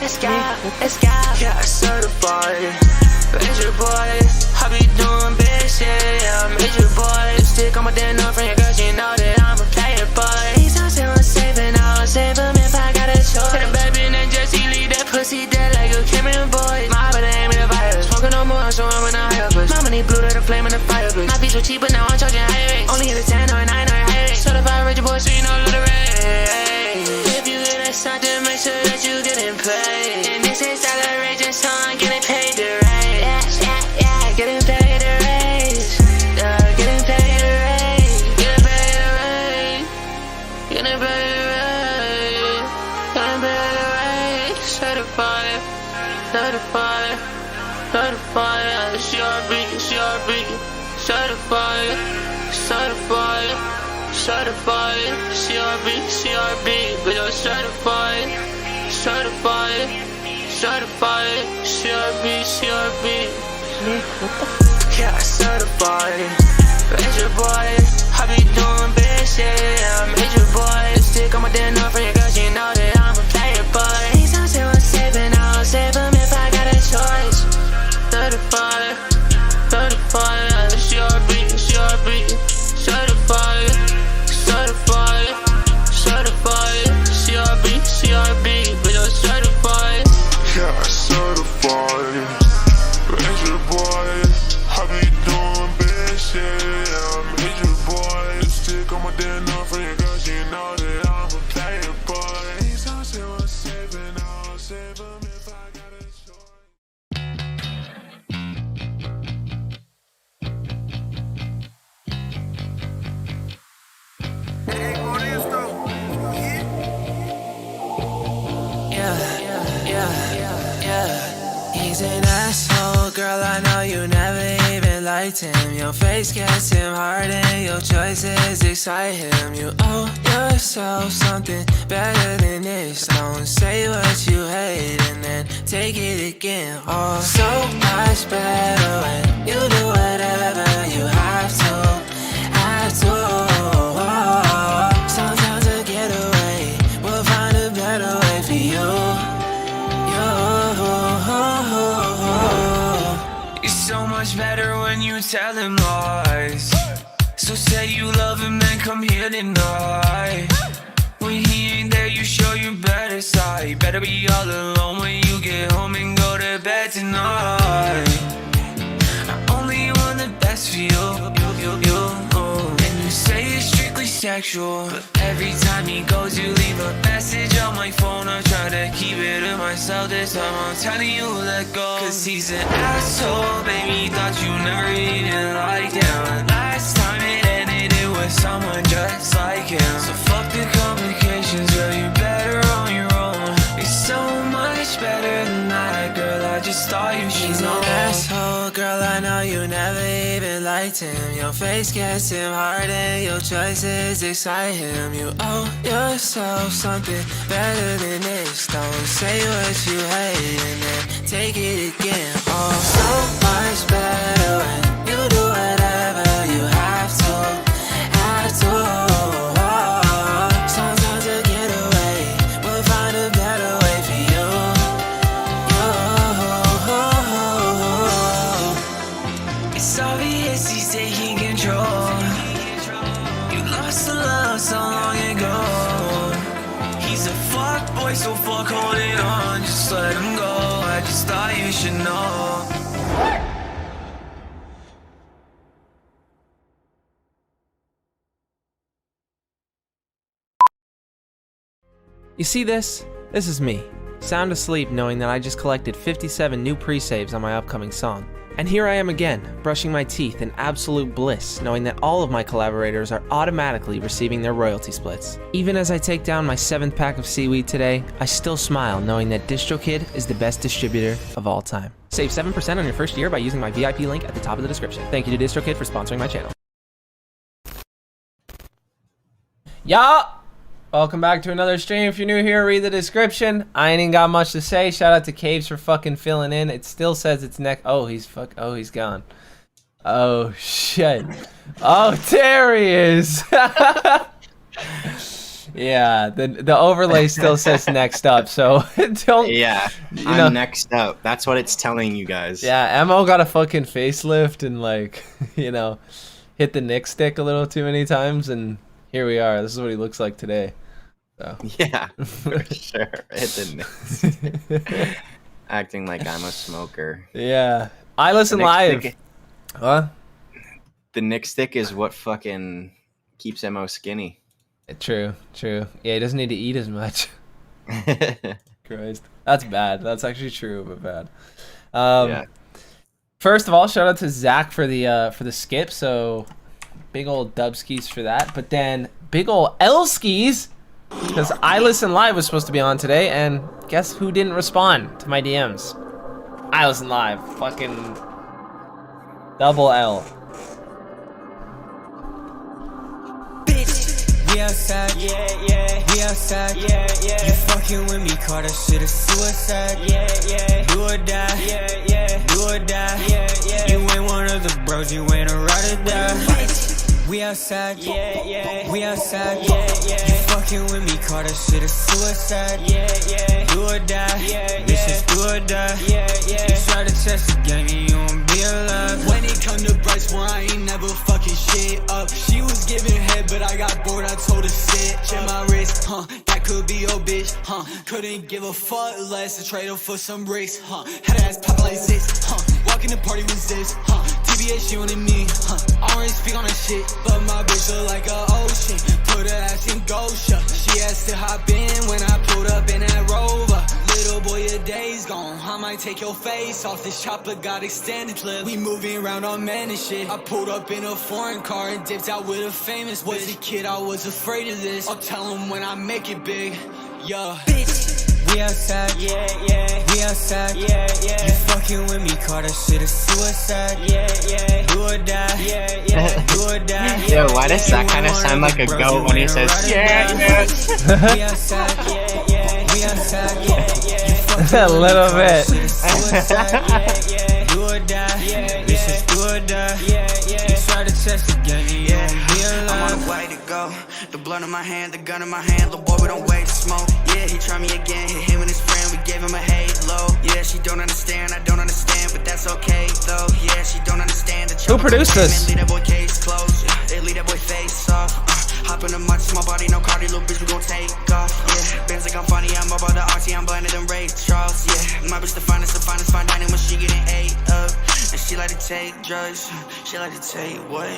Let's go, let's go. Yeah, I certified. Major boy, I be doing big shit. Yeah, major boy. Lipstick on my damn friend, girl, you know that I'm a player boy. He's on sale, I'm saving, I'll save him if I got a choice. Hit a baby and then Jesse leave that pussy dead like a Cameron boy. My but aim in the virus. Smoking no more, so I'm in a higher push. My money blue to the flame in the fireplace. My beats were cheap, but now I'm charging higher rates. Only hit a 10 or a 9 or a higher rate. Certified rich boy, so you know the rate. If you get that something, make sure that you getting paid. And this is celebration song, getting paid to raise. Yeah, getting paid to raise. Getting paid to raise. Getting paid to raise. Getting paid to raise. Getting paid to raise. Certified. Certified. Certified. CRB. CRB. Certified. Certified. Certified. CRB. CRB. But you're certified. Certified. Certified. CRB. CRB. Yeah, certified. Major boy, I be doing big shit. Yeah, major boy. Lipstick on my damn friend, girl, you know that I'm a player boy. He's on sale, I'm saving, I'll save him if I got a choice. Certified, certified, CRB, CRB, certified, certified, certified, CRB, CRB, but you're certified. Yeah, certified. Major boy, I be doing big shit. Yeah, major boy. Lipstick on my damn friend, girl, you know that I'm a player boy. He's on sale, I'm saving, I'll save him if I got a choice. Yeah. He's an asshole, girl, I know you never even liked him. Your face gets him hard and your choices excite him. You owe yourself something better than this. Don't say what you hate and then take it again. Oh, so much better when you do whatever you have to. Sometimes a getaway, we'll find a better way for you. It's so much better when you tell him lies. So say you love him and come here tonight. When he ain't there, you show your better side. Better be all alone when you get home and go to bed tonight. I only want the best for you. And you say it's strictly sexual, but every time he goes, you leave a message on my phone. I try to keep it to myself. This time I'm telling you, let go. Cause he's an asshole, baby. Thought you never even liked him. Last time it ended, it was someone just like him. So fuck the complications, girl, you're better on your own. It's so much better than that, girl, I just thought you should know. He's an asshole, girl, I know you never even liked him. Your face gets him hard and your choices excite him. You owe yourself something better than this. Don't say what you hate and then take it again. Oh, so much better when you do whatever you have to. Sometimes to get away, we'll find a better way for you. It's obvious he's taking control. You lost the love so long ago. He's a fuck boy, so fuck holding on. Just let him go, I just thought you should know. You see this? This is me, sound asleep knowing that I just collected 57 new pre-saves on my upcoming song. And here I am again, brushing my teeth in absolute bliss, knowing that all of my collaborators are automatically receiving their royalty splits. Even as I take down my 7th pack of seaweed today, I still smile knowing that DistroKid is the best distributor of all time. Save 7% on your first year by using my VIP link at the top of the description. Thank you to DistroKid for sponsoring my channel. Yeah! Welcome back to another stream. If you're new here, read the description. I ain't even got much to say. Shout out to Kaves for fucking filling in. It still says it's next. Oh, he's gone. Oh, shit. Oh, there he is. Yeah, the overlay still says next up, so don't. Yeah, I'm next up. That's what it's telling you guys. Yeah, Mo got a fucking facelift and like, hit the Nick stick a little too many times, and here we are. This is what he looks like today. So. Yeah, for sure. Hit the Nick. Acting like I'm a smoker. Yeah, I listen live. Huh? The Nick stick is what fucking keeps Mo skinny. True. Yeah, he doesn't need to eat as much. Christ, that's bad. That's actually true, but bad. Yeah. First of all, shout out to Zach for the skip. So big old dubskis for that. But then big old L-skis because I Listen Live was supposed to be on today, and guess who didn't respond to my DMs? I Listen Live. Fucking double L. We outside, yeah. We outside, yeah. You fucking with me, call that shit a suicide, yeah. Do or die, yeah. Do or die, yeah. You ain't one of the bros, you ain't a ride or die. We outside, yeah. We outside, yeah. You fucking with me, call that shit a suicide, yeah. Do or die, this is do or die, yeah. You try to test the game and you won't be alive. When it come to Bryce, where I ain't never fucking shit up. She was giving head, but I got bored, I told her sit. Check my wrist, that could be your bitch, couldn't give a fuck less to trade her for some bricks, had her ass pop like this, walking the party with this, TBA she wanted me, I don't really speak on that shit, but my bitch look like a ocean, put her ass in Gosha, she asked to hop in when I pulled up in that Rover, little boy your day's gone, I might take your face off, this chopper got extended clip, we moving around on man and shit, I pulled up in a foreign car and dipped out with a famous bitch, was a kid, I was afraid of this, I'll tell him when I make it big, yeah. Bitch. We outside, yeah. We outside, yeah. You fucking with me, call that shit a suicide, yeah. Do or die, yeah. Do or die, Yo, why does that kind of sound like a goat when he says, yeah? We outside, yeah. We outside, yeah. A little bit. Do or die, this is do or die, yeah. You try to test the game, you won't be alive. I'm on the way to go. The blood in my hand, the gun in my hand. Little boy, we don't wait to smoke. Yeah, he tried me again. Hit him and his friend. We gave him a halo. Yeah, she don't understand. I don't understand, but that's okay though. Yeah, she don't understand. Who produced this? Leave that boy case closed. Yeah, leave that boy face off. Hop in the mud, small body, no cardi, little bitch, we gon' take off. Yeah, Benz like I'm funny. I'm about the RT. I'm blinded than Ray Charles. Yeah, my bitch the finest, fine dining when she getting ate up. And she like to take drugs, she like to take what?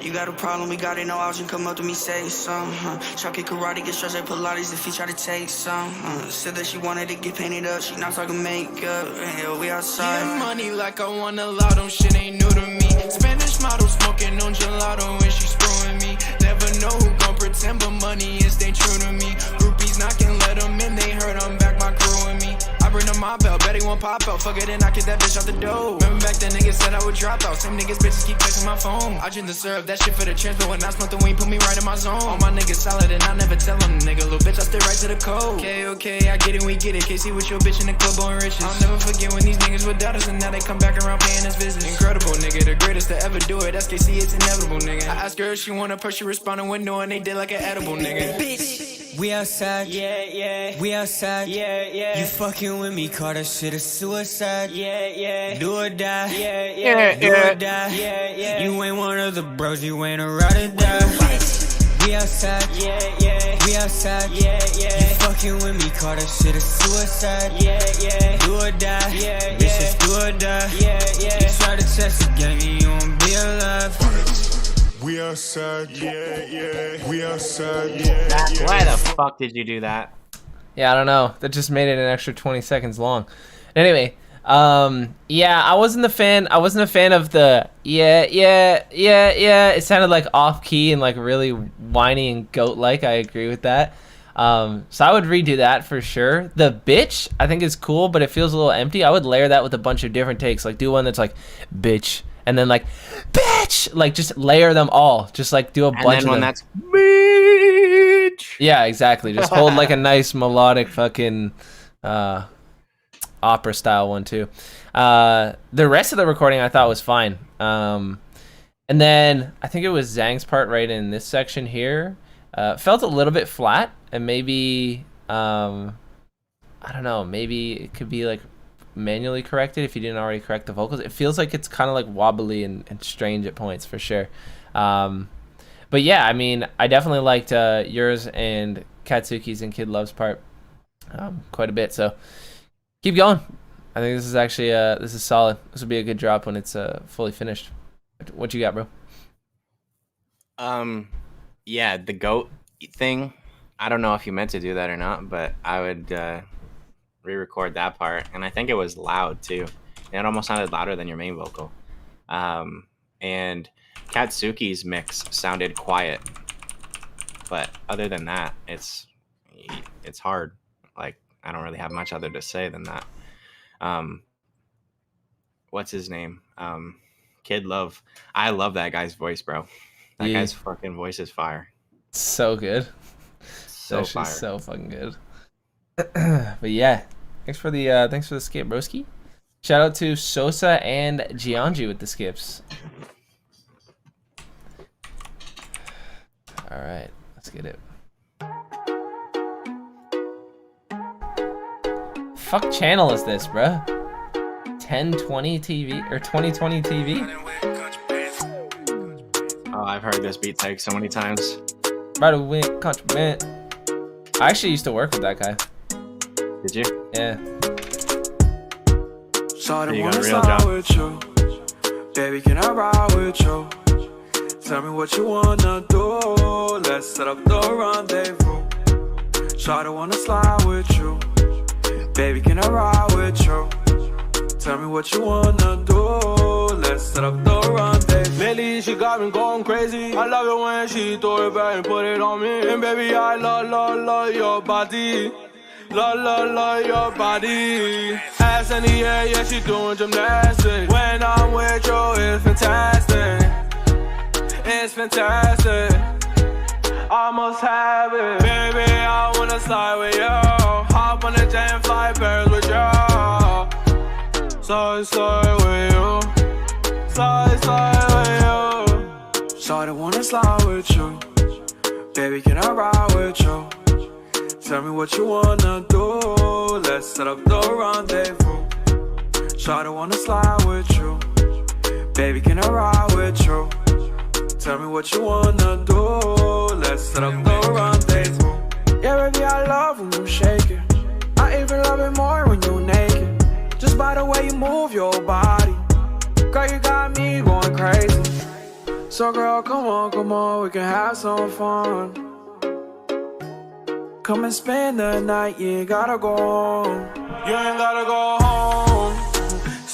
You got a problem, we got it, no option, come up to me, say some. Chuck it karate, get stretched like Pilates if he try to take some. Said that she wanted to get painted up, she not talking makeup. Hell, we outside. Getting money like I won a lotto, shit ain't new to me. Spanish model smoking on gelato when she screwing me. Never know who gon' pretend, but money is stay true to me. Groupies knocking, let them in, they heard I'm back, my crew and me. I bring them my belt, bet he won't pop out. Fuck it, and I get that bitch out the door. Remember back then, niggas said I would drop out. Same niggas, bitches keep texting my phone. I drink the syrup, that shit for the chance, but when I smoke the weed, put me right in my zone. All my niggas solid, and I never tell them, nigga, little bitch, I stay right to the code. Okay, I get it, we get it. KC with your bitch in the club on riches. I'll never forget when these niggas were doubters, and now they come back around paying us visits. Incredible, nigga, the greatest to ever do it. That's KC, it's inevitable, nigga. I asked her if she want a purse, she responded with no, and they did like an edible, nigga. Bitch. We outside, yeah. We outside, yeah. You fucking with me, call that shit a suicide, yeah. Do or die, yeah. Do or die, yeah. You ain't one of the bros, you ain't a ride or die. We outside, yeah. We outside, yeah. You fucking with me, call that shit a suicide, yeah. Do or die, this is do or die, yeah. You try to test the game, you won't be alive. We outside, yeah. We outside, yeah. Why the fuck did you do that? Yeah, I don't know. That just made it an extra 20 seconds long. Anyway, yeah, I wasn't a fan of the yeah. It sounded like off key and like really whiny and goat like. I agree with that. So I would redo that for sure. The bitch I think is cool, but it feels a little empty. I would layer that with a bunch of different takes. Like do one that's like bitch and then like bitch, like just layer them all. Just like do a bunch of them. And then one that's bitch. Yeah, exactly. Just hold like a nice melodic fucking opera style one too. The rest of the recording I thought was fine. And then I think it was Zhang's part right in this section here. Felt a little bit flat, and maybe I don't know, maybe it could be like manually corrected if you didn't already correct the vocals. It feels like it's kind of like wobbly and strange at points for sure. But yeah, I mean, I definitely liked yours and Katsuki's and Kid Love's part quite a bit. So keep going. I think this is actually this is solid. This will be a good drop when it's fully finished. What you got, bro? Yeah, the goat thing. I don't know if you meant to do that or not, but I would re-record that part, and I think it was loud too. It almost sounded louder than your main vocal. And Katsuki's mix sounded quiet, but other than that, it's hard. Like, I don't really have much other to say than that. What's his name? Kid Love. I love that guy's voice, bro. That guy's fucking voice is fire. So good. So fire. So fucking good. But yeah, thanks for the skip, broski. Shout out to Sosa and Gianji with the skips. All right, let's get it. Fuck channel is this, bruh? 1020 TV or 2020 TV? Oh, I've heard this beat take so many times. Right away, contraband. I actually used to work with that guy. Did you? Yeah. Shawty You wanna got a real slide job. with you. Baby, can I ride with you? Tell me what you wanna do. Let's set up the rendezvous. Shawty wanna slide with you. Baby, can I ride with you? Tell me what you wanna do. Let's set up the rendezvous. Lately, she got me going crazy. I love it when she throw it back and put it on me. And baby, I love your body. Love your body. Ass in the air, yeah, she doing gymnastics. When I'm with you, it's fantastic. It's fantastic. I must have it. Baby, I wanna slide with you. Hop on the jet and fly Paris with you. Slide with you. Slide with you. Shawty wanna slide with you. Baby, can I ride with you? Tell me what you wanna do. Let's set up the rendezvous. Shawty wanna slide with you. Baby, can I ride with you? Tell me what you wanna do. Let's set up the rendezvous. Yeah, baby, I love when you shake it. I even love it more when you naked. Just by the way you move your body. Girl, you got me going crazy. So girl, come on, we can have some fun. Come and spend the night, you ain't gotta go home. You ain't gotta go home,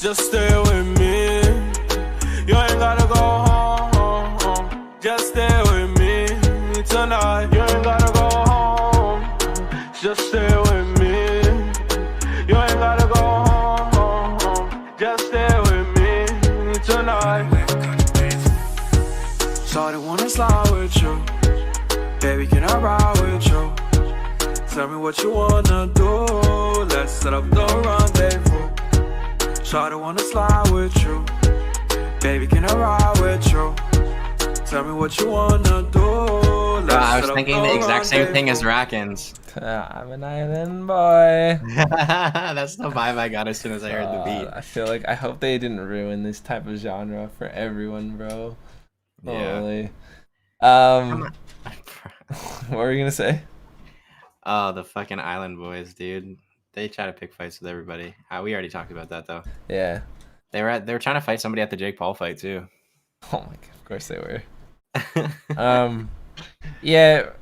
just stay with me. You ain't gotta go home, just stay with me tonight. You ain't gotta go home, just stay with me. You ain't gotta go home, just stay with me tonight. Shawty wanna slide with you. Baby, can I ride with you? Tell me what you wanna do. Let's set up the rendezvous. Shawty wanna slide with you. Baby, can I ride with you? Tell me what you wanna do. Let's I was set up thinking the exact same rendezvous. thing as Rackins. I'm an island boy. That's the vibe I got as soon as I heard the beat. I feel like I hope they didn't ruin this type of genre for everyone, bro. Yeah. Holy. What were you gonna say? Oh, the fucking Island Boys, dude. They try to pick fights with everybody. We already talked about that though. Yeah. They were trying to fight somebody at the Jake Paul fight too. Oh my god, of course they were. Yeah,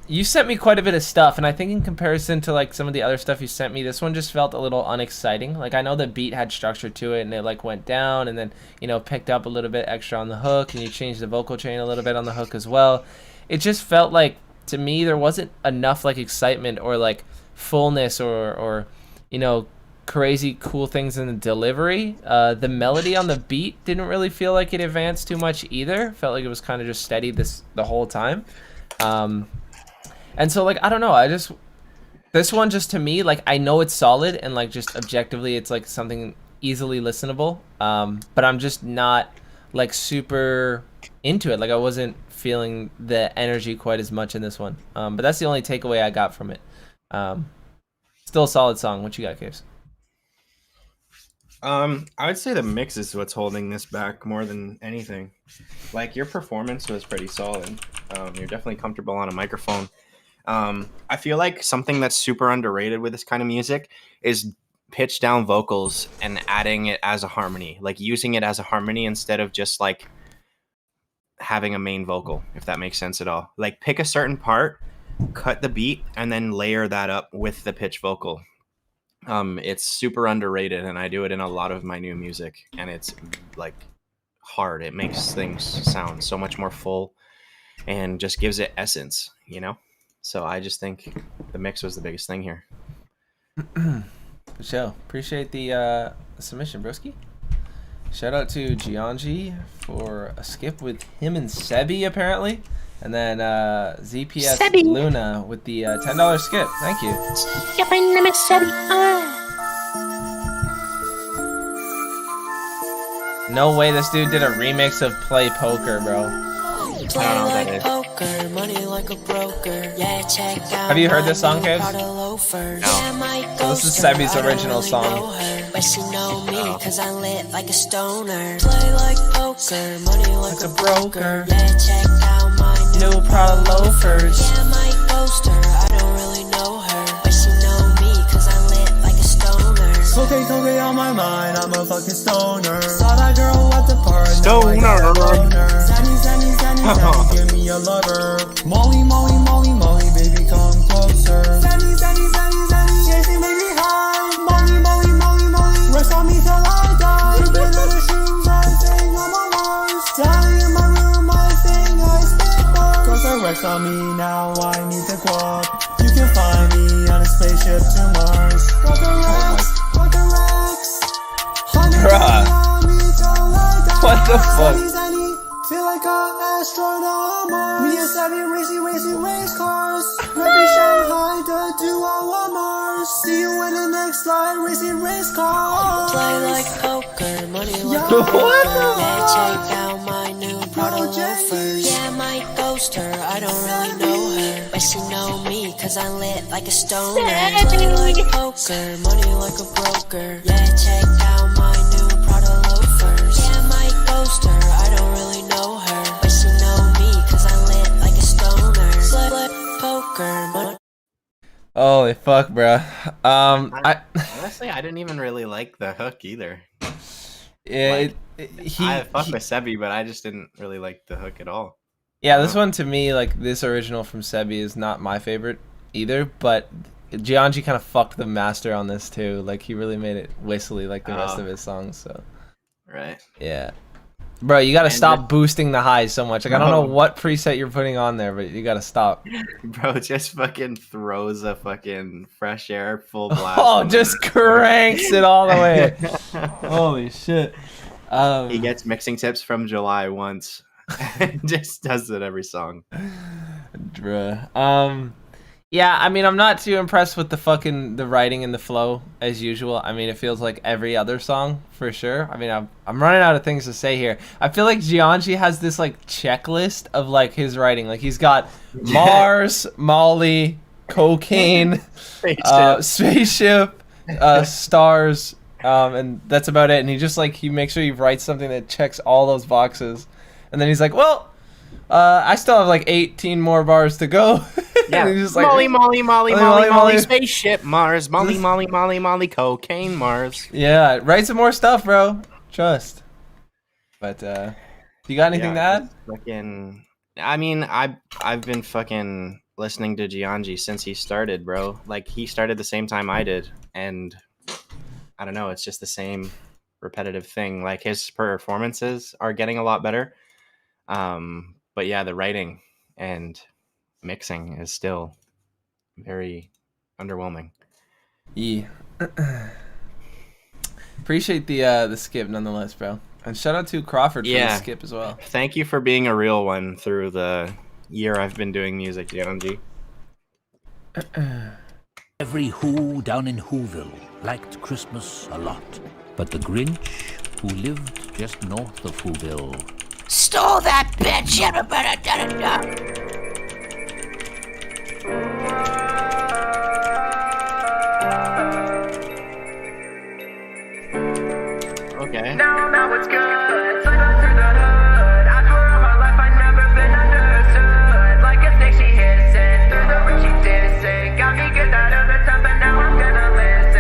you sent me quite a bit of stuff, and I think in comparison to like some of the other stuff you sent me, this one just felt a little unexciting. Like, I know the beat had structure to it, and it like went down and then, you know, picked up a little bit extra on the hook, and you changed the vocal chain a little bit on the hook as well. It just felt like, to me, there wasn't enough like excitement or like fullness or you know, crazy cool things in the delivery. The melody on the beat didn't really feel like it advanced too much either. Felt like it was kind of just steady the whole time. And so like, I don't know, this one just, to me, like, I know it's solid and like just objectively it's like something easily listenable, but I'm just not like super into it. Like I wasn't feeling the energy quite as much in this one. But that's the only takeaway I got from it. Still a solid song. What you got, Kaves? I would say the mix is what's holding this back more than anything. Like your performance was pretty solid. You're definitely comfortable on a microphone. I feel like something that's super underrated with this kind of music is pitch down vocals and adding it as a harmony, like using it as a harmony instead of just like having a main vocal, if that makes sense at all. Like pick a certain part, cut the beat, and then layer that up with the pitch vocal. It's super underrated, and I do it in a lot of my new music, and it's like hard. It makes things sound so much more full and just gives it essence, you know? So I just think the mix was the biggest thing here. For sure. Appreciate the submission, broski. Shout out to Gianji for a skip with him and Sebi, apparently. And then ZPS Sebi. Luna with the $10 skip. Thank you. Yeah, my name is Sebi. No way this dude did a remix of Play Poker, bro. Play I don't know what like that is. poker, money like a broker. Yeah, check out. Have you heard this song, my Kaves? Prada loafers. No. Yeah, my So this is ghoster, Sebi's I don't original really song. know her, but she know me, Oh. cause I lit like a stoner. Play like poker, money like a broker. Yeah, check out my New Prada loafers. Yeah, my ghoster, I don't really know her, but she know me, cause I lit like a stoner. Okay, on my mind, I'm a fucking stoner. Saw that girl at the park, now I Stoner. got a boner. Zanny, give me a lover. Molly, baby, come closer. Zanny, chasing baby high. Molly, rest on me till I die. You been in the shoes, I sing on my lungs. Down in my room, I sing, I spit bars. Cause I rest on me, now I need the guap. You can find me on a spaceship to Mars. Rock a Rex. Bruh. What the fuck? Feel like an astronaut. Me and Savvy racing race cars. Happy Shanghai, the duo on Mars. See you in the next slide, racing race cars. Play like poker, money like Yo, a broker. what Yeah, check out my new Prada loafers. Yeah, my ghoster, I don't really know her, but she know me, cause I lit like a stoner. Play like poker, money like a broker. Yeah, check out my new Prada loafers. Yeah, my ghoster, I don't really know her, but she know me, cause I lit like a stoner. Play like poker, money. Holy fuck, bro. Honestly, I didn't even really like the hook either. I fuck with Sebi, but I just didn't really like the hook at all. Yeah, this one to me, like this original from Sebi, is not my favorite either. But Gianji kind of fucked the master on this too. Like he really made it whistly like the rest of his songs. So Right. yeah, bro, you gotta And stop boosting the highs so much. Like I don't know what preset you're putting on there, but you gotta stop. Bro just fucking throws a fucking fresh air full blast. Oh, just cranks it all the way. Holy shit. He gets mixing tips from July once. Just does it every song. Bruh. Yeah, I mean, I'm not too impressed with the writing and the flow as usual. I mean, it feels like every other song for sure. I mean, I'm running out of things to say here. I feel like Gianji has this like checklist of like his writing. Like he's got Mars, Molly, cocaine, spaceship, stars, and that's about it. And he makes sure he writes something that checks all those boxes. And then he's like, well, I still have like 18 more bars to go. Yeah, he's just like, Molly, spaceship, Mars, Molly, cocaine, Mars. Yeah, write some more stuff, bro. Trust. But you got anything to add? Fucking, I mean, I've been fucking listening to Gianji since he started, bro. Like he started the same time I did, and I don't know, it's just the same repetitive thing. Like his performances are getting a lot better. But yeah, the writing and mixing is still very underwhelming. Yeah. Appreciate the skip nonetheless, bro. And shout out to Crawford for the skip as well. Thank you for being a real one through the year I've been doing music, Gianji. Every Who down in Whoville liked Christmas a lot, but the Grinch, who lived just north of Whoville, Stole that bitch. Okay. Now it's good. Slid up through the hood. I swear all my life I never been understood. Like a snake she hissing. Through the roof she dissing. Got me good that other time, but now I'm gonna listen.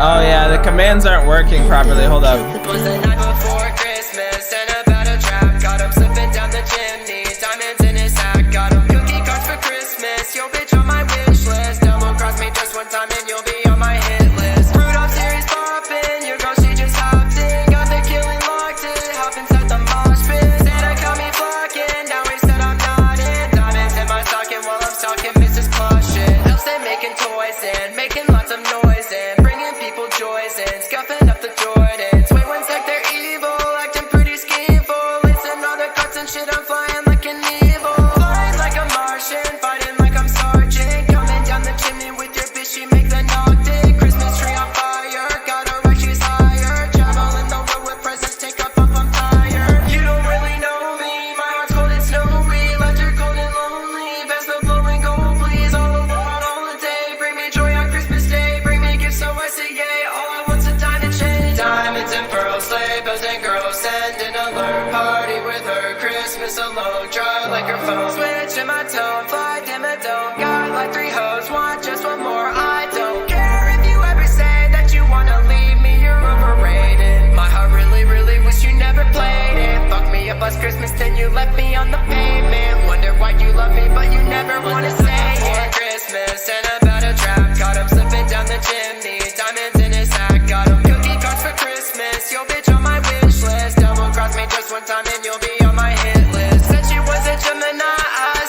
Oh yeah, the commands aren't working properly. Hold up. Was the night before Christmas and about a trap. Got him slipping down the chimney. Diamonds in his hat. Got him cookie cards for Christmas. Yo, bitch on my wish list. Double cross me just one time and you'll be on my hit list. Rudolph series poppin'. Your girl, she just hopped in. Got the killing locked in. Hop inside the mosh pit. Santa got me flocking. Now he said I'm not in. Diamonds in my stocking while I'm stalking Mrs. Claus shit. Elves they making toys and making lots of noise and bringing people joys and scuffing up the Jordans. Wait one sec, they're evil, acting pretty schemeful. Listen, all the cuts and shit, I'm flying like an evil. Flying like a Martian, fighting like I'm Sergeant. Coming down the chimney with your bitch, she make the knock dig. Christmas tree on fire, got her right, she's higher. Traveling the road with presents, take off, I'm tired. You don't really know me, my heart's cold and snowy. Left her cold and lonely, best of blowing gold, please. All alone on holiday, bring me joy on Christmas Day. Bring me gifts so I say yay, all I want's a diamond chain. Diamonds and pearls, sleigh bells and girls, send an alert. Party with her, Christmas alone, dry like her phone. Switch in my tone, fly dim a dome. Got like 3 hoes, want just one more. I don't care if you ever say that you wanna leave me, you're overrated. My heart really, really wish you never played it. Fuck me up last Christmas, then you left me on the pavement. Wonder why you love me, but you never wanna say it. Christmas and about a trap, got him slipping down the chimney. Diamonds in his hat, got him cookie cards for Christmas. Yo, bitch on my wish list. Double cross me just one time and you'll be on my hit list. Said she was a Gemini,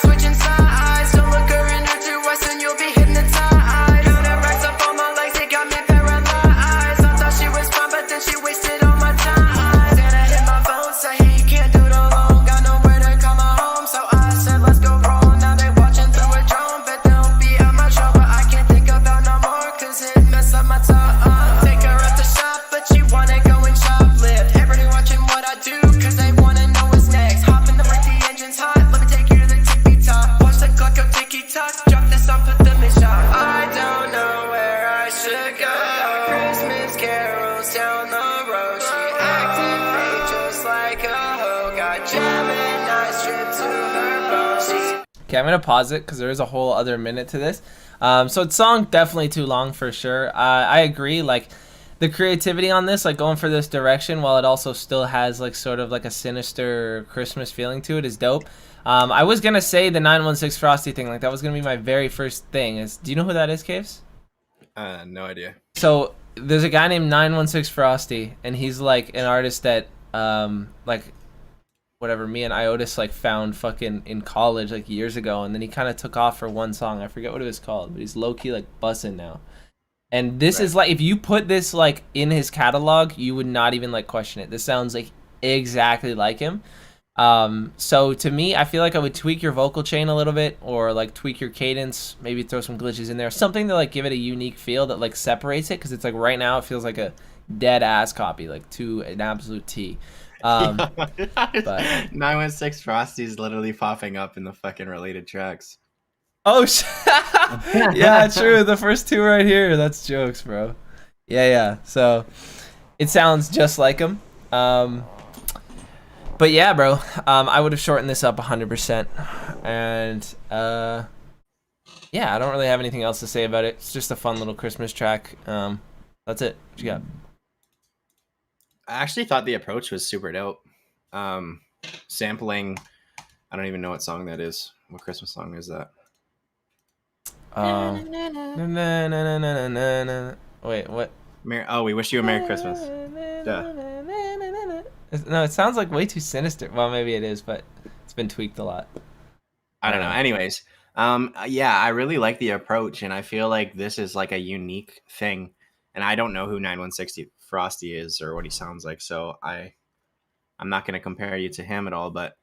switching sides. Don't look her in her to us and you'll be hypnotized. Counting racks up on my legs, it got me paralyzed. I thought she was fun, but then she wasted all my time. Santa hit my phone, say hey, you can't do it alone. Got nowhere to call my home, so I said let's go roll. Now they watching through a drone, but they'll be at my show. But I can't think about no more, cause it messed up my top. Take her out to shop, but she wanna go and shoplift. Everybody watching what I do, cause they wanna know what's next. Hop in the break, the engine's hot, let me take you to the tippy top. Watch the clock go ticky tock, drop this on, put them in shop. I don't know where I should go. Christmas carols down the road, she acting fake just like a hoe. Got Gemini stripped to her bone. Okay, I'm gonna pause it because there is a whole other minute to this. So the song definitely too long for sure. I agree. Like the creativity on this, like going for this direction, while it also still has like sort of like a sinister Christmas feeling to it, is dope. I was gonna say the 916 Frosty thing. Like that was gonna be my very first thing. Do you know who that is, Kaves? No idea. So there's a guy named 916 Frosty, and he's like an artist that like whatever me and Iotis like found fucking in college like years ago, and then he kind of took off for one song. I forget what it was called, but he's low-key like bussin' now. And this is like, if you put this like in his catalog, you would not even like question it. This sounds like exactly like him. So to me, I feel like I would tweak your vocal chain a little bit, or like tweak your cadence, maybe throw some glitches in there, something to like give it a unique feel that like separates it, because it's like right now it feels like a dead ass copy, like to an absolute T. But 916 Frosty's literally popping up in the fucking related tracks. oh yeah, true, the first 2 right here, that's jokes, bro. Yeah, so it sounds just like him. But yeah, bro, I would have shortened this up 100%. And yeah, I don't really have anything else to say about it. It's just a fun little Christmas track. That's it. What you got? I actually thought the approach was super dope. Sampling, I don't even know what song that is. What Christmas song is that? Wait, what? Oh, We Wish You a Merry Christmas. Duh. No, it sounds like way too sinister. Well, maybe it is, but it's been tweaked a lot. I don't know. Anyways, yeah, I really like the approach, and I feel like this is like a unique thing. And I don't know who 916 Frosty is or what he sounds like, so I'm not going to compare you to him at all. But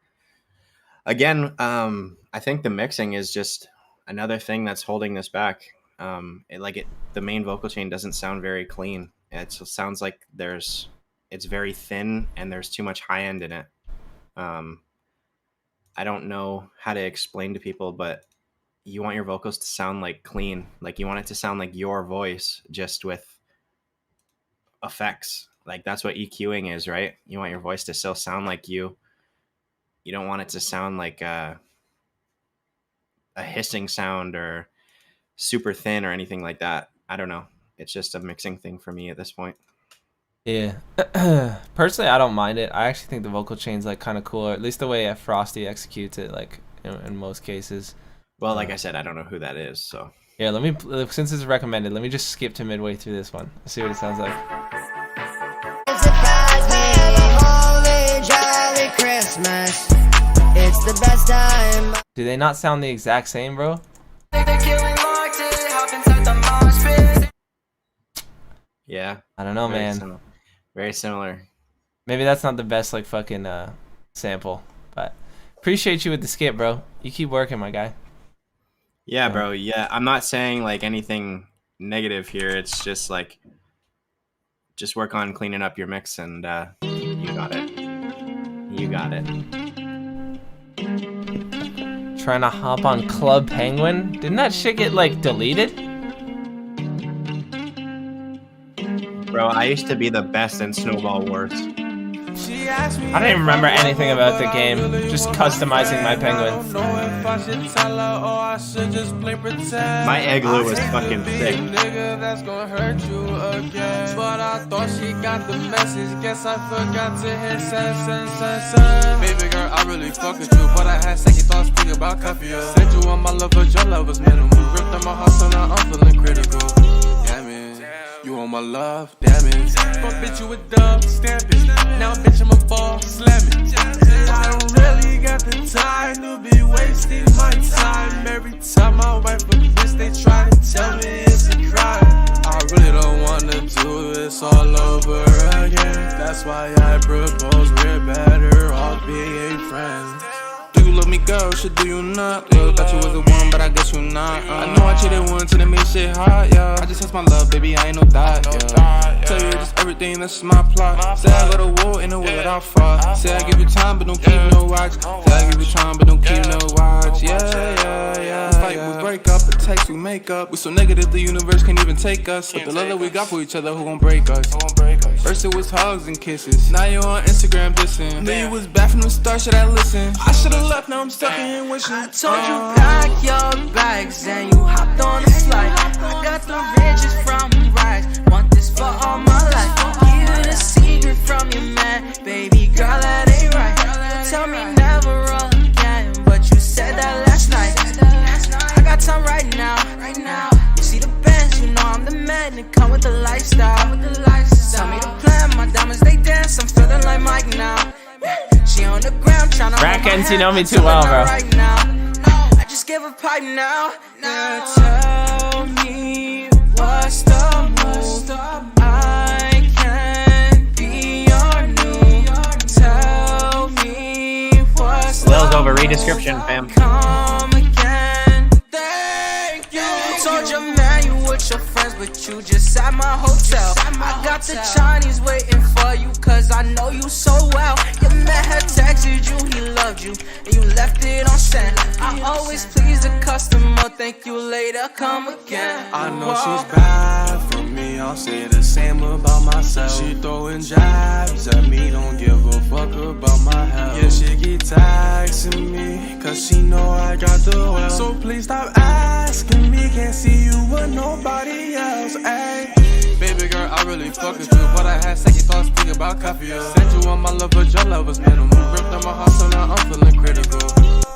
again, I think the mixing is just another thing that's holding this back. The main vocal chain doesn't sound very clean. It sounds like it's very thin and there's too much high end in it. I don't know how to explain to people, but you want your vocals to sound like clean. Like you want it to sound like your voice, just with effects. Like that's what EQing is, right? You want your voice to still sound like you. You don't want it to sound like a hissing sound or super thin or anything like that. I don't know. It's just a mixing thing for me at this point. Yeah. Personally, I don't mind it. I actually think the vocal chain's like kind of cool, or at least the way Frosty executes it, like in most cases. Well, like I said, I don't know who that is, so. Yeah, since it's recommended, let me just skip to midway through this one. Let's see what it sounds like. It's the best time. Do they not sound the exact same, bro? Yeah. I don't know, man. Very similar. Maybe that's not the best like fucking sample, but appreciate you with the skip, bro. You keep working, my guy. Yeah, bro. Yeah, I'm not saying like anything negative here. It's just like, just work on cleaning up your mix, and you got it. You got it. Trying to hop on Club Penguin? Didn't that shit get like deleted? Bro, I used to be the best in Snowball Wars. I don't even remember anything about the game. Just customizing my penguin. My igloo was fucking sick. But I thought she got the message. Guess I forgot to hit send. Baby girl, I really fuck with you, but I had second thoughts thinking about coffee. Said you want my love, but your love was minimal. Ripped on my heart, so now I'm feeling critical. Damn it, you want my love, damn it. Fuck bitch, you a dub, stamp it. Now bitch, I'm a ball, slam it. I don't really got the time to be wasting my time. Every time my wife a bitch, they try to tell me it's a crime. I really don't wanna do this all over again. That's why I propose we're better off being friends. Do you love me, girl? Should do you not? Yo, thought you was the one, but I guess you not. I know I cheated once and it made shit hot, yeah. I just lost my love, baby, I ain't no dot, yeah. Tell you just everything, that's my plot. Say I go to war in a way without fought. Say I give you time, but don't keep no watch. Say I give you time, but don't keep no watch. Yeah. Fight, we break up, a text, we make up. We so negative, the universe can't even take us. But the love that we got for each other, who gon' break us? First it was hugs and kisses. Now you on Instagram dissing. Knew you was bad from the start, should I listen? I should've left, now I'm stuck in here wishing. I told you pack your bags and you hopped on a flight. I got the riches from rise. Want this for all my life. Give you the secret from your man. Baby girl, that ain't right. Tell me never again, but you said that last night. I got time right now. You see the bands, you know I'm the man. They come with the lifestyle. Tell me the plan, my diamonds they dance. I'm feeling like Mike now. She on the ground trying to Rackens, you know me too well, bro. Right now. I just give a pipe now. Tell me what's the move. I can be your new. Tell me what's the Lil's over, read description, fam. Come again. Thank you. Told your man you with your friends, but you just at my hotel. I got the Chinese waiting for you, cause I know you so well. Your man had texted you, he loved you, and you left it on send. I always please the customer, thank you later, come again. I know she's bad for me, I'll say the same about myself. She throwing jabs at me, don't give a fuck about my health. Yeah, she keep texting me, cause she know I got the wealth. So please stop asking me, can't see you with nobody else, ayy. Baby girl, I really fuck with you, but I had second thoughts thinking about coffee. Said you want my love, but your love was minimal. Ripped on my heart, so now I'm feeling critical.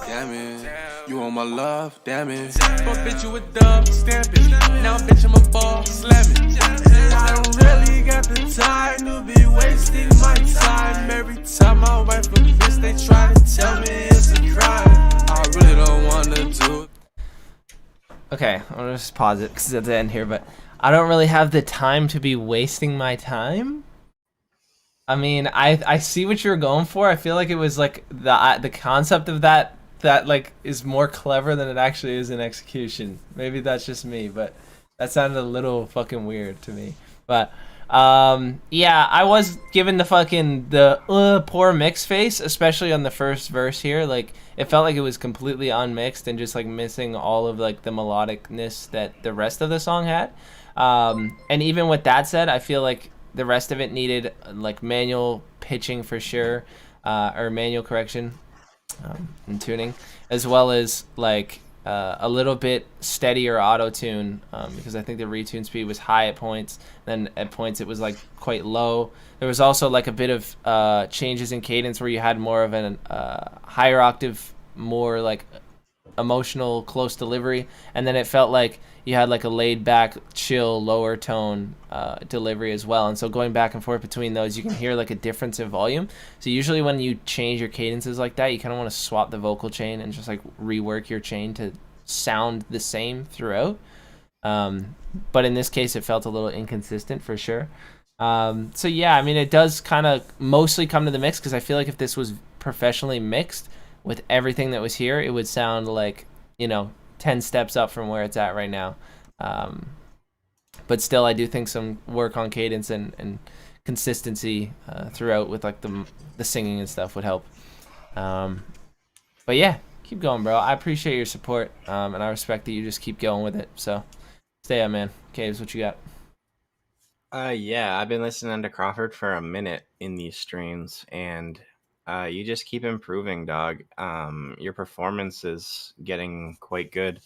Damn it, you want my love, damn it. But bitch, you a dub, stamp it. Now bitch, I'm a ball, slam it. I don't really got the time to be wasting my time. Every time my wife a bitch, they try to tell me it's a crime. I really don't wanna do it. Okay, I'm gonna just pause it because it's at the end here, but I don't really have the time to be wasting my time. I mean, I see what you're going for. I feel like it was like the concept of that that like is more clever than it actually is in execution. Maybe that's just me, but that sounded a little fucking weird to me. But yeah, I was given the poor mix face, especially on the first verse here. Like it felt like it was completely unmixed and just like missing all of like the melodicness that the rest of the song had. And even with that said, I feel like the rest of it needed like manual pitching for sure, or manual correction and tuning, as well as like a little bit steadier auto tune, because I think the retune speed was high at points, then at points it was like quite low. There was also like a bit of changes in cadence where you had more of an higher octave, more like emotional close delivery, and then it felt like you had like a laid back chill lower tone delivery as well. And so going back and forth between those, you can hear like a difference in volume. So usually when you change your cadences like that, you kind of want to swap the vocal chain and just like rework your chain to sound the same throughout. But in this case it felt a little inconsistent for sure. So yeah, I mean, it does kind of mostly come to the mix, because I feel like if this was professionally mixed with everything that was here, it would sound like, you know, 10 steps up from where it's at right now. But still, I do think some work on cadence and consistency throughout with like the singing and stuff would help. But yeah, keep going, bro. I appreciate your support, and I respect that you just keep going with it. So stay up, man. Kaves, what you got? Yeah, I've been listening to Crawford for a minute in these streams, and you just keep improving, dog. Your performance is getting quite good.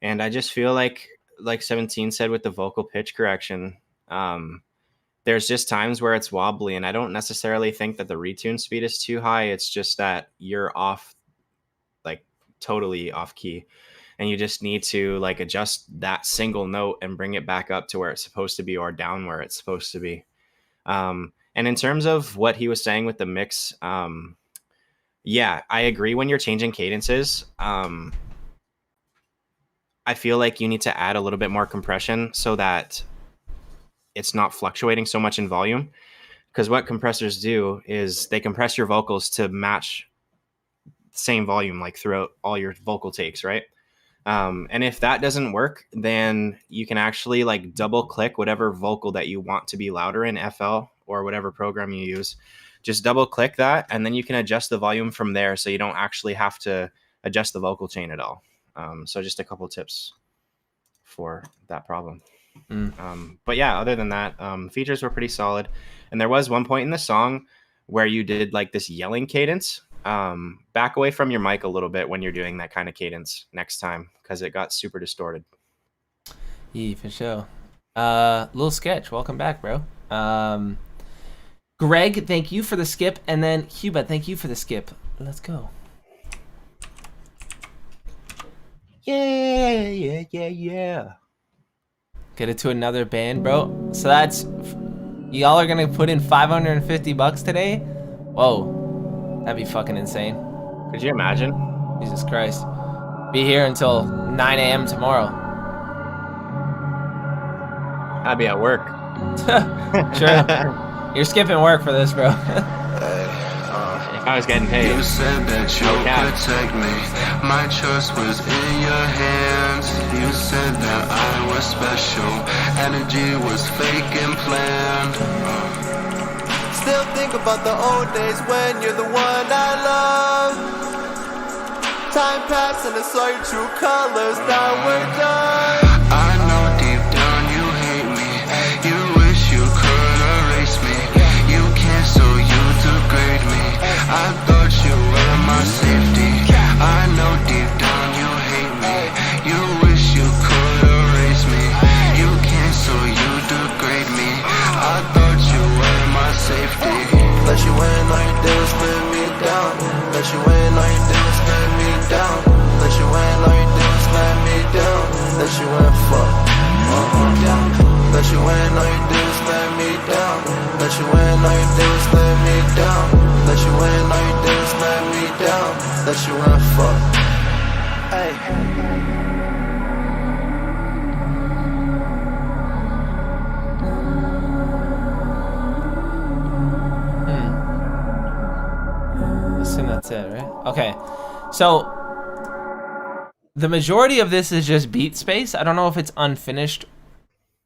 And I just feel like 17 said with the vocal pitch correction, there's just times where it's wobbly, and I don't necessarily think that the retune speed is too high. It's just that you're off, like totally off key, and you just need to like adjust that single note and bring it back up to where it's supposed to be, or down where it's supposed to be. And in terms of what he was saying with the mix, yeah, I agree. When you're changing cadences, I feel like you need to add a little bit more compression so that it's not fluctuating so much in volume. Because what compressors do is they compress your vocals to match the same volume like throughout all your vocal takes, right? And if that doesn't work, then you can actually like double click whatever vocal that you want to be louder in FL or whatever program you use. Just double click that, and then you can adjust the volume from there, so you don't actually have to adjust the vocal chain at all. So just a couple tips for that problem. But yeah, other than that, features were pretty solid. And there was one point in the song where you did like this yelling cadence. Back away from your mic a little bit when you're doing that kind of cadence next time, because it got super distorted. Yeah, for sure. Little Sketch, welcome back, bro. Greg, thank you for the skip, and then Cuba, thank you for the skip. Let's go. Yeah. Get it to another band, bro. So that's, y'all are gonna put in $550 today? Whoa, that'd be fucking insane. Could you imagine? Jesus Christ. Be here until 9 a.m. tomorrow. I'd be at work. Sure. You're skipping work for this, bro. If I was getting paid. You said that you protect me. My trust was in your hands. You said that I was special. Energy was fake and planned. Still think about the old days when you're the one I love. Time passed and I saw your true colors. Now we're done. I know deep down you hate me. You wish you could erase me. You can't, so you degrade me. I thought you were my safety. I know deep down you hate me. You wish you could erase me. You can't, so you degrade me. I thought you were my safety. Let you in, all you did was let me down. Let you in, all you did was let me down. Let you in, all you did was let me down. Let you in, fuck. Let you in, all you did was let me down. Let you in, all you did was let me down. Let you in, all you did was let me down. Let you in, fuck. Hey. Assume that's it, right? Okay. So the majority of this is just beat space. I don't know if it's unfinished,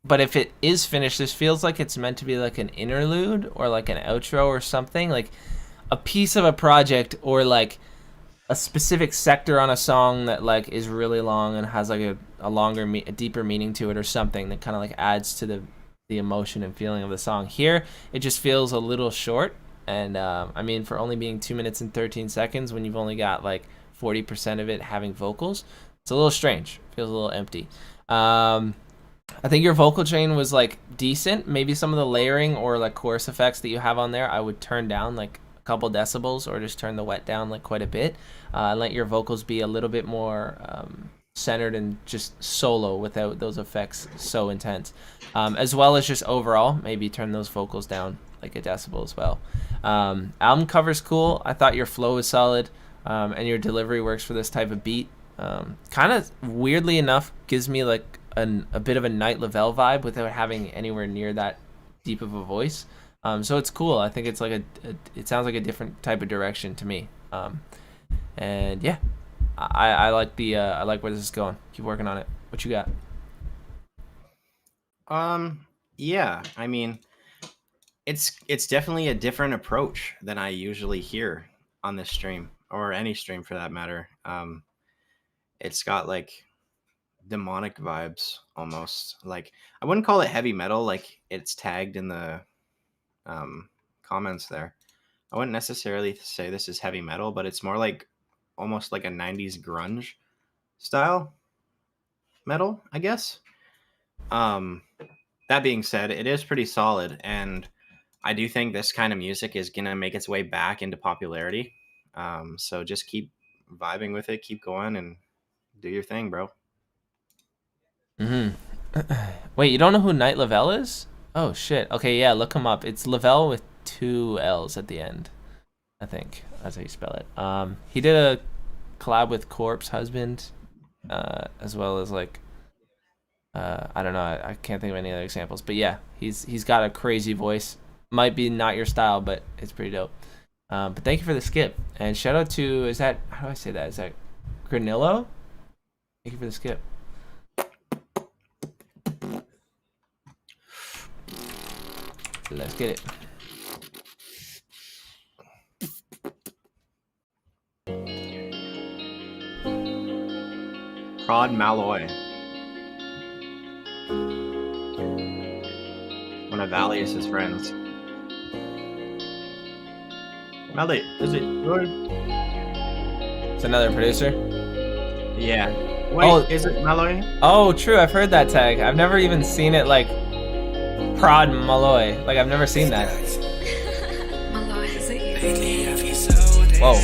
but if it is finished, this feels like it's meant to be like an interlude or like an outro or something, like a piece of a project or like a specific sector on a song that like is really long and has like a longer, a deeper meaning to it or something that kind of like adds to the emotion and feeling of the song. Here, it just feels a little short. And I mean, for only being 2 minutes and 13 seconds, when you've only got like 40% of it having vocals, it's a little strange. Feels a little empty. I think your vocal chain was like decent. Maybe some of the layering or like chorus effects that you have on there, I would turn down like a couple decibels or just turn the wet down like quite a bit. Let your vocals be a little bit more centered and just solo without those effects so intense. As well as just overall, maybe turn those vocals down like a decibel as well. Album cover's cool. I thought your flow was solid, and your delivery works for this type of beat. Kind of weirdly enough gives me like a bit of a Night Lavelle vibe without having anywhere near that deep of a voice. So it's cool. I think it's like it sounds like a different type of direction to me. And yeah, I like I like where this is going. Keep working on it. What you got? Yeah, I mean, it's definitely a different approach than I usually hear on this stream or any stream for that matter. It's got like demonic vibes almost. Like I wouldn't call it heavy metal like it's tagged in the comments there. I wouldn't necessarily say this is heavy metal, but it's more like almost like a 90s grunge style metal, I guess. That being said, it is pretty solid, and I do think this kind of music is gonna make its way back into popularity. So just keep vibing with it, keep going, and do your thing, bro. Wait, you don't know who Night Lavelle is? Oh shit. Okay, yeah, look him up. It's Lavelle with 2 L's at the end. I think that's how you spell it. He did a collab with Corpse Husband, as well as like I don't know. I can't think of any other examples, but yeah, he's got a crazy voice. Might be not your style, but it's pretty dope. But thank you for the skip, and shout out to, is that, how do I say that? Is that Granillo? Thank you for the skip. Let's get it. Prod Malloy. One of Valius's friends. Malloy, is it yours? It's another producer? Yeah. Wait, is it Malloy? Oh, true. I've heard that tag. I've never even seen it like Prod Malloy. Like, I've never seen that. Whoa.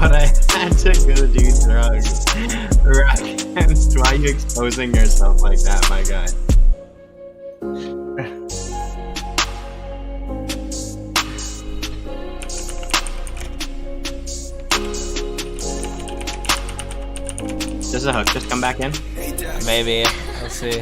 But I had to go do drugs. Rackens, why are you exposing yourself like that, my guy? does the hook just come back in? Maybe. Let's see.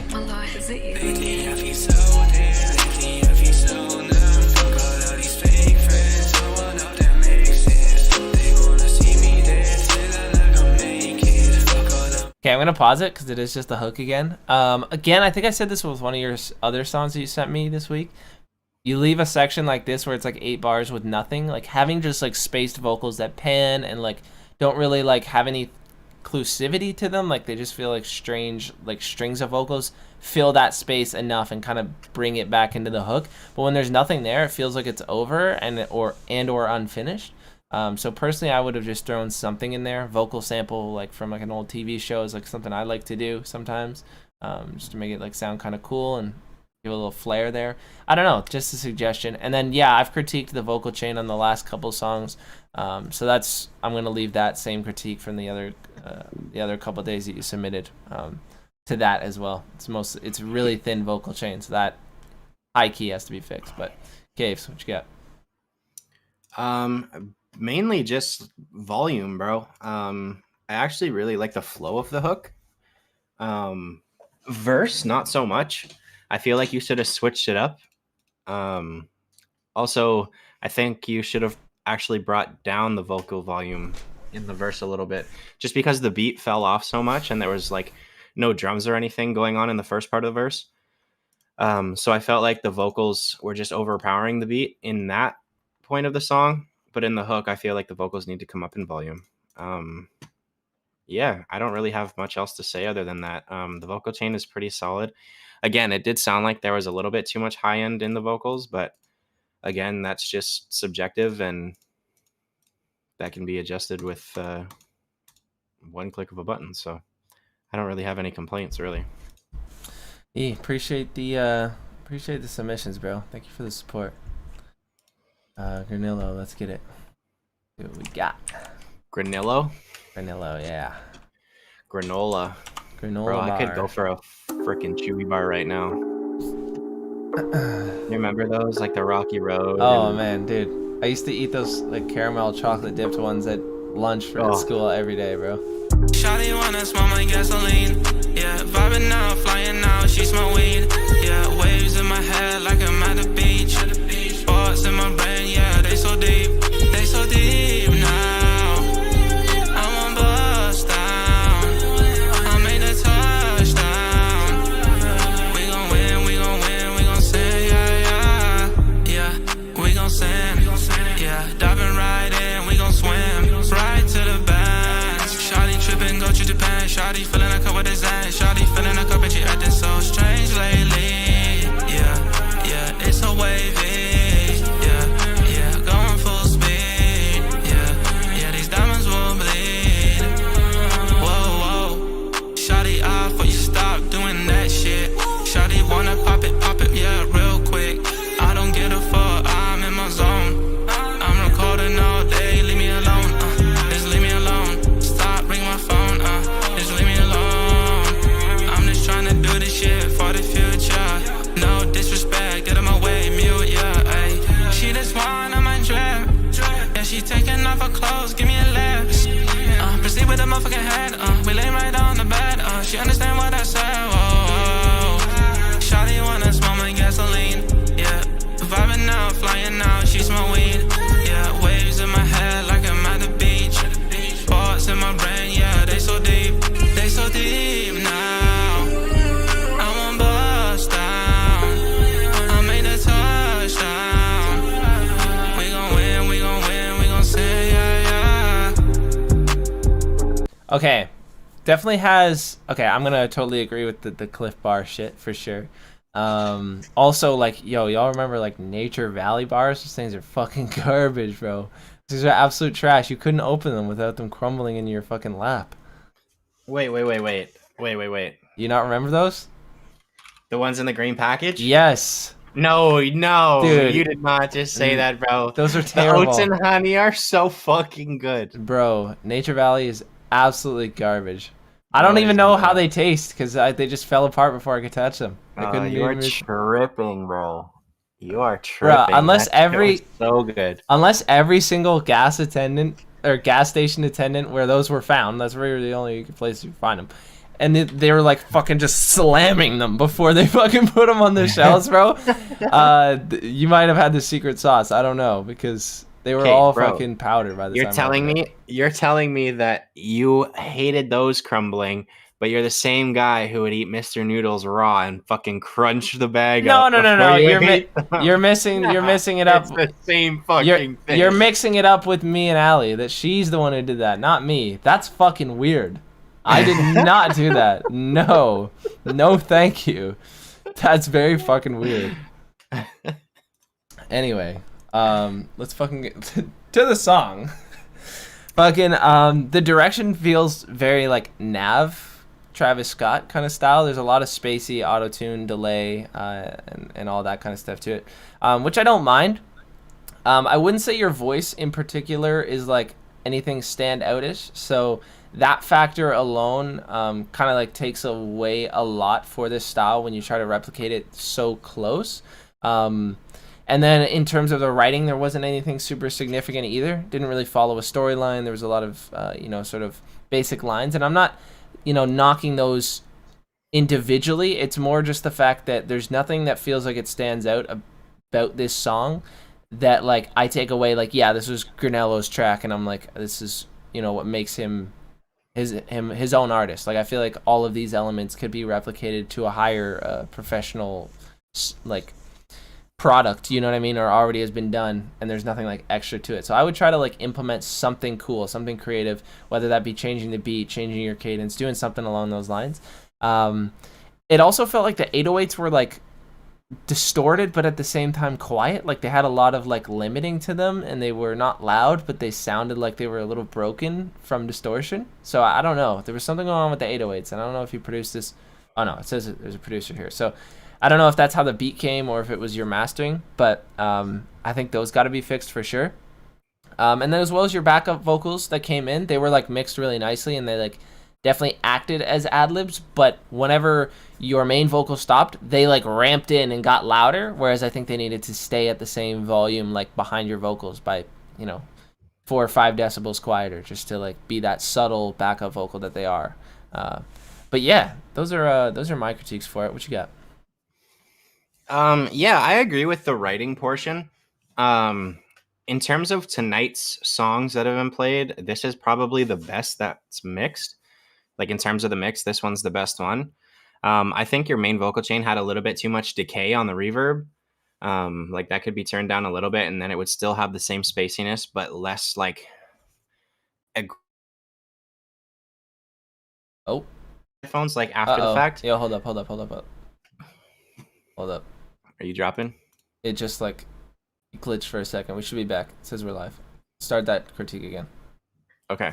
Okay, I'm gonna pause it because it is just the hook again. Again, I think I said this was one of your other songs that you sent me this week. You leave a section like this where it's like 8 bars with nothing, like having just like spaced vocals that pan and like don't really like have any inclusivity to them, like they just feel like strange, like strings of vocals fill that space enough and kind of bring it back into the hook. But when there's nothing there, it feels like it's over and or unfinished. So personally, I would have just thrown something in there, vocal sample like from like an old TV show is like something I like to do sometimes, just to make it like sound kind of cool and give a little flair there. I don't know, just a suggestion. And then yeah, I've critiqued the vocal chain on the last couple songs, so that's, I'm gonna leave that same critique from the other couple days that you submitted to that as well. It's really thin vocal chain, so that high key has to be fixed. But Kaves, what you got? Mainly just volume, bro. I actually really like the flow of the hook. Verse, not so much. I feel like you should have switched it up. Also, I think you should have actually brought down the vocal volume in the verse a little bit, just because the beat fell off so much and there was like no drums or anything going on in the first part of the verse. So I felt like the vocals were just overpowering the beat in that point of the song. But in the hook, I feel like the vocals need to come up in volume. Yeah, I don't really have much else to say other than that. The vocal chain is pretty solid. Again, it did sound like there was a little bit too much high end in the vocals, but again, that's just subjective and that can be adjusted with one click of a button. So I don't really have any complaints, really. Appreciate the submissions, bro. Thank you for the support. Granillo, let's get it. See what we got. Granillo, yeah. Granola, Granola bro. bar. I could go for a freaking chewy bar right now. You remember those, like the Rocky Road? Oh man, dude, I used to eat those like caramel chocolate dipped ones at lunch at school every day, bro. Shawty wanna smell my gasoline. Yeah, vibing now, flying now, she smell weed. Yeah, waves in my head like I'm at the beach. Thoughts in my brain, yeah, they so deep now. I won't bust down. I made a touchdown. We gon' win, we gon' sin, yeah. We gon' sin, yeah. Diving right in, we gon' swim right to the bands. Shawty trippin', go to Japan. Shawty feeling like what is that? Shawty feeling like a bitch, she acting so strange lately. Yeah, it's so wavy. Wanna pop it, yeah, real quick. I don't get a fuck, I'm in my zone. I'm recording all day, leave me alone, just leave me alone. Stop ringing my phone, just leave me alone. I'm just trying to do this shit for the future. No disrespect, get in my way, mute, yeah, ayy. She just one of my drip. Yeah, she taking off her clothes, give me a lift. Proceed with the motherfucking head, we lay right on the bed, she understand what I said, Shawty wanna smell my gasoline, yeah. Vibing now, flying now, she smell weed, yeah. Waves in my head like I'm at the beach. Thoughts in my brain, yeah, they so deep now. I won't bust down. I made a touchdown. We gon' win, we gon' sin, yeah. Okay. Definitely has. Okay, I'm gonna totally agree with the Cliff Bar shit for sure. Also, like, y'all remember like Nature Valley bars? These things are fucking garbage, bro. These are absolute trash. You couldn't open them without them crumbling into your fucking lap. Wait. You not remember those? The ones in the green package? Yes. No, Dude, you did not just say that, bro. Those are terrible. The oats and honey are so fucking good. Bro, Nature Valley is absolutely garbage. I don't even know how they taste because they just fell apart before I could touch them. You are tripping, bro. You are tripping. Bro, unless so good. Unless every single gas attendant or gas station attendant where those were found. That's really the only place you find them. And they were like fucking just slamming them before they fucking put them on the shelves, bro. You might have had the secret sauce. I don't know, because they were all fucking powder by the time. You're telling me that you hated those crumbling, but you're the same guy who would eat Mr. Noodles raw and fucking crunch the bag up. No. You're missing it up. It's the same fucking thing. You're mixing it up with me and Allie. That she's the one who did that, not me. That's fucking weird. I did not do that. No, thank you. That's very fucking weird. Anyway, let's fucking get to the song. Fucking, the direction feels very like Nav, Travis Scott kind of style. There's a lot of spacey auto-tune, delay, and all that kind of stuff to it, which I don't mind. I wouldn't say your voice in particular is like anything stand outish, so that factor alone kind of like takes away a lot for this style when you try to replicate it so close. And then in terms of the writing, there wasn't anything super significant either. Didn't really follow a storyline. There was a lot of sort of basic lines, and I'm not knocking those individually. It's more just the fact that there's nothing that feels like it stands out about this song that like I take away like, yeah, this was Granello's track, and I'm like, this is what makes him his own artist. Like I feel like all of these elements could be replicated to a higher professional like product, you know what I mean, or already has been done, and there's nothing like extra to it. So I would try to like implement something cool, something creative, whether that be changing the beat, changing your cadence, doing something along those lines. It also felt like the 808s were like distorted but at the same time quiet. Like they had a lot of like limiting to them, and they were not loud, but they sounded like they were a little broken from distortion. So I don't know, there was something going on with the 808s, and I don't know if you produced this. Oh no, it says there's a producer here, so I don't know if that's how the beat came or if it was your mastering, but I think those got to be fixed for sure. And then as well as your backup vocals that came in, they were like mixed really nicely, and they like definitely acted as ad-libs, but whenever your main vocal stopped, they like ramped in and got louder, whereas I think they needed to stay at the same volume like behind your vocals by 4 or 5 decibels quieter, just to like be that subtle backup vocal that they are. But yeah, those are my critiques for it. What you got? Yeah, I agree with the writing portion. In terms of tonight's songs that have been played, this is probably the best that's mixed. Like in terms of the mix, this one's the best one. I think your main vocal chain had a little bit too much decay on the reverb. Like that could be turned down a little bit, and then it would still have the same spaciness, but less like headphones like after the fact. Yo, hold up. Are you dropping? It just like glitched for a second. We should be back. It says we're live. Start that critique again. Okay.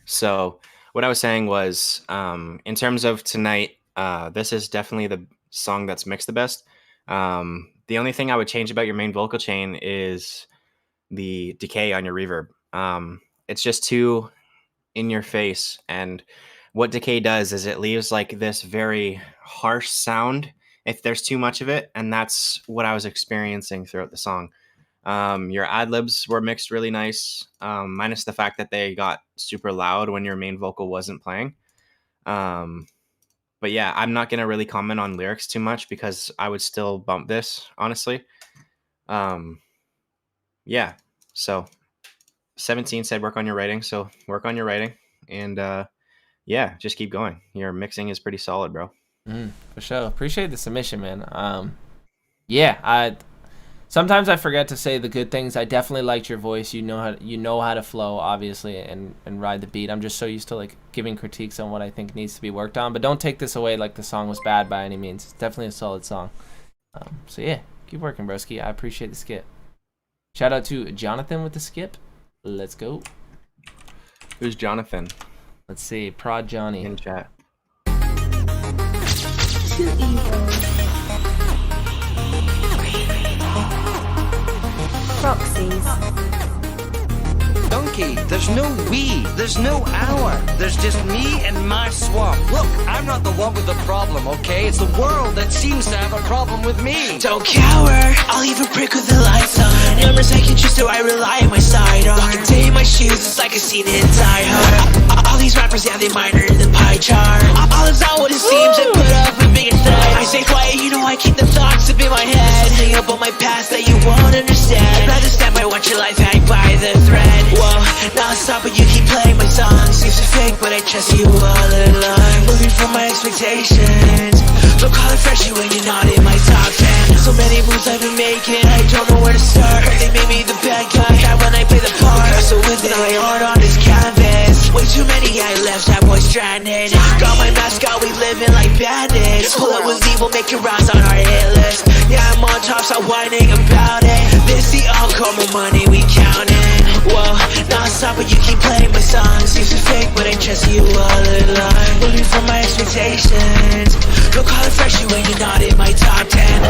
So what I was saying was, in terms of tonight, this is definitely the song that's mixed the best. The only thing I would change about your main vocal chain is the decay on your reverb. It's just too in your face, and what decay does is it leaves like this very harsh sound if there's too much of it, and that's what I was experiencing throughout the song. Your ad-libs were mixed really nice, minus the fact that they got super loud when your main vocal wasn't playing. But yeah, I'm not going to really comment on lyrics too much because I would still bump this, honestly. Yeah, so 17 said work on your writing, so work on your writing. And yeah, just keep going. Your mixing is pretty solid, bro. For sure. Appreciate the submission, man. Yeah, sometimes I forget to say the good things. I definitely liked your voice. You know how to flow, obviously, and ride the beat. I'm just so used to like giving critiques on what I think needs to be worked on. But don't take this away like the song was bad by any means. It's definitely a solid song. So yeah, keep working, broski. I appreciate the skip. Shout out to Jonathan with the skip. Let's go. Who's Jonathan? Let's see. Prod Johnny in chat. Too evil. Proxies. Donkey, the There's no we, there's no our. There's just me and my swamp. Look, I'm not the one with the problem, okay? It's the world that seems to have a problem with me. Don't cower, I'll leave a prick with the lights on. Numbers I can choose, so I rely on my sidearm. Walking day in my shoes, it's like a scene in Die Hard. All these rappers, yeah, they minor in the pie chart. All is not what it seems, I put up a bigger threat. I stay quiet, you know I keep the thoughts up in my head. Something about my past that you won't understand. I'd rather stand by, watch your life hang by the thread. Whoa, non-stop, but you keep playing my songs. Seems to fake, but I trust you all along. Moving from my expectations. Don't call it freshy when you're not in my top 10. So many moves I've been making, I don't know where to start. They made me the bad guy, yeah, when I play the part. So with an eye hard on this canvas. Way too many, I left that boy stranded. Got my mascot, we living like bandits. Pull up with evil, make it rise on our hit list. Yeah, I'm on top, stop whining about it. This the outcome of money we counting. Whoa, non-stop, but you keep playing my songs. Seems to fake, but I trust you all along. Moving from my expectations. Don't call it freshy when you're not in my top 10.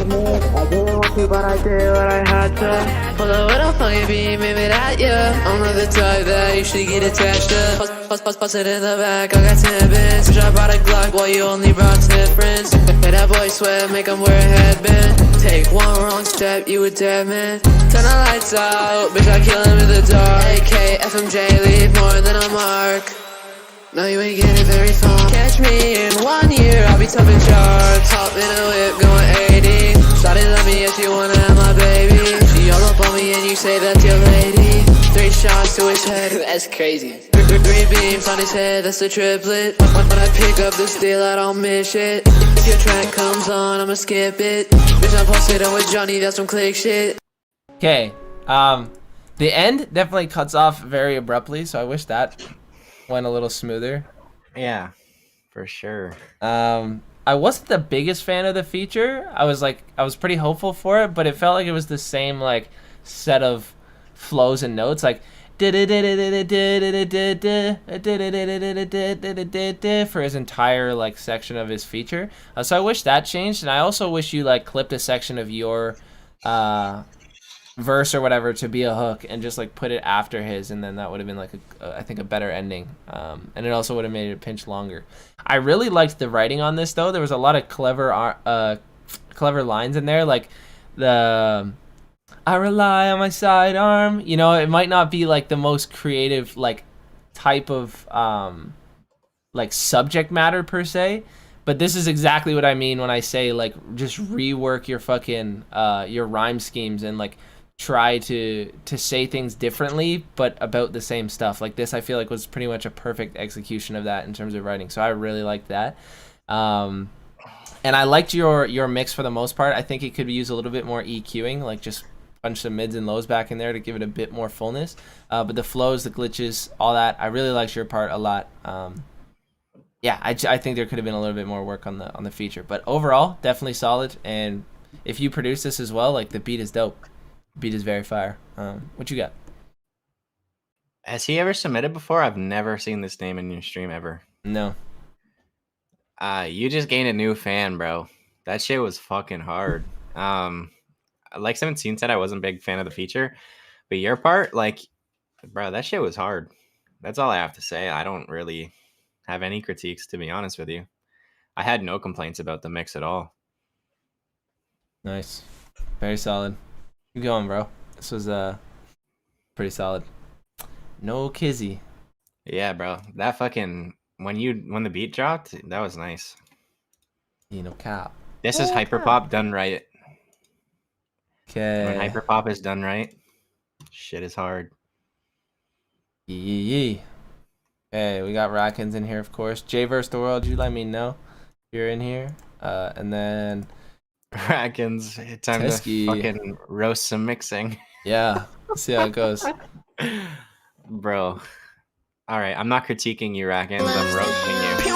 I didn't want to, but I did what I had to. Pull up with a funny beam, aim it at ya. I'm not the type that you should get attached to. Bust it in the back, I got 10 bins. Push I brought a Glock while you only brought 10 friends. Make that boy sweat, make him wear a headband. Take one wrong step, you a dead man. Turn the lights out, bitch, I kill him in the dark. AK, FMJ, leave more than a mark. No, you ain't getting very far. Catch me in 1 year, I'll be top in charge. Hop in a whip, going 80. Shawty love me if you wanna have my baby. She all up on me and you say that's your lady. 3 shots to his head, that's crazy. 3 beams on his head, that's a triplet. When I pick up the steel, I don't miss it. If your track comes on, I'ma skip it. Bitch, I'm posted up with Johnny, that's some click shit. Okay, the end definitely cuts off very abruptly, so I wish that went a little smoother. Yeah, for sure. I wasn't the biggest fan of the feature. I was pretty hopeful for it, but it felt like it was the same like set of flows and notes, like for his entire like section of his feature. So I wish that changed, and I also wish you like clipped a section of your verse or whatever to be a hook and just like put it after his, and then that would have been like I think a better ending, and it also would have made it a pinch longer. I really liked the writing on this though. There was a lot of clever lines in there, like the I rely on my sidearm. You know, it might not be like the most creative like type of like subject matter per se, but this is exactly what I mean when I say like just rework your fucking your rhyme schemes and like try to say things differently but about the same stuff. Like this I feel like was pretty much a perfect execution of that in terms of writing, so I really liked that. And I liked your mix for the most part. I think it could use a little bit more EQing, like just punch some mids and lows back in there to give it a bit more fullness, but the flows, the glitches, all that, I really liked your part a lot. Yeah, I think there could have been a little bit more work on the feature, but overall definitely solid. And if you produce this as well, like the beat is dope. Beat is very fire. What you got? Has he ever submitted before? I've never seen this name in your stream ever. No. You just gained a new fan, bro. That shit was fucking hard. Like 17 said, I wasn't a big fan of the feature, but your part, like, bro, that shit was hard. That's all I have to say. I don't really have any critiques, to be honest with you. I had no complaints about the mix at all. Nice. Very solid. Keep going, bro. This was pretty solid. No kizzy. Yeah, bro. That fucking when the beat dropped, that was nice. You know, cap. This is hyperpop done right. Okay. When hyperpop is done right, shit is hard. Yee. Hey, we got Rackins in here, of course. Jay vs. the World, you let me know if you're in here. And then Rackins, it's time Teskey. to fucking roast some mixing. Yeah, let's see how it goes. Bro. Alright, I'm not critiquing you, Rackins. I'm roasting you.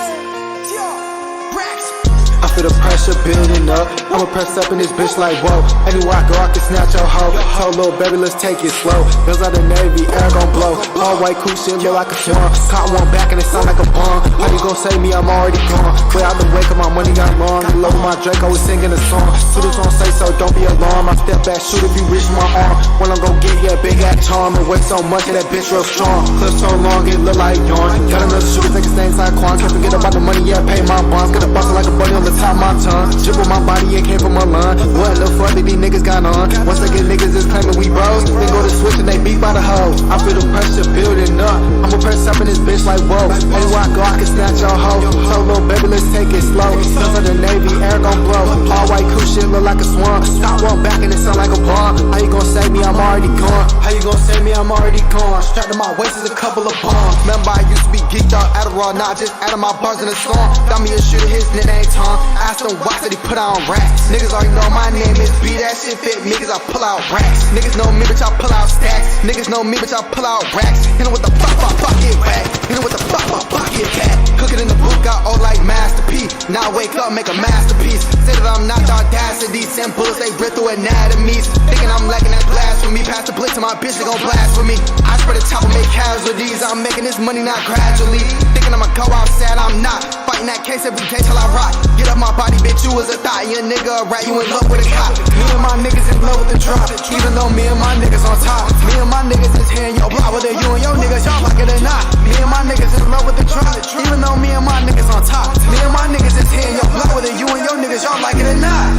I feel the pressure building up. I'ma press up in this bitch like whoa. Anywhere I go, I can snatch your hoe. Told little baby, let's take it slow. Bills out the Navy, air gon' blow. All white cool shit look like a swan. Caught one back and it sound like a bomb. How you gon' save me? I'm already gone. Way out the way, cause my money got long. The love of my Draco was singing a song. Shooters don't say so, don't be alarmed. I step back, shoot if you reach my arm. When I'm gon' get here, big ass charm. And weight so much that bitch real strong. Clip so long, it look like yarn. Got another shooter, think his name's like Quan. Can't forget about the money, yeah, pay my bonds. Got a bustin' like a bunny on the top of my tongue. Dribble my body, it came from a line. What the fuck did these niggas got on? Once again, niggas is claiming we bros. Then go to switch and they beat by the hoe. I feel the pressure building up. I'ma press up in this bitch like whoa. Anywhere I go, I can snatch your hoe. So little baby, let's take it slow. Sons of the Navy, air gon' blow. All white cool shit look like a swan. Stop one back and it sound like a bomb. How you gon' save me? I'm already gone. How you gon' save me? I'm already gone. Strapped to my waist is a couple of bombs. Remember I used to be geeked out Adderall, not just adding my bars in the song. Got me a shooter, his name ain't Tom. Asked him why, said he put on racks. Niggas already know my name is B. That shit fit me, cause I pull out racks. Niggas know me, bitch, I pull out stacks. Niggas know me, bitch, I pull out racks. You know what the fuck, get back. You know what the fuck, get back. Cooking in the booth, got old like Master P. Now I wake up, make a masterpiece. Say that I'm not the audacity. Send bullets, they rip through anatomies. Thinking I'm lacking that blasphemy. Pass the blitz to my bitch, they gon' blast for me. I spread the top and make casualties. I'm making this money not gradually. Thinking I'ma go outside, I'm not. Fighting that case every day till I rock. Get up my body, bitch, you was a thought. You a nigga, a rat, you in love with a cop. Me and my niggas in love with the drop. Even though me and my niggas on top. Me and my niggas is here in your block. Whether you and your niggas, y'all like it or not. Me and my niggas in love with the drop. Even though me and my niggas on top. Me and my niggas is here in your block. Whether you and your niggas, y'all like it or not.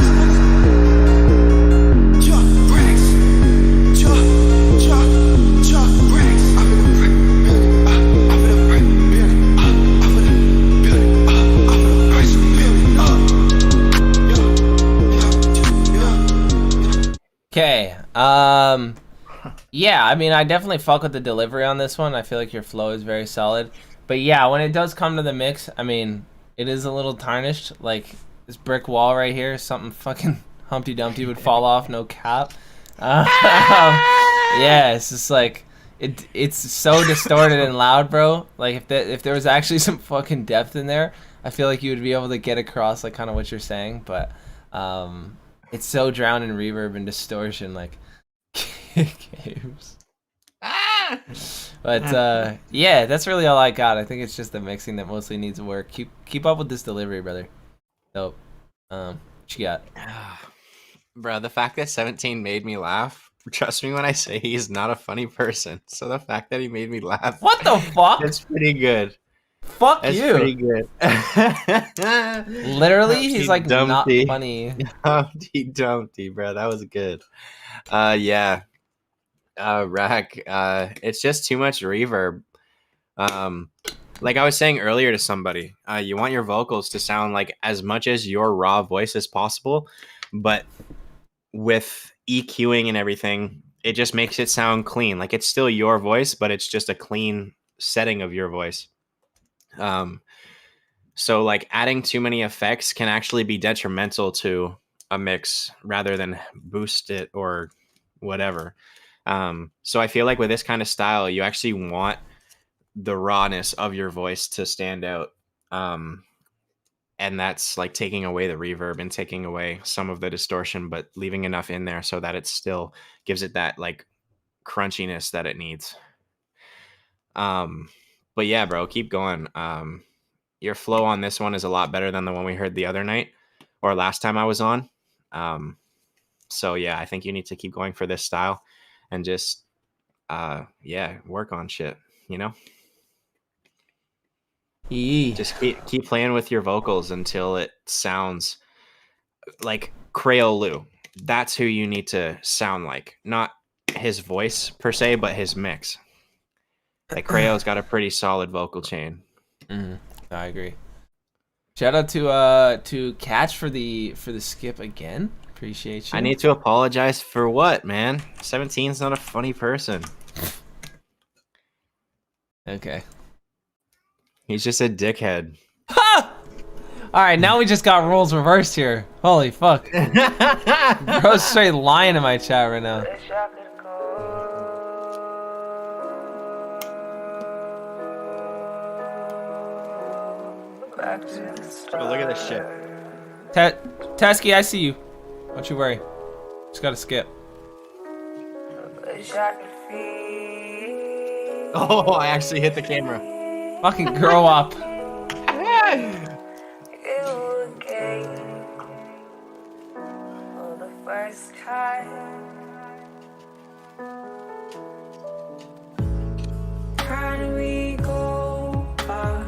Okay, yeah, I mean, I definitely fuck with the delivery on this one. I feel like your flow is very solid. But yeah, when it does come to the mix, I mean, it is a little tarnished. Like, this brick wall right here, something fucking Humpty Dumpty would fall off, no cap. Yeah, it's just like, it's so distorted and loud, bro. Like, if there was actually some fucking depth in there, I feel like you would be able to get across, like, kind of what you're saying. But, it's so drowned in reverb and distortion, like Kaves. But yeah, that's really all I got. I think it's just the mixing that mostly needs work. Keep up with this delivery, brother. Dope. What you got? Bro, the fact that 17 made me laugh. Trust me when I say he's not a funny person. So the fact that he made me laugh. What the fuck? It's pretty good. Fuck That's you. Pretty good. Literally, he's like Dumpty. not funny. Humpty Dumpty, bro. That was good. Yeah. Rack. It's just too much reverb. Like I was saying earlier to somebody, you want your vocals to sound like as much as your raw voice as possible, but with EQing and everything, it just makes it sound clean. Like it's still your voice, but it's just a clean setting of your voice. So like adding too many effects can actually be detrimental to a mix rather than boost it or whatever. So I feel like with this kind of style, you actually want the rawness of your voice to stand out. And that's like taking away the reverb and taking away some of the distortion, but leaving enough in there so that it still gives it that like crunchiness that it needs. But yeah, bro, keep going. Your flow on this one is a lot better than the one we heard the other night or last time I was on. So yeah, I think you need to keep going for this style and just, yeah, work on shit, you know? Just keep playing with your vocals until it sounds like Crayola. That's who you need to sound like. Not his voice per se, but his mix. Like Crayo's got a pretty solid vocal chain. I agree. Shout out to Catch for the skip again. Appreciate you. I need to apologize for what, man? 17's not a funny person. Okay. He's just a dickhead. Ha! All right, now we just got roles reversed here. Holy fuck. Bro's straight lying in my chat right now. Oh, look at this shit. Tasky, I see you. Don't you worry. Just gotta skip. Oh, I actually hit the camera. Fucking grow up. How do we go back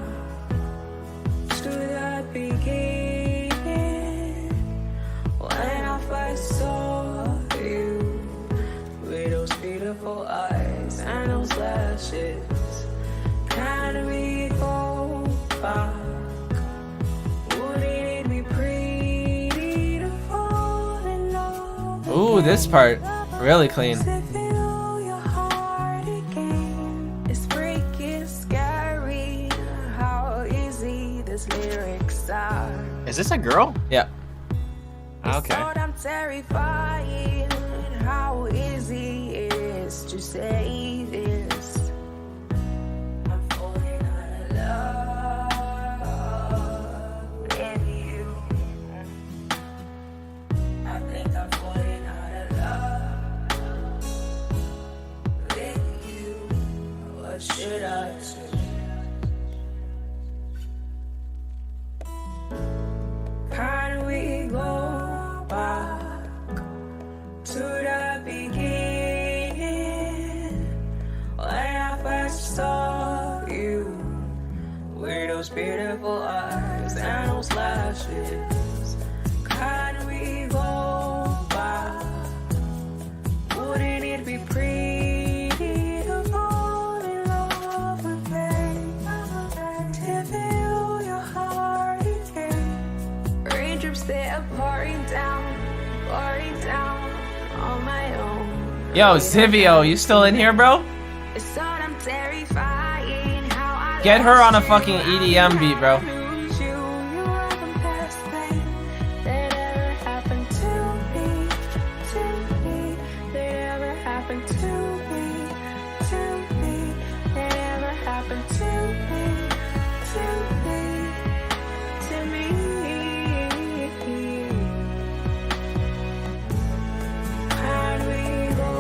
to the beginning when I first saw you with those beautiful eyes and those lashes? Can we go back? Wouldn't it be pretty to fall in love? Ooh, this part really clean. Is this a girl? Yeah. Okay. I'm terrified how easy it is to say this. I'm falling out of love with you. I think I'm falling out of love with you. What should I say? How do we go back to the beginning when I first saw you with those beautiful eyes and those lashes? How do we go back? Wouldn't it be pretty to fall in love again? To feel your heart again? Raindrops they are pouring down on my own. Yo, Zivio, you still in here, bro? It's so I'm terrifying how I Get her on a fucking EDM beat, bro. lose you. You are the best thing that ever happened to me, that ever happened to me, that ever happened to me. How do we go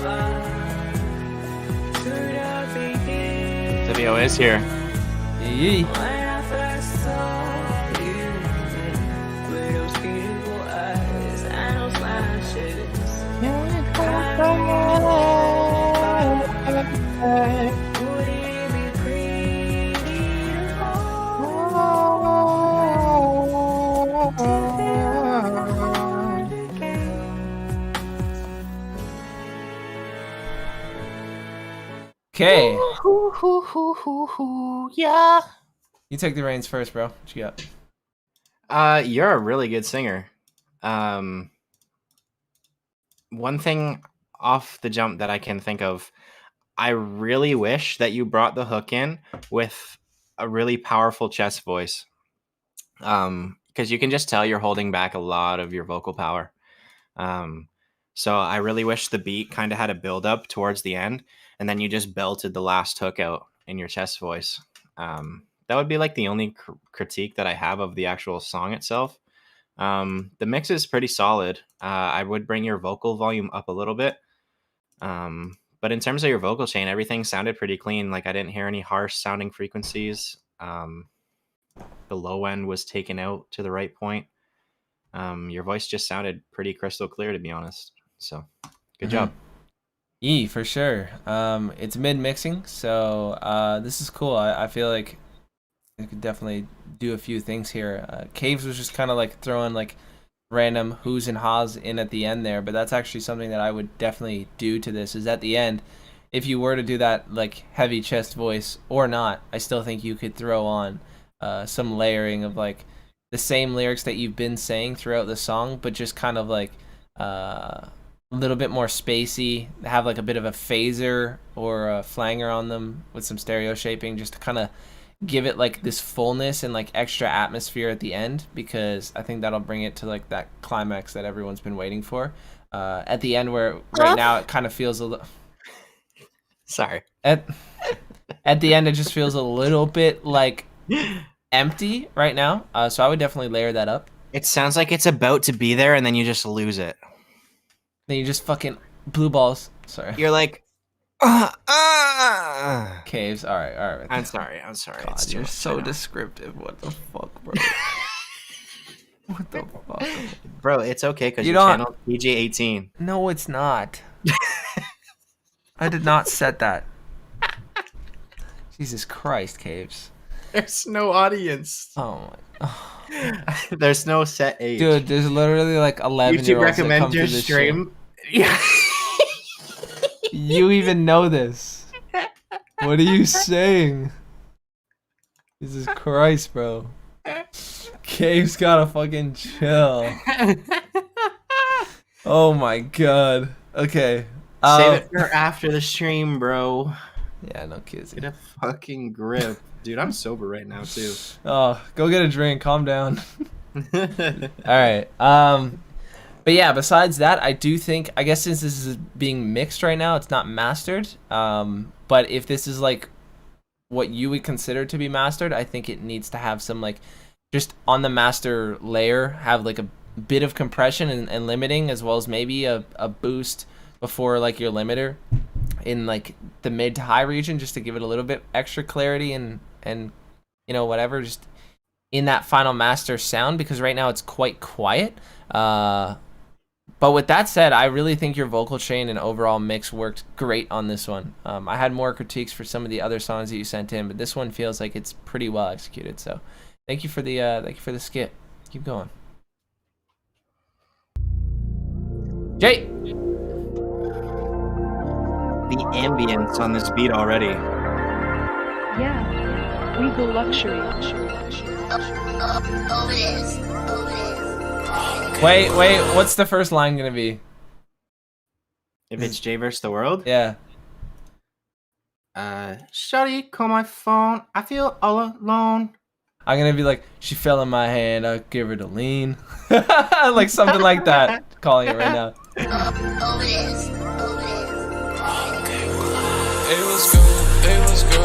back to the beginning? Video is here. Yee. When I first saw you with those beautiful eyes and those lashes. Would it be pretty to fall to feel your heart again? Okay. Yeah. You take the reins first, bro. What you got? You're a really good singer. One thing off the jump that I can think of, I really wish that you brought the hook in with a really powerful chest voice. Because you can just tell you're holding back a lot of your vocal power. So I really wish the beat kind of had a build up towards the end, and then you just belted the last hook out in your chest voice. That would be like the only critique that I have of the actual song itself. The mix is pretty solid. I would bring your vocal volume up a little bit. But in terms of your vocal chain, everything sounded pretty clean. Like I didn't hear any harsh sounding frequencies. The low end was taken out to the right point. Your voice just sounded pretty crystal clear, to be honest. So good job. Yee, for sure. It's mid mixing, so this is cool. I feel like I could definitely do a few things here. Kaves was just kind of like throwing like random who's and ha's in at the end there, but that's actually something that I would definitely do to this, is at the end, if you were to do that like heavy chest voice or not, I still think you could throw on some layering of like the same lyrics that you've been saying throughout the song, but just kind of like a little bit more spacey, have like a bit of a phaser or a flanger on them with some stereo shaping, just to kind of give it like this fullness and like extra atmosphere at the end, because I think that'll bring it to like that climax that everyone's been waiting for. At the end, where right now it kind of feels a little. Sorry. At the end, it just feels a little bit like empty right now. So I would definitely layer that up. It sounds like it's about to be there, and then you just lose it. Then you just fucking blue balls. Sorry. You're like, Caves. All right. I'm sorry. God, It's too you're much, I so know. descriptive. What the fuck, bro? What the fuck? Bro, it's okay because You your don't- channel PG-18. No, it's not. I did not set that. Jesus Christ, Caves. There's no audience. Oh my. There's no set age. Dude, there's literally like 11-year-olds YouTube that come recommend your to this stream. Yeah. stream. You even know this. What are you saying? Jesus Christ, bro. Cave's gotta fucking chill. Oh my god. Okay. Save it for after the stream, bro. Yeah, no kids. Get a fucking grip. Dude, I'm sober right now, too. Oh, go get a drink. Calm down. All right. But yeah, besides that, I do think, I guess since this is being mixed right now, it's not mastered. But if this is like what you would consider to be mastered, I think it needs to have some like, just on the master layer, have like a bit of compression and limiting, as well as maybe a boost before like your limiter in like the mid to high region, just to give it a little bit extra clarity and you know, whatever, just in that final master sound, because right now it's quite quiet. But with that said, I really think your vocal chain and overall mix worked great on this one. I had more critiques for some of the other songs that you sent in, but this one feels like it's pretty well executed. So thank you for the skit. Keep going. Jay! The ambience on this beat already. Yeah, we go luxury. Wait, what's the first line gonna be? If it's Jay versus the world? Yeah. Shawty, call my phone. I feel all alone. I'm gonna be like, she fell in my hand, I'll give her the lean. Like something like that. Calling it right now. Hey, let's go.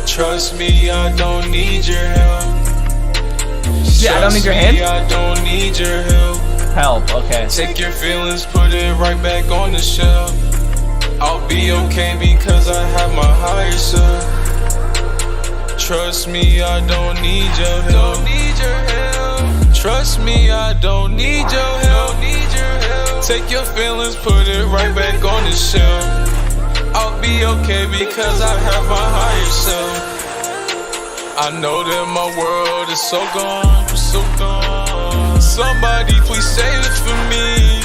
Trust me, I don't need your help. Yeah, I don't need your hand? I don't need your help. Help, okay. Take your feelings, put it right back on the shelf. I'll be okay because I have my higher self. Trust me, I don't need your help. Trust me, I don't need your help. Take your feelings, put it right back on the shelf. I'll be okay because I have my higher self. I know that my world is so gone, Somebody please save it for me.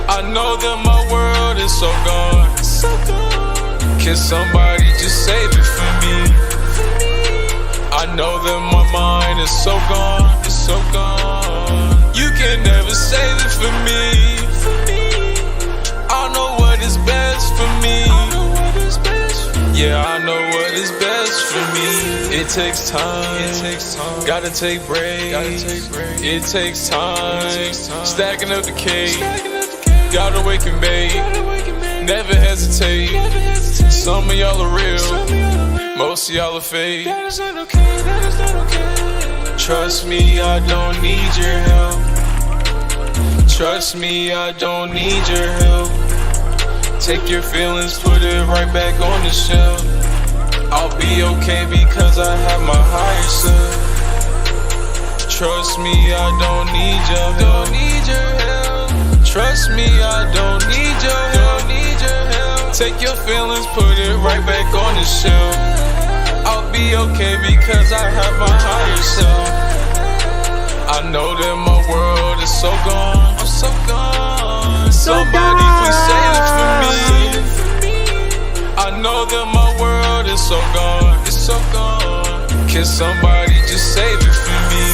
I know that my world is so gone, Can somebody just save it for me? I know that my mind is so gone, You can never save it for me. I know what is best for me. Yeah, I know what is best for me. It takes time. Gotta take breaks. It takes time. Stacking up the cake. Gotta wake and bake. Never hesitate. Some of y'all are real. Most of y'all are fake. Trust me, I don't need your help. Trust me, I don't need your help. Take your feelings, put it right back on the shelf. I'll be okay because I have my higher self. Trust me, I don't need your help. Trust me, I don't need your help. Take your feelings, put it right back on the shelf. I'll be okay because I have my higher self. I know that my world is so gone, Somebody please save it for me. I know that my world is so gone, Can somebody just save it for me?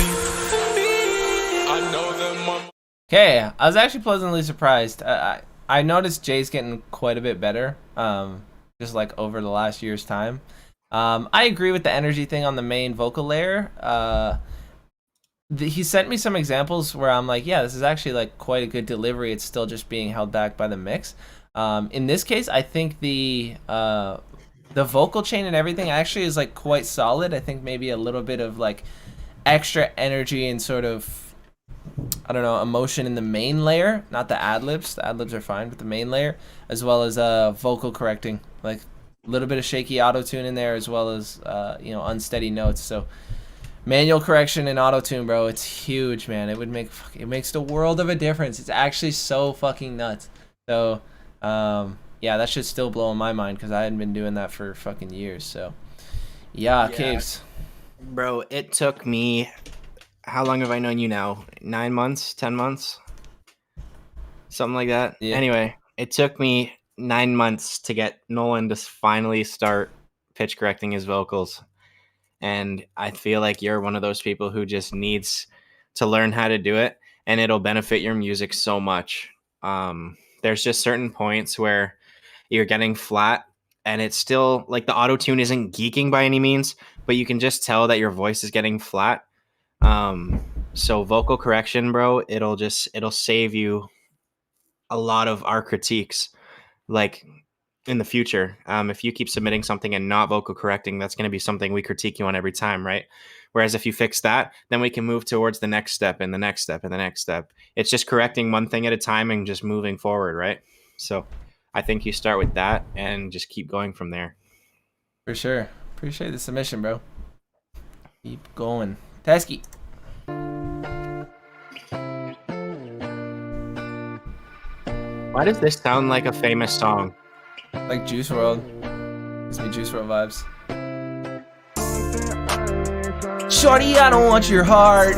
I know that my... Okay, I was actually pleasantly surprised. I noticed Jay's getting quite a bit better, just like over the last year's time. I agree with the energy thing on the main vocal layer. He sent me some examples where I'm like, yeah, this is actually like quite a good delivery. It's still just being held back by the mix. In this case, I think the vocal chain and everything actually is like quite solid. I think maybe a little bit of like extra energy and sort of I don't know, emotion in the main layer, not the ad-libs. The ad-libs are fine, but the main layer, as well as vocal correcting, like a little bit of shaky auto-tune in there, as well as you know, unsteady notes. So manual correction and auto-tune, bro, it's huge, man. It makes the world of a difference. It's actually so fucking nuts. So yeah, that shit's still blowing my mind because I hadn't been doing that for fucking years. So yeah, Kaves. Bro, it took me, how long have I known you now? 9 months, 10 months, something like that. Yeah. Anyway, it took me 9 months to get Nolan to finally start pitch correcting his vocals. And I feel like you're one of those people who just needs to learn how to do it, and it'll benefit your music so much. There's just certain points where you're getting flat, and it's still like the auto tune isn't geeking by any means, but you can just tell that your voice is getting flat. So vocal correction, bro, it'll save you a lot of our critiques. Like in the future, if you keep submitting something and not vocal correcting, that's going to be something we critique you on every time, right? Whereas if you fix that, then we can move towards the next step and the next step and the next step. It's just correcting one thing at a time and just moving forward, right? So I think you start with that and just keep going from there. For sure. Appreciate the submission, bro. Keep going. Tasky. Why does this sound like a famous song? Like Juice WRLD. Gives me Juice WRLD vibes. Shorty, I don't want your heart.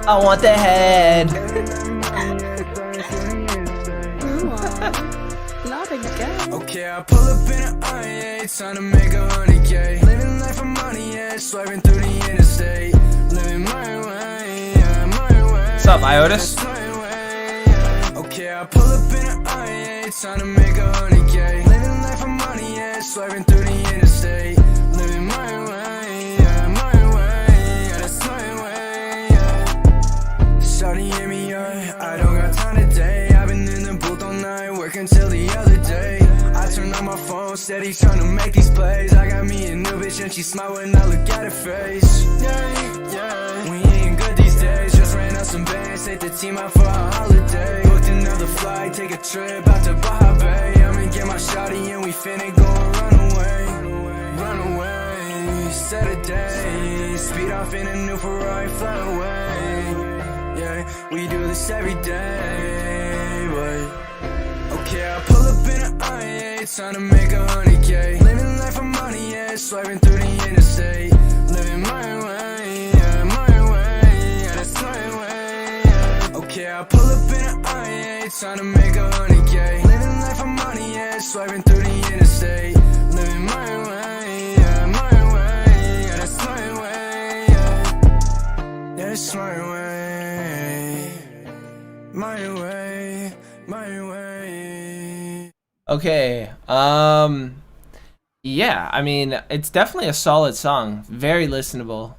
I want the head. Okay, I pull up in an R8, trying to make 100K. Living life for money, yeah, swiping through the interstate. Living my way, yeah, my way. What's up, Iotis? Okay, I pull up in an R8, trying to make 100K. Living life for money, yeah, swiping through the interstate. Living my way, yeah, my way, yeah, that's my way, yeah. Shawty hit me up, I don't got time today. I've been in the booth all night, working till the other day. I turn on my phone, steady trying to make these plays. I got me a new bitch and she smile when I look at her face. Yeah, yeah, we ain't good these days. Just ran out some bands, take the team out for a holiday. Booked another flight, take a trip out to Baja Bay. I'ma get my shawty and we finna go and run away. Run away, set a day. Speed off in a new Ferrari, fly away. Yeah, we do this every day, but okay, I pull up in an R8, trying to make 100K. Living life for money, yeah, swiping through the interstate. Living my way, yeah, my way, yeah, that's my way, yeah. Okay, I pull up in an R8, trying to make 100K. Living life for money, yeah, swiping through the interstate. Living my way, yeah, my way, yeah, that's my way, yeah. That's my way, my way, my way. Okay, yeah, I mean, it's definitely a solid song. Very listenable.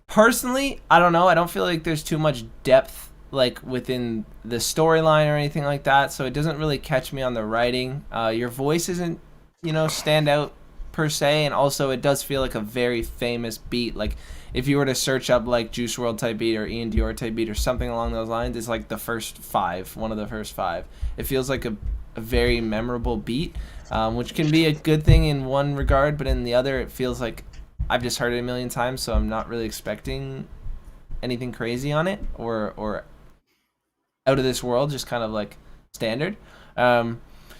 Personally, I don't know. I don't feel like there's too much depth, like, within the storyline or anything like that, so it doesn't really catch me on the writing. Your voice isn't, you know, stand out per se, and also it does feel like a very famous beat. Like, if you were to search up, like, Juice WRLD type beat or Ian Dior type beat or something along those lines, it's like the first five, one of the first five. It feels like a very memorable beat, which can be a good thing in one regard, but in the other it feels like I've just heard it a million times, so I'm not really expecting anything crazy on it or out of this world, just kind of like standard.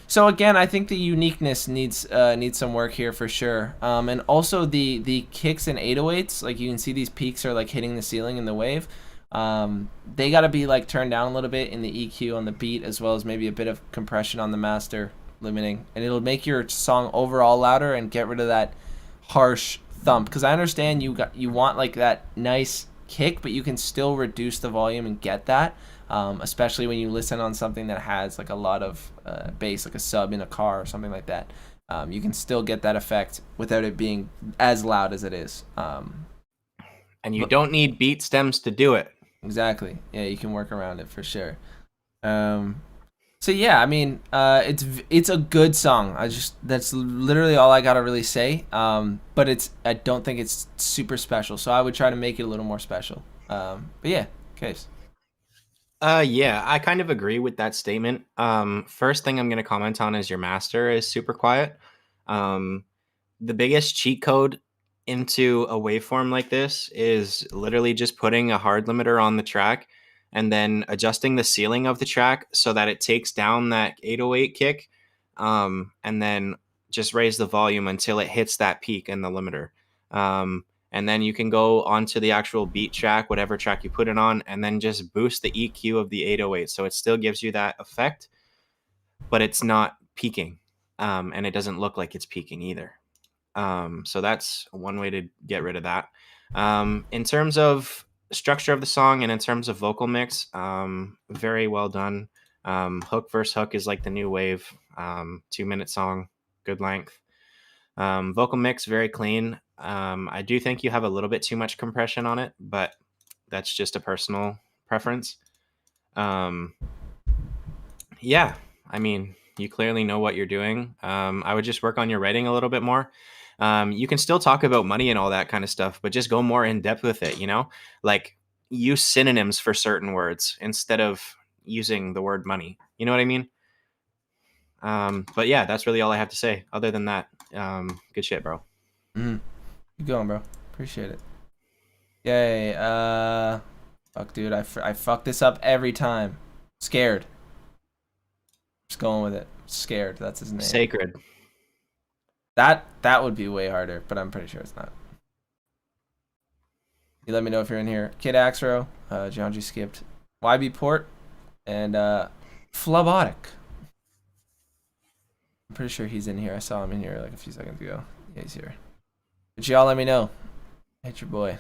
So again, I think the uniqueness needs some work here for sure, and also the kicks and 808s, like you can see these peaks are like hitting the ceiling in the wave. They got to be like turned down a little bit in the EQ on the beat, as well as maybe a bit of compression on the master limiting, and it'll make your song overall louder and get rid of that harsh thump. Because I understand you want like that nice kick, but you can still reduce the volume and get that, especially when you listen on something that has like a lot of bass, like a sub in a car or something like that. You can still get that effect without it being as loud as it is. And you don't need beat stems to do it. Exactly. Yeah, you can work around it for sure. So yeah, I mean, it's a good song. That's literally all I gotta really say. But I don't think it's super special. So I would try to make it a little more special. But yeah, Case. Yeah, I kind of agree with that statement. First thing I'm going to comment on is your master is super quiet. The biggest cheat code into a waveform like this is literally just putting a hard limiter on the track and then adjusting the ceiling of the track so that it takes down that 808 kick, and then just raise the volume until it hits that peak in the limiter. And then you can go onto the actual beat track, whatever track you put it on, and then just boost the EQ of the 808. So it still gives you that effect, but it's not peaking. And it doesn't look like it's peaking either. So that's one way to get rid of that. In terms of structure of the song and in terms of vocal mix, very well done. Hook versus hook is like the new wave. 2-minute song, good length. Vocal mix, very clean. I do think you have a little bit too much compression on it, but that's just a personal preference. Yeah, I mean, you clearly know what you're doing. I would just work on your writing a little bit more. You can still talk about money and all that kind of stuff, but just go more in depth with it, you know? Like, use synonyms for certain words instead of using the word money. You know what I mean? But yeah, that's really all I have to say. Other than that, good shit, bro. Keep going, bro. Appreciate it. Yay. Fuck, dude. I fuck this up every time. Scared. Just going with it. Scared. That's his name. Sacred. That would be way harder, but I'm pretty sure it's not. You let me know if you're in here. Kid Axro, John G skipped, YB Port, and Flabotic. I'm pretty sure he's in here. I saw him in here like a few seconds ago. Yeah, he's here. But y'all let me know. Hit your boy.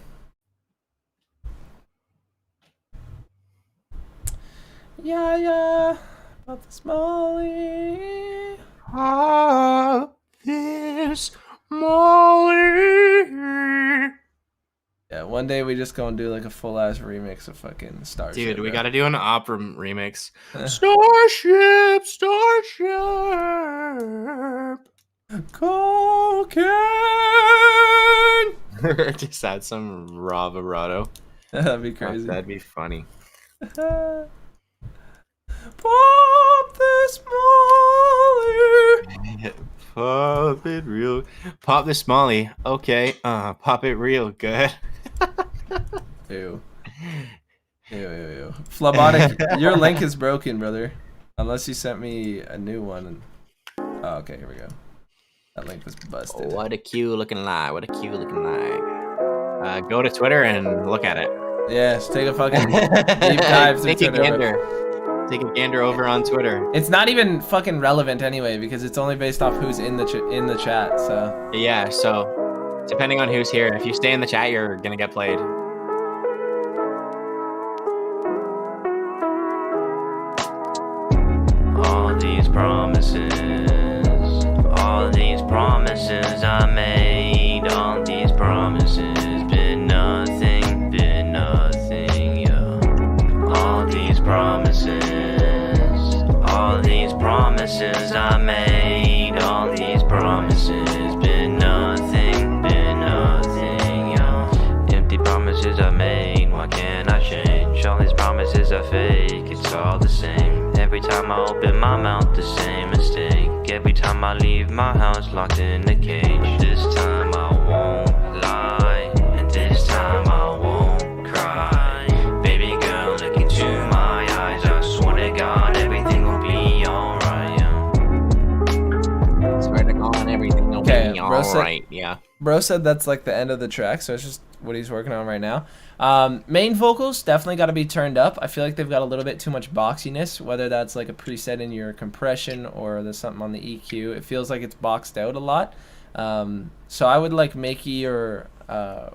Yeah. About this Molly. This Molly. Yeah, one day we just gonna do like a full ass remix of fucking Starship. Dude, we gotta do an opera remix. Starship. Cocaine. Just add some raw vibrato. That'd be crazy. That'd be funny. Pop this Molly. Pop it real. Pop this Molly. Okay. Pop it real good. Ew. Flabotic, your link is broken, brother. Unless you sent me a new one. Oh, okay, here we go. That link was busted. Oh, what a cute looking lie. What a cute looking lie. Go to Twitter and look at it. Yes, take a fucking deep dive through Twitter. Take a gander over on Twitter. It's not even fucking relevant anyway because it's only based off who's in the chat. So yeah, so depending on who's here, if you stay in the chat, you're gonna get played. All these promises I made, all these promises been nothing, yeah. All these promises I made, all these promises been nothing, yeah. Empty promises I made, why can't I change? All these promises are fake, it's all the same. Every time I open my mouth, the same mistake. Every time I leave my house, locked in a cage. This time I won't lie, and this time I won't cry. Baby girl, look into my eyes, I swear to God, everything will be alright, yeah. Swear to God, everything will be alright, yeah. Bro said that's like the end of the track, so it's just what he's working on right now. Main vocals definitely got to be turned up. I feel like they've got a little bit too much boxiness, whether that's like a preset in your compression or there's something on the EQ. It feels like it's boxed out a lot. So I would like make your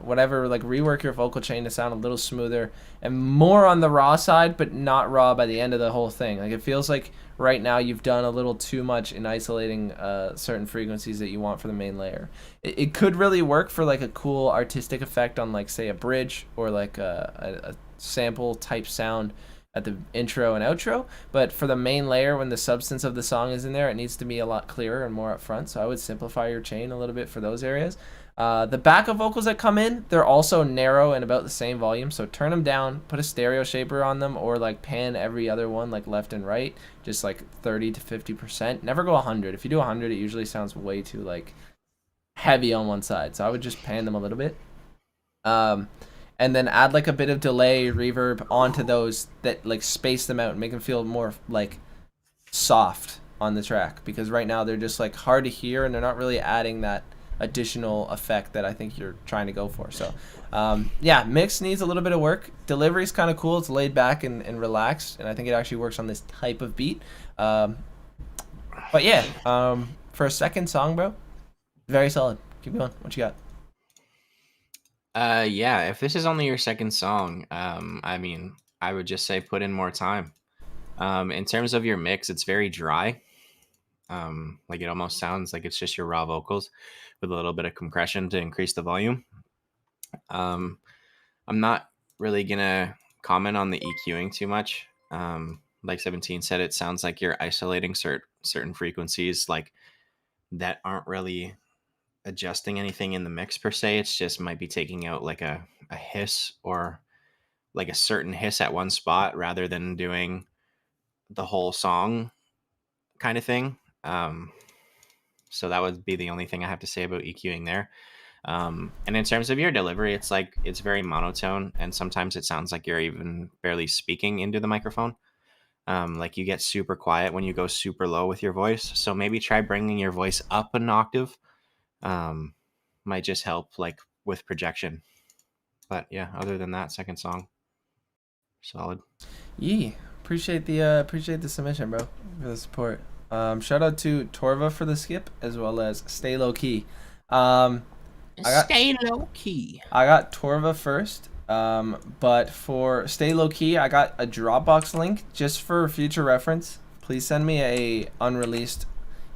whatever, like rework your vocal chain to sound a little smoother and more on the raw side, but not raw by the end of the whole thing. Like it feels like right now you've done a little too much in isolating certain frequencies that you want for the main layer. It could really work for like a cool artistic effect on like say a bridge or like a sample type sound at the intro and outro, but for the main layer when the substance of the song is in there, it needs to be a lot clearer and more upfront. So I would simplify your chain a little bit for those areas. The backup vocals that come in, they're also narrow and about the same volume, so turn them down, put a stereo shaper on them, or like pan every other one like left and right, just like 30 to 50%. Never go 100. If you do 100, it usually sounds way too like heavy on one side, so I would just pan them a little bit. And then add like a bit of delay, reverb onto those that like space them out and make them feel more like soft on the track, because right now they're just like hard to hear and they're not really adding that additional effect that I think you're trying to go for. So yeah, mix needs a little bit of work. Delivery's kind of cool. It's laid back and relaxed, and I think it actually works on this type of beat. But yeah, for a second song, bro, very solid. Keep going. What you got? Yeah, if this is only your second song, I mean, I would just say put in more time. In terms of your mix, it's very dry. Like it almost sounds like it's just your raw vocals with a little bit of compression to increase the volume. I'm not really gonna comment on the EQing too much. Like 17 said, it sounds like you're isolating certain frequencies like that aren't really adjusting anything in the mix per se. It's just might be taking out like a hiss or like a certain hiss at one spot rather than doing the whole song kind of thing. So that would be the only thing I have to say about EQing there. And in terms of your delivery, it's like it's very monotone, and sometimes it sounds like you're even barely speaking into the microphone. Like you get super quiet when you go super low with your voice. So maybe try bringing your voice up an octave. Might just help like with projection. But yeah, other than that, second song, solid. Yeah, appreciate the submission, bro, for the support. Shout out to Torva for the skip, as well as Stay Low Key. Stay low key. I got Torva first, but for Stay Low Key, I got a Dropbox link just for future reference. Please send me a unreleased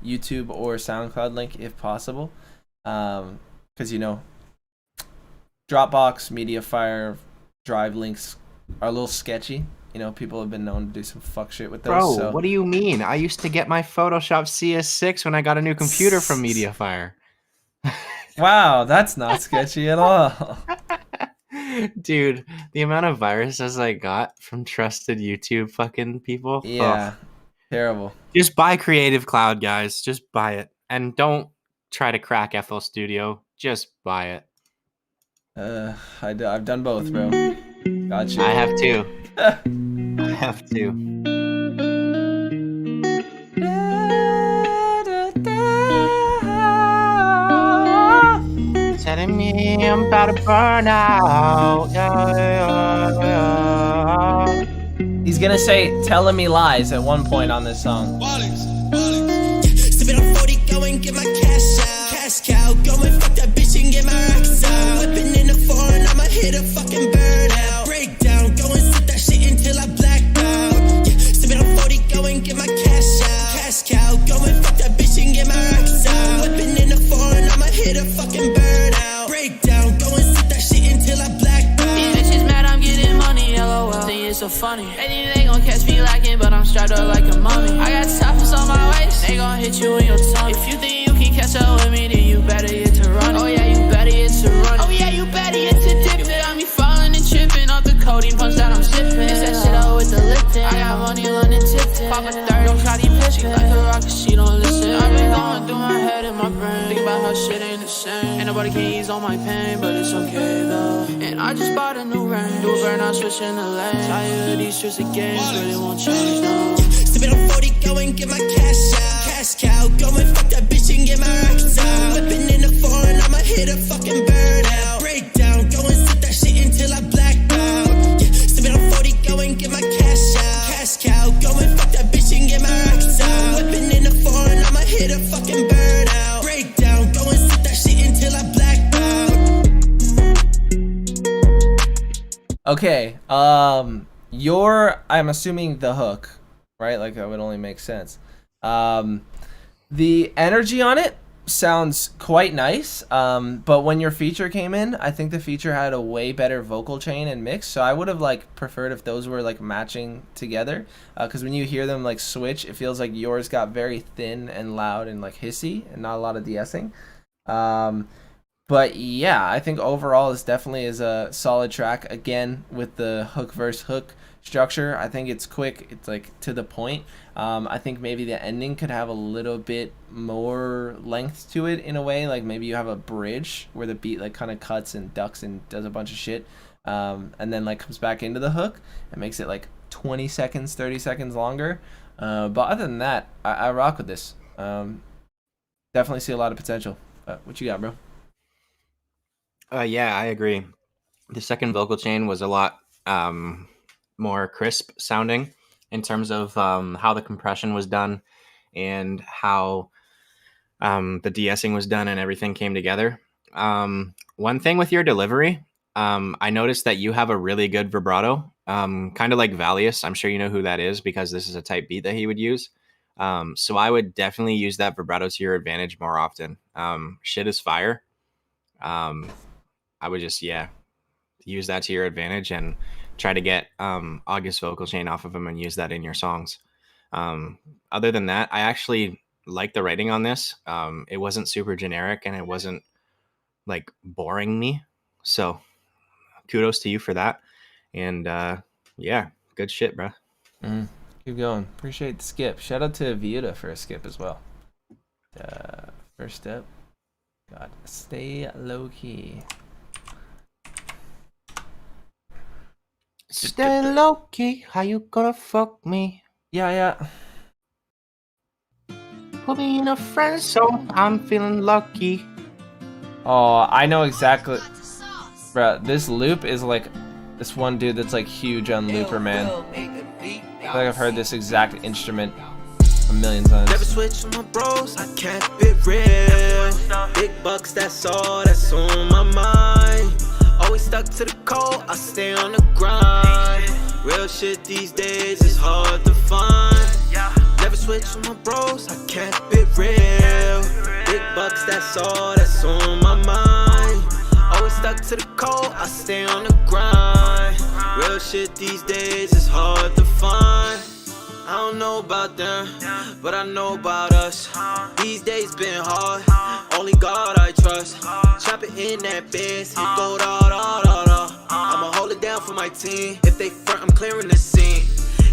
YouTube or SoundCloud link if possible, because you know, Dropbox, Mediafire, Drive links are a little sketchy. You know, people have been known to do some fuck shit with those. Bro, so. what do you mean? I used to get my Photoshop CS6 when I got a new computer from Mediafire. Wow, that's not sketchy at all. Dude, the amount of viruses I got from trusted YouTube fucking people. Yeah, ugh. Terrible. Just buy Creative Cloud, guys. Just buy it. And don't try to crack FL Studio. Just buy it. I've done both, bro. Gotcha. I have too. I have to. Telling me I'm about to burn out. He's gonna say "telling me lies" at one point on this song. Sippin' on 40, go and get my cash out. Cash cow, go and fuck that bitch and get my rocks out. Whipping in the foreign, I'ma hit a fucking burnout. Breakdown, go and sip that shit until I black out. Sippin' on 40, go and get my cash out. Cash cow, go and fuck that bitch and get my rocks out. Whipping in the foreign, I'ma hit a fucking burnout. Breakdown, go and sip that shit until I black out. These bitches mad I'm getting money, LOL. Think it's so funny. They think they gon' catch me lacking, but I'm strapped up like a mummy. I got toppers on my waist, they gon' hit you in your tummy. If you think you can catch up with me, then you better get to run. Oh yeah, you better get to run. Oh yeah, you better get to dip it. Got me falling and tripping off the codeine punch that I'm sipping. It's that shit out with the Lipton. I got money London tipped. Pop a third, don't try to pitch. She like a rocket, she don't listen. I've been going through my head and my brain. Think about how shit ain't the same. Ain't nobody can ease on my pain, but it's okay though. And I just bought a new ring. Do a burnout, switching the lane. Tired of these streets of games, but it won't change no. Sippin' on 40, go and get my cash out. Cash cow, go and fuck that bitch and get my rocks out. Whipping in the foreign, I'ma hit a fucking burnout. Breakdown, go and sip that shit until I black out. Sippin' on 40, go and get my cash out. Cash cow, go and fuck that bitch and get my rocks out. Whipping in the foreign, I'ma hit a fucking burnout. Breakdown, go and sip that shit until I black out. Okay, I'm assuming the hook, right? Like that would only make sense. The energy on it sounds quite nice, but when your feature came in, I think the feature had a way better vocal chain and mix, so I would have like preferred if those were like matching together, because when you hear them like switch, it feels like yours got very thin and loud and like hissy and not a lot of de-essing. But yeah, I think overall this definitely is a solid track. Again, with the hook verse hook structure, I think it's quick. It's like to the point. I think maybe the ending could have a little bit more length to it in a way. Like maybe you have a bridge where the beat like kind of cuts and ducks and does a bunch of shit, and then like comes back into the hook and makes it like 20 seconds, 30 seconds longer. But other than that, I rock with this. Definitely see a lot of potential. What you got, bro? Yeah, I agree. The second vocal chain was a lot more crisp sounding in terms of how the compression was done and how the de-essing was done and everything came together. One thing with your delivery, I noticed that you have a really good vibrato, kind of like Valius. I'm sure you know who that is because this is a type beat that he would use. So I would definitely use that vibrato to your advantage more often. Shit is fire. I would just, use that to your advantage and try to get August vocal chain off of him and use that in your songs. Other than that, I actually like the writing on this. It wasn't super generic and it wasn't like boring me. So kudos to you for that. And yeah, good shit, bro. Keep going. Appreciate the skip. Shout out to Viuda for a skip as well. First step. God, stay low key. Stay low key. How you gonna fuck me? Yeah. Put me in a friend zone. I'm feeling lucky. Oh, I know exactly. Bruh, this loop is like this one dude that's like huge on Looper, man. I feel like I've heard this exact instrument a million times. Never switch on my bros, I can't be real. Big bucks, that's all that's on my mind. Always stuck to the code, I stay on the grind. Real shit these days is hard to find. Never switch on my bros, I can't be real. Big bucks, that's all that's on my mind. Always stuck to the code, I stay on the grind. Real shit these days is hard to find. I don't know about them, but I know about us. These days been hard, only God I trust. Chop it in that Benz, it go da da da da. I'ma hold it down for my team. If they front, I'm clearing the scene.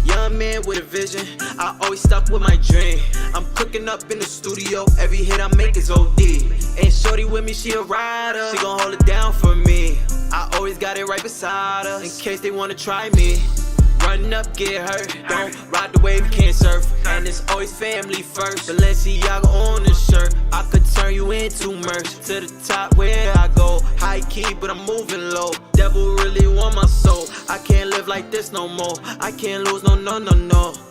Young man with a vision, I always stuck with my dream. I'm cooking up in the studio, every hit I make is OD. And shorty with me, she a rider, she gon' hold it down for me. I always got it right beside her, in case they wanna try me. Run up, get hurt, don't ride the wave, can't surf. And it's always family first, Balenciaga on the shirt. I could turn you into merch, to the top where I go. High key, but I'm moving low. Devil really want my soul, I can't live like this no more. I can't lose, no.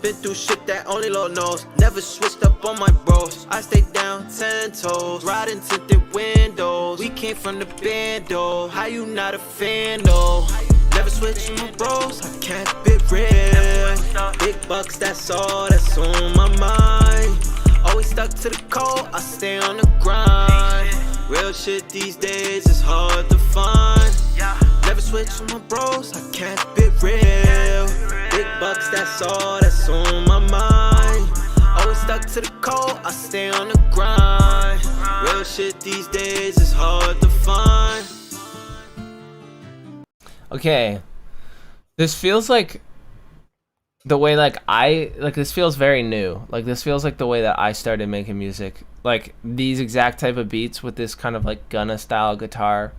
Been through shit that only Lord knows. Never switched up on my bros, I stay down 10 toes. Riding tinted windows, we came from the bando. How you not a fan though? Never switch my bros, I can't be real. Big bucks, that's all that's on my mind. Always stuck to the code, I stay on the grind. Real shit these days is hard to find. Never switch my bros, I can't be real. Big bucks, that's all that's on my mind. Always stuck to the code, I stay on the grind. Real shit these days is hard to find. Okay, this feels like the way this feels very new. Like this feels like the way that I started making music. Like these exact type of beats with this kind of like Gunna style guitar,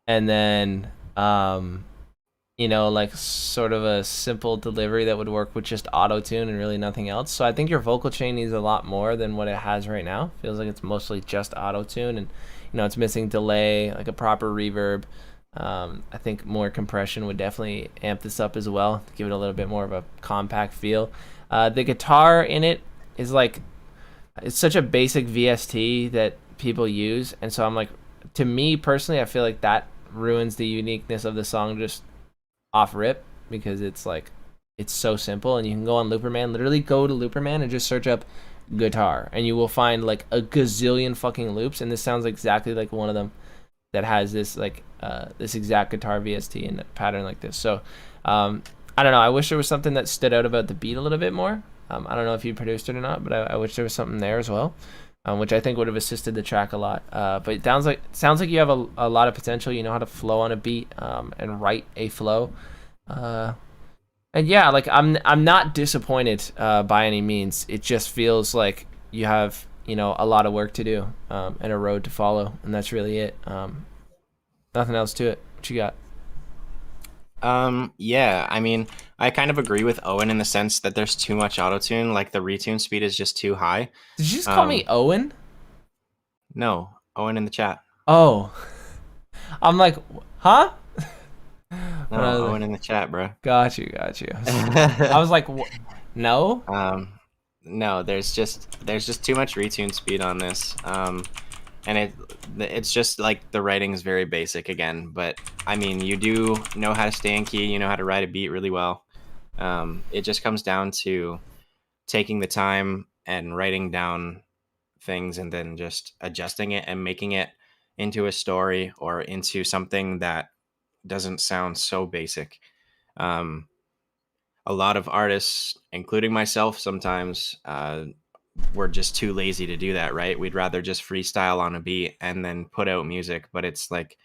and then like sort of a simple delivery that would work with just auto-tune and really nothing else. So I think your vocal chain needs a lot more than what it has right now. Feels like it's mostly just auto-tune, and it's missing delay, like a proper reverb. I think more compression would definitely amp this up as well to give it a little bit more of a compact feel. The guitar in it is like, it's such a basic VST that people use, and so I'm like, to me personally, I feel like that ruins the uniqueness of the song just off rip, because it's like, it's so simple, and you can go on Looperman, literally go to Looperman and just search up guitar, and you will find like a gazillion fucking loops, and this sounds exactly like one of them that has this like this exact guitar VST and a pattern like this. So I don't know, I wish there was something that stood out about the beat a little bit more. I don't know if you produced it or not, but I wish there was something there as well. which I think would have assisted the track a lot. But it sounds like you have a lot of potential. You know how to flow on a beat and write a flow. And yeah, like I'm not disappointed by any means. It just feels like you have, you know, a lot of work to do and a road to follow, and that's really it. Nothing else to it. What you got? Yeah, I mean, I kind of agree with Owen in the sense that there's too much auto-tune. Like the retune speed is just too high. Did you just call me Owen? No, Owen in the chat. Oh, I'm like, huh? No, Owen in the chat, bro. Got you. I was like, no. No, there's just too much retune speed on this. And it's just like the writing is very basic again, but I mean, you do know how to stay in key, you know how to write a beat really well. It just comes down to taking the time and writing down things and then just adjusting it and making it into a story or into something that doesn't sound so basic. A lot of artists, including myself sometimes, we're just too lazy to do that, right? We'd rather just freestyle on a beat and then put out music, but it's like,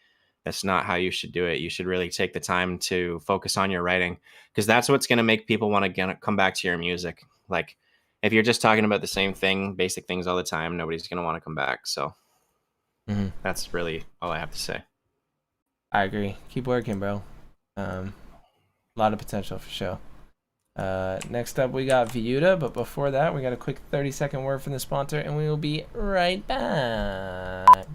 that's not how you should do it. You should really take the time to focus on your writing, because that's what's going to make people want to come back to your music. Like, if you're just talking about the same thing, basic things all the time, nobody's going to want to come back. So that's really all I have to say. I agree. Keep working, bro. A lot of potential for sure. Next up, we got Viuda, but before that, we got a quick 30-second word from the sponsor, and we will be right back.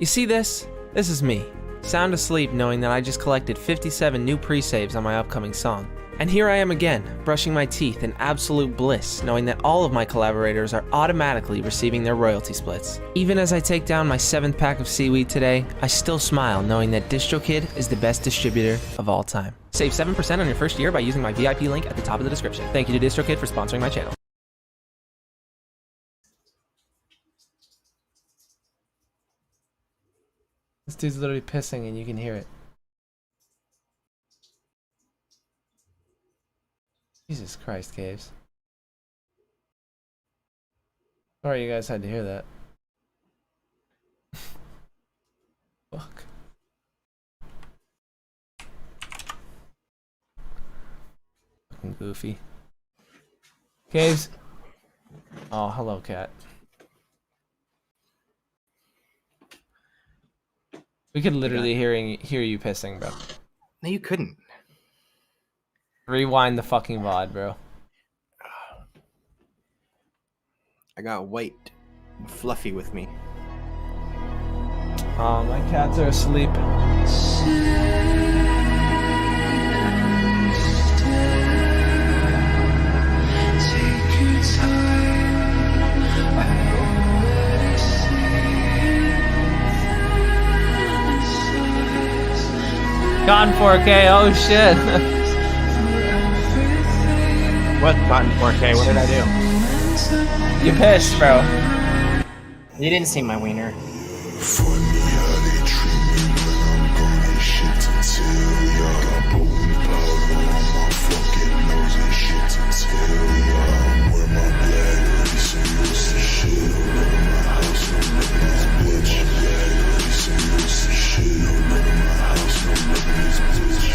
You see this? This is me, sound asleep knowing that I just collected 57 new pre-saves on my upcoming song. And here I am again, brushing my teeth in absolute bliss, knowing that all of my collaborators are automatically receiving their royalty splits. Even as I take down my 7th pack of seaweed today, I still smile knowing that DistroKid is the best distributor of all time. Save 7% on your first year by using my VIP link at the top of the description. Thank you to DistroKid for sponsoring my channel. This dude's literally pissing and you can hear it. Jesus Christ, Kaves. Sorry you guys had to hear that. Fuck. Fucking goofy. Kaves. Oh, hello, cat. We could literally hear you pissing, bro. No, you couldn't. Rewind the fucking VOD, bro. I got white and fluffy with me. Oh, my cats are asleep. Gone 4K, oh shit. What got in 4K? What did I do? You pissed, bro. You didn't see my wiener. Funny how they treat me when I'm gone and shit to tell ya. Got potent powder on my fucking nose and shit to tell ya. I'm where my black lace and used to shit all over my house. No living this bitch. Black lace and used to shit all over my house. No living this bitch.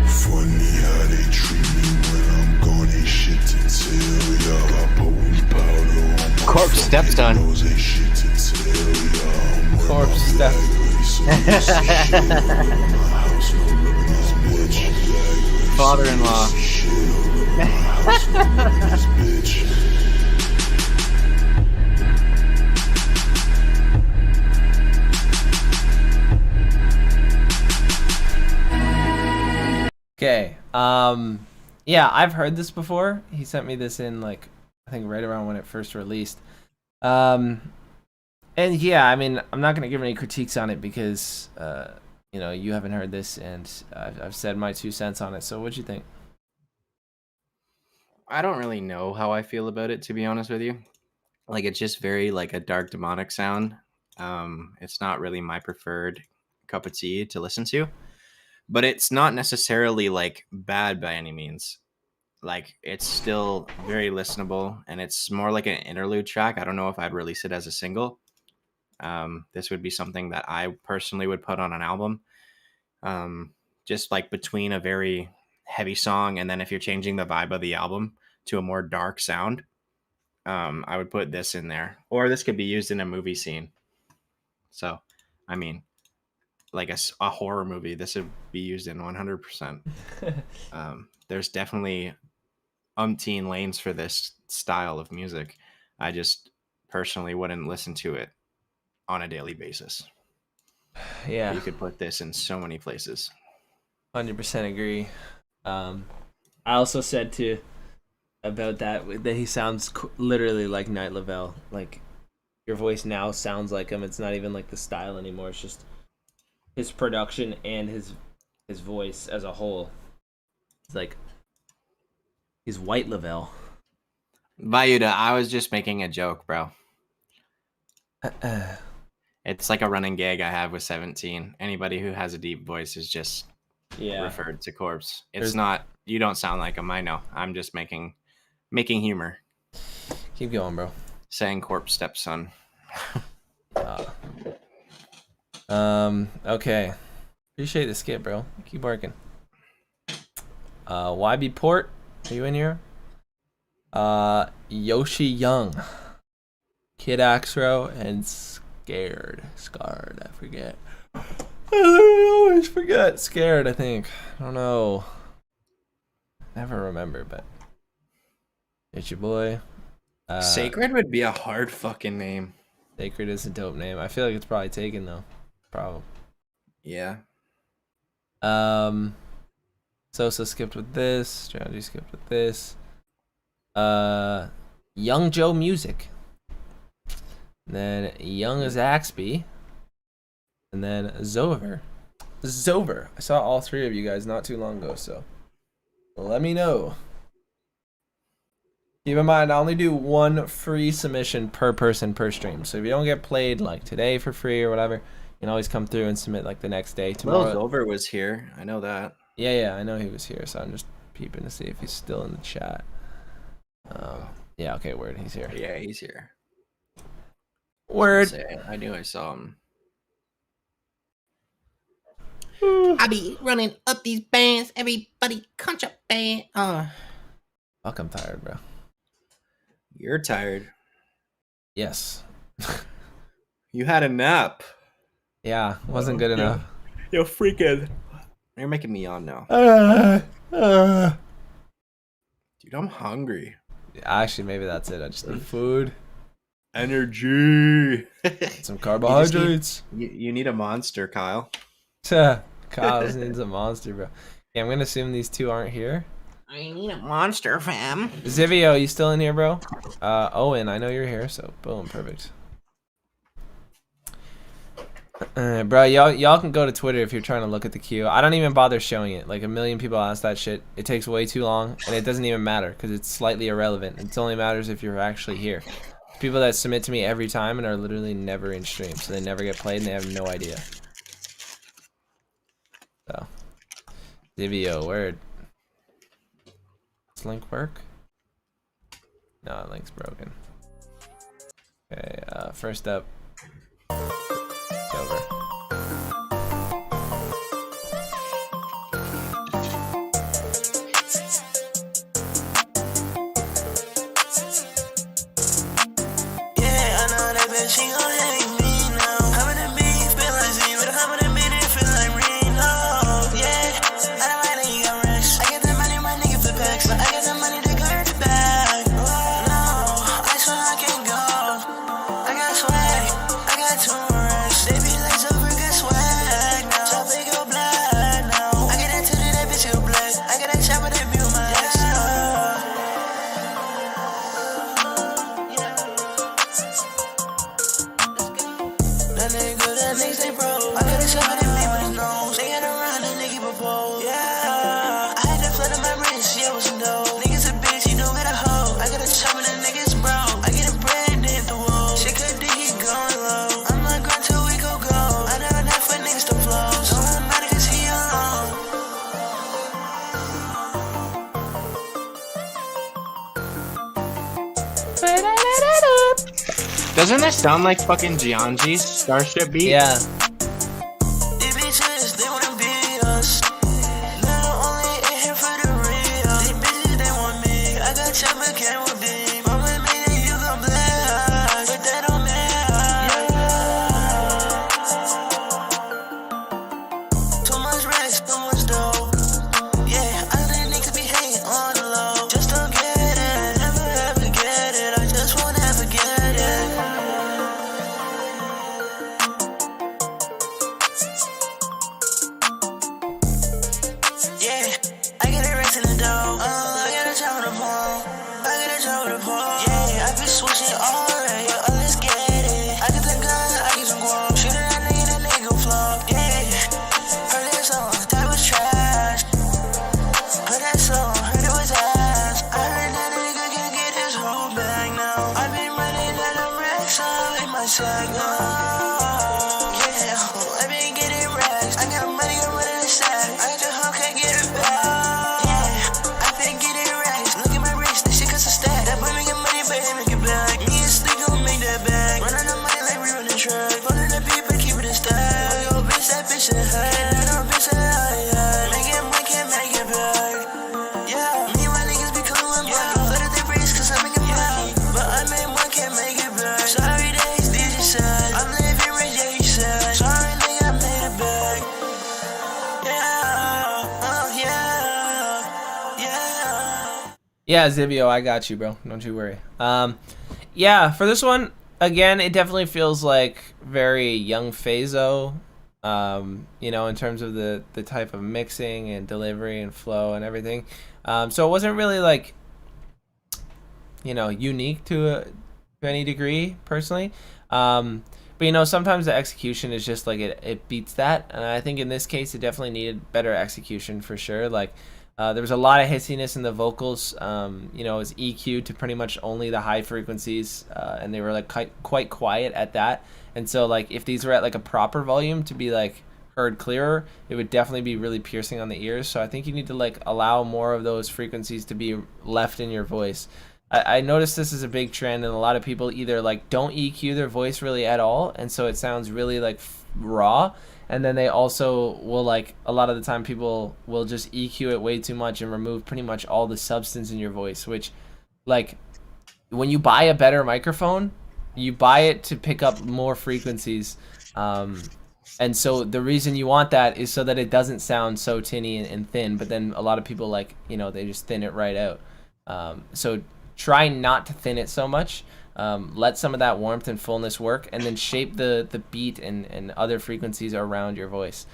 Funny how they treat me when I'm gone and shit to tell ya. Got potent powder on my Corpse steps done. nose and shit to tell ya. I'm where Corpse my step. black lace and used to shit all over my house. No living this bitch. Black lace Father-in-law. and used to shit all over my house. No living this bitch. Okay. Yeah, I've heard this before. He sent me this in like I think right around when it first released. And And yeah, I mean, I'm not gonna give any critiques on it because you know, you haven't heard this, and I've said my 2 cents on it. So what'd you think? I don't really know how I feel about it, to be honest with you. Like, it's just very like a dark demonic sound. It's not really my preferred cup of tea to listen to, but it's not necessarily like bad by any means. Like, it's still very listenable, and it's more like an interlude track. I don't know if I'd release it as a single. This would be something that I personally would put on an album. Just like between a very heavy song, and then if you're changing the vibe of the album to a more dark sound, I would put this in there. Or this could be used in a movie scene. So, I mean, like a horror movie, this would be used in 100%. There's definitely umpteen lanes for this style of music. I just personally wouldn't listen to it on a daily basis. Yeah, You could put this in so many places. 100% agree. I also said to about that he sounds literally like Night Lavelle. Like, your voice now sounds like him. It's not even like the style anymore. It's just his production and his voice as a whole. It's like he's White Lavelle. Bayuda, I was just making a joke, bro. It's like a running gag I have with 17. Anybody who has a deep voice is just referred to Corpse. It's not, you don't sound like him, I know. I'm just making humor. Keep going, bro. Saying Corpse stepson. Okay. Appreciate the skip, bro. Keep working. YB Port, are you in here? Yoshi Young, Kid Axro, and Scared. I forget. I always forget. Scared, I think. I don't know. Never remember, but it's your boy. Sacred would be a hard fucking name. Sacred is a dope name. I feel like it's probably taken though. Probably. Yeah. Sosa skipped with this. Strategy skipped with this. Young Joe Music. And then Young as Axby. And then Zover. I saw all 3 of you guys not too long ago, so let me know. Keep in mind, I only do 1 free submission per person per stream. So if you don't get played like today for free or whatever, you can always come through and submit like the next day. Tomorrow. Zover was here. I know that. Yeah, I know he was here, so I'm just peeping to see if he's still in the chat. Yeah, okay, word, he's here. Yeah, he's here. Word. I knew I saw him. I be running up these bands, everybody contraband. Fuck, I'm tired, bro. You're tired. Yes. You had a nap. Yeah, wasn't good enough. You're freaking. You're making me yawn now. Dude, I'm hungry. Actually, maybe that's it. I just need food. Energy. Some carbohydrates. You need a monster, Kyle. Kyle needs a monster, bro. Yeah, I'm gonna assume these 2 aren't here. I need a monster, fam. Zivio, you still in here, bro? Owen, I know you're here, so boom, perfect. Bro, y'all can go to Twitter if you're trying to look at the queue. I don't even bother showing it. Like, a million people ask that shit. It takes way too long, and it doesn't even matter because it's slightly irrelevant. It only matters if you're actually here. People that submit to me every time and are literally never in stream, so they never get played and they have no idea. So, Zivio, word. Does link work? No, link's broken. Okay, first up. It's over. They be like Doesn't that sound like fucking Gianji's Starship beat? Yeah. These bitches, they wanna be us. Not only in here for the real. These bitches, they want me. I got chopper, camera beam. I'm with me, then you gon' blast. But that don't matter. Too much rest, too much dough. Yeah, I didn't need to be hating on the low. Just don't get it, never ever get it. I just won't ever get it. Yeah, I get a rest in the dough. I get a job with a pole. I get a job with a pole. Yeah, I been switching already. Let's get it. I get the gun, I get some guap. Shoot at that nigga gon' flop. Yeah, heard that song, that was trash. Heard that song, heard it was ass. I heard that nigga can get his whole bag now. I been running out of racks up in my sack now. Yeah, I been getting racks. I got money, I'm running the sack. I got the hoe, can't get it back. Yeah, I been getting racks. Look at my wrist, that shit costs a stack. That boy making money, baby, make it back. Me and Slick gon' make that back. Run on the money like we run the track. Pulling the beat, but keep it in stack. Yo, bitch, that bitch in head. That dumb bitch in head. Make it, money, can't make it back. Yeah, me and my niggas be cool and black. Let it they race, cause I'm making money. But I made one, can't make it back. Sorry days, DJ said. I'm living rich, yeah, he said. Sorry, nigga, I made it back. Yeah, yeah. Yeah, Zibio, I got you, bro. Don't you worry. Yeah, for this one, again, it definitely feels like very young Phaso, you know, in terms of the type of mixing and delivery and flow and everything. So it wasn't really like, you know, unique to any degree, personally. But, you know, sometimes the execution is just like it beats that. And I think in this case, it definitely needed better execution for sure. Like, there was a lot of hissiness in the vocals. You know, it was EQ'd to pretty much only the high frequencies, and they were like quite quiet at that. And so, like, if these were at like a proper volume to be like heard clearer, it would definitely be really piercing on the ears. So I think you need to like allow more of those frequencies to be left in your voice. I noticed this is a big trend, and a lot of people either like don't EQ their voice really at all, and so it sounds really like raw. And then they also will, like, a lot of the time people will just EQ it way too much and remove pretty much all the substance in your voice, which, like, when you buy a better microphone, you buy it to pick up more frequencies. And so the reason you want that is so that it doesn't sound so tinny and thin, but then a lot of people, like, you know, they just thin it right out. So try not to thin it so much. Let some of that warmth and fullness work, and then shape the beat and other frequencies around your voice.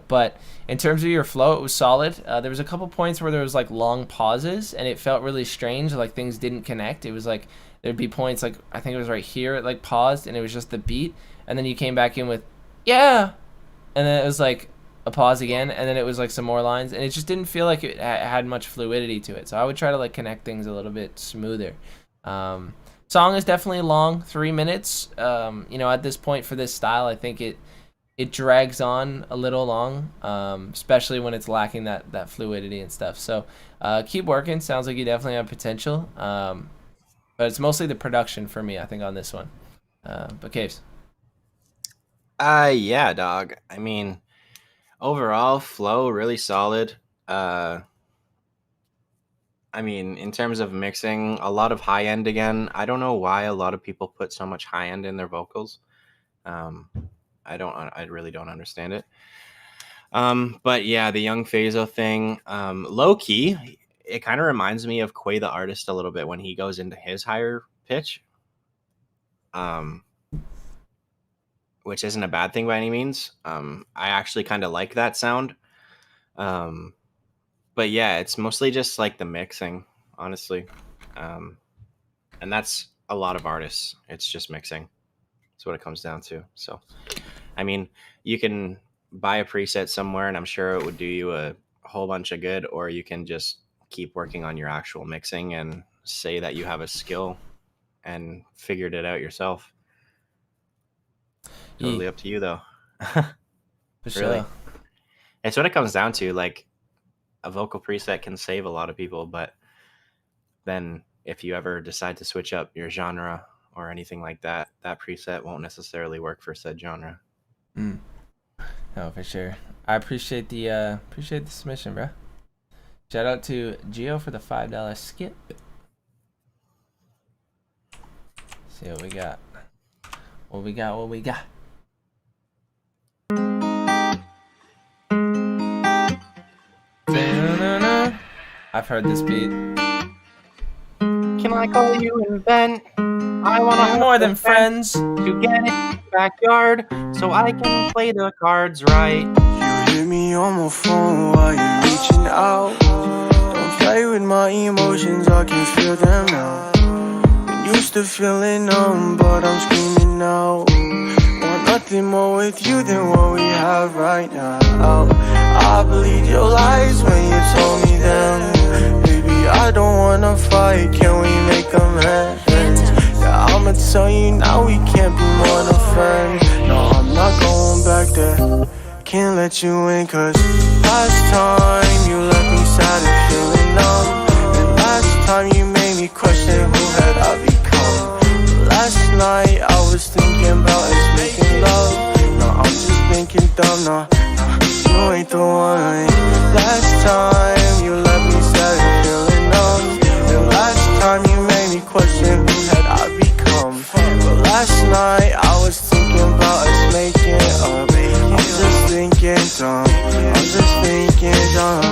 But in terms of your flow, it was solid. There was a couple points where there was like long pauses, and it felt really strange, like things didn't connect. It was like there'd be points like, I think it was right here, it like paused, and it was just the beat, and then you came back in with yeah, and then it was like a pause again, and then it was like some more lines, and it just didn't feel like it had much fluidity to it. So I would try to like connect things a little bit smoother. Song is definitely long, 3 minutes. You know, at this point for this style, I think it drags on a little long, especially when it's lacking that fluidity and stuff. So keep working. Sounds like you definitely have potential. But it's mostly the production for me, I think, on this one. But Kaves. Yeah, dog. I mean, overall flow really solid. I mean, in terms of mixing, a lot of high end again. I don't know why a lot of people put so much high end in their vocals. I really don't understand it. But yeah, the young Phaso thing, low key, it kind of reminds me of Quay the artist a little bit when he goes into his higher pitch. Which isn't a bad thing by any means. I actually kind of like that sound. But yeah, it's mostly just like the mixing, honestly. And that's a lot of artists. It's just mixing. That's what it comes down to. So, I mean, you can buy a preset somewhere and I'm sure it would do you a whole bunch of good, or you can just keep working on your actual mixing and say that you have a skill and figured it out yourself. Totally up to you, though. For Really. sure. It's what it comes down to. Like, a vocal preset can save a lot of people, but then if you ever decide to switch up your genre or anything like that, that preset won't necessarily work for said genre. No, for sure. I appreciate the submission, bro. Shout out to Gio for the $5 skip. See what we got. What we got. I've heard this beat. Can I call you and Ben? I want to More than friends. to get in the backyard so I can play the cards right. You hit me on my phone while you're reaching out. Don't play with my emotions, I can feel them now. Been used to feeling numb, but I'm screaming out. Want nothing more with you than what we have right now. I believed your lies when you told me them. Baby, I don't wanna fight, can we make amends? Yeah, I'ma tell you now we can't be more than friends. No, I'm not going back there. Can't let you in, cause last time you left me sad and feeling numb. And last time you made me question who had I become. Last night I was thinking about us making love. No, I'm just thinking dumb, no, you ain't the one. Last time you left me sad and feeling numb. And last time you made me question who had I become. But last night I was thinking about us making up. I'm just thinking dumb, I'm just thinking dumb.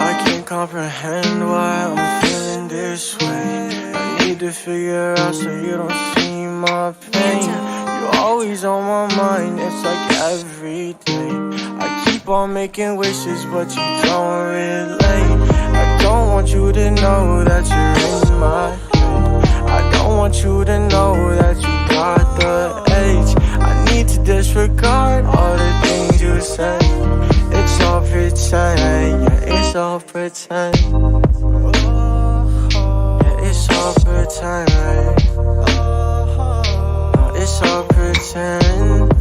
I can't comprehend why I'm feeling this way. I need to figure out so you don't see my pain. You're always on my mind, it's like every day. I keep on making wishes but you don't relate. I don't want you to know that you're in my head. I don't want you to know that you got the age. I need to disregard all the things you say. It's all pretend, yeah, it's all pretend. Yeah, it's all pretend, right? No, it's all pretend.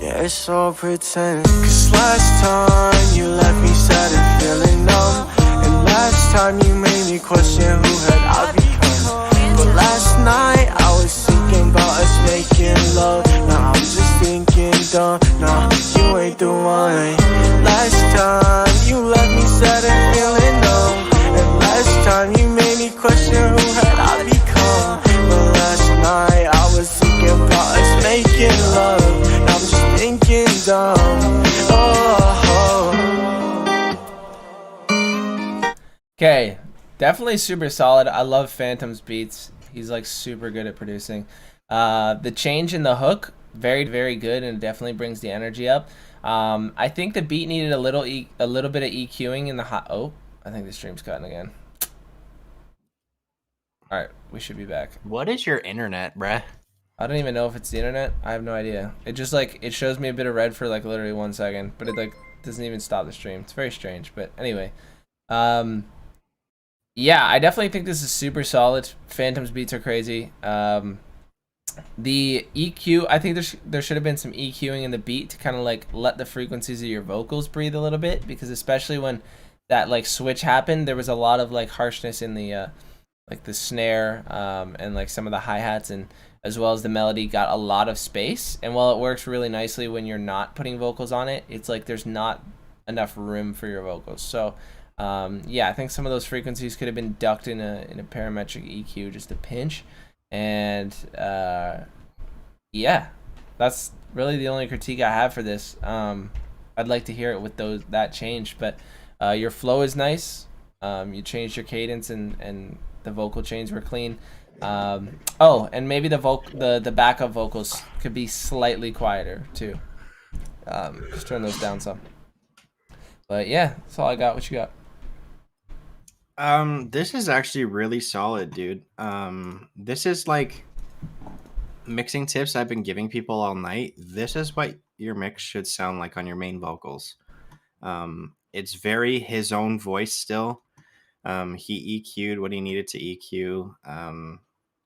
Yeah, it's all pretend. Cause last time you left me sad and feeling numb. And last time you made me question who had I become. But last night I was thinking about us making love. Now I'm just thinking dumb, nah, you ain't the one. Last time you left me sad and feeling numb. And last time you made me question who had I become. But last night I was thinking about us making love. Now I'm just thinking dumb. Okay, definitely super solid. I love Phantom's beats. He's like super good at producing. The change in the hook, very, very good, and it definitely brings the energy up. I think the beat needed a little bit of EQing in the hot. Oh, I think the stream's cutting again. All right, we should be back. What is your internet, bruh? I don't even know if it's the internet. I have no idea. It just like it shows me a bit of red for like literally 1 second, but it like doesn't even stop the stream. It's very strange. But anyway, yeah, I definitely think this is super solid. Phantom's beats are crazy. The EQ, I think there should have been some EQing in the beat to kind of like let the frequencies of your vocals breathe a little bit, because especially when that like switch happened, there was a lot of like harshness in the like the snare and like some of the hi-hats, and as well as the melody got a lot of space. And while it works really nicely when you're not putting vocals on it, it's like there's not enough room for your vocals. So yeah, I think some of those frequencies could have been ducked in a parametric EQ just a pinch. And yeah, that's really the only critique I have for this. I'd like to hear it with that change, but your flow is nice. You changed your cadence, and the vocal chains were clean. Oh, and maybe the backup vocals could be slightly quieter too. Just turn those down some. But yeah, that's all I got. What you got? This is actually really solid, dude. This is like mixing tips I've been giving people all night. This is what your mix should sound like on your main vocals. It's very his own voice still. He EQ'd what he needed to EQ.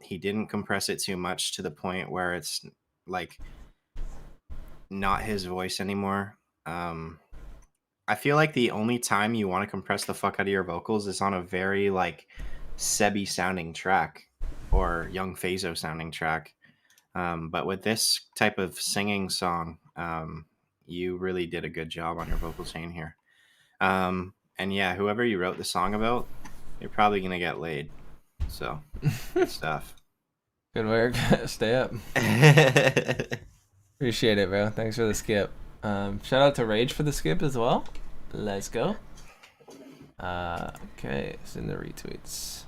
He didn't compress it too much to the point where it's like not his voice anymore. I feel like the only time you want to compress the fuck out of your vocals is on a very like Sebi sounding track or Young Phaso sounding track. But with this type of singing song, you really did a good job on your vocal chain here. And yeah, whoever you wrote the song about, you're probably gonna get laid. So good stuff. Good work. Stay up. Appreciate it, bro. Thanks for the skip. Shout out to Rage for the skip as well. Let's go. Okay, it's in the retweets.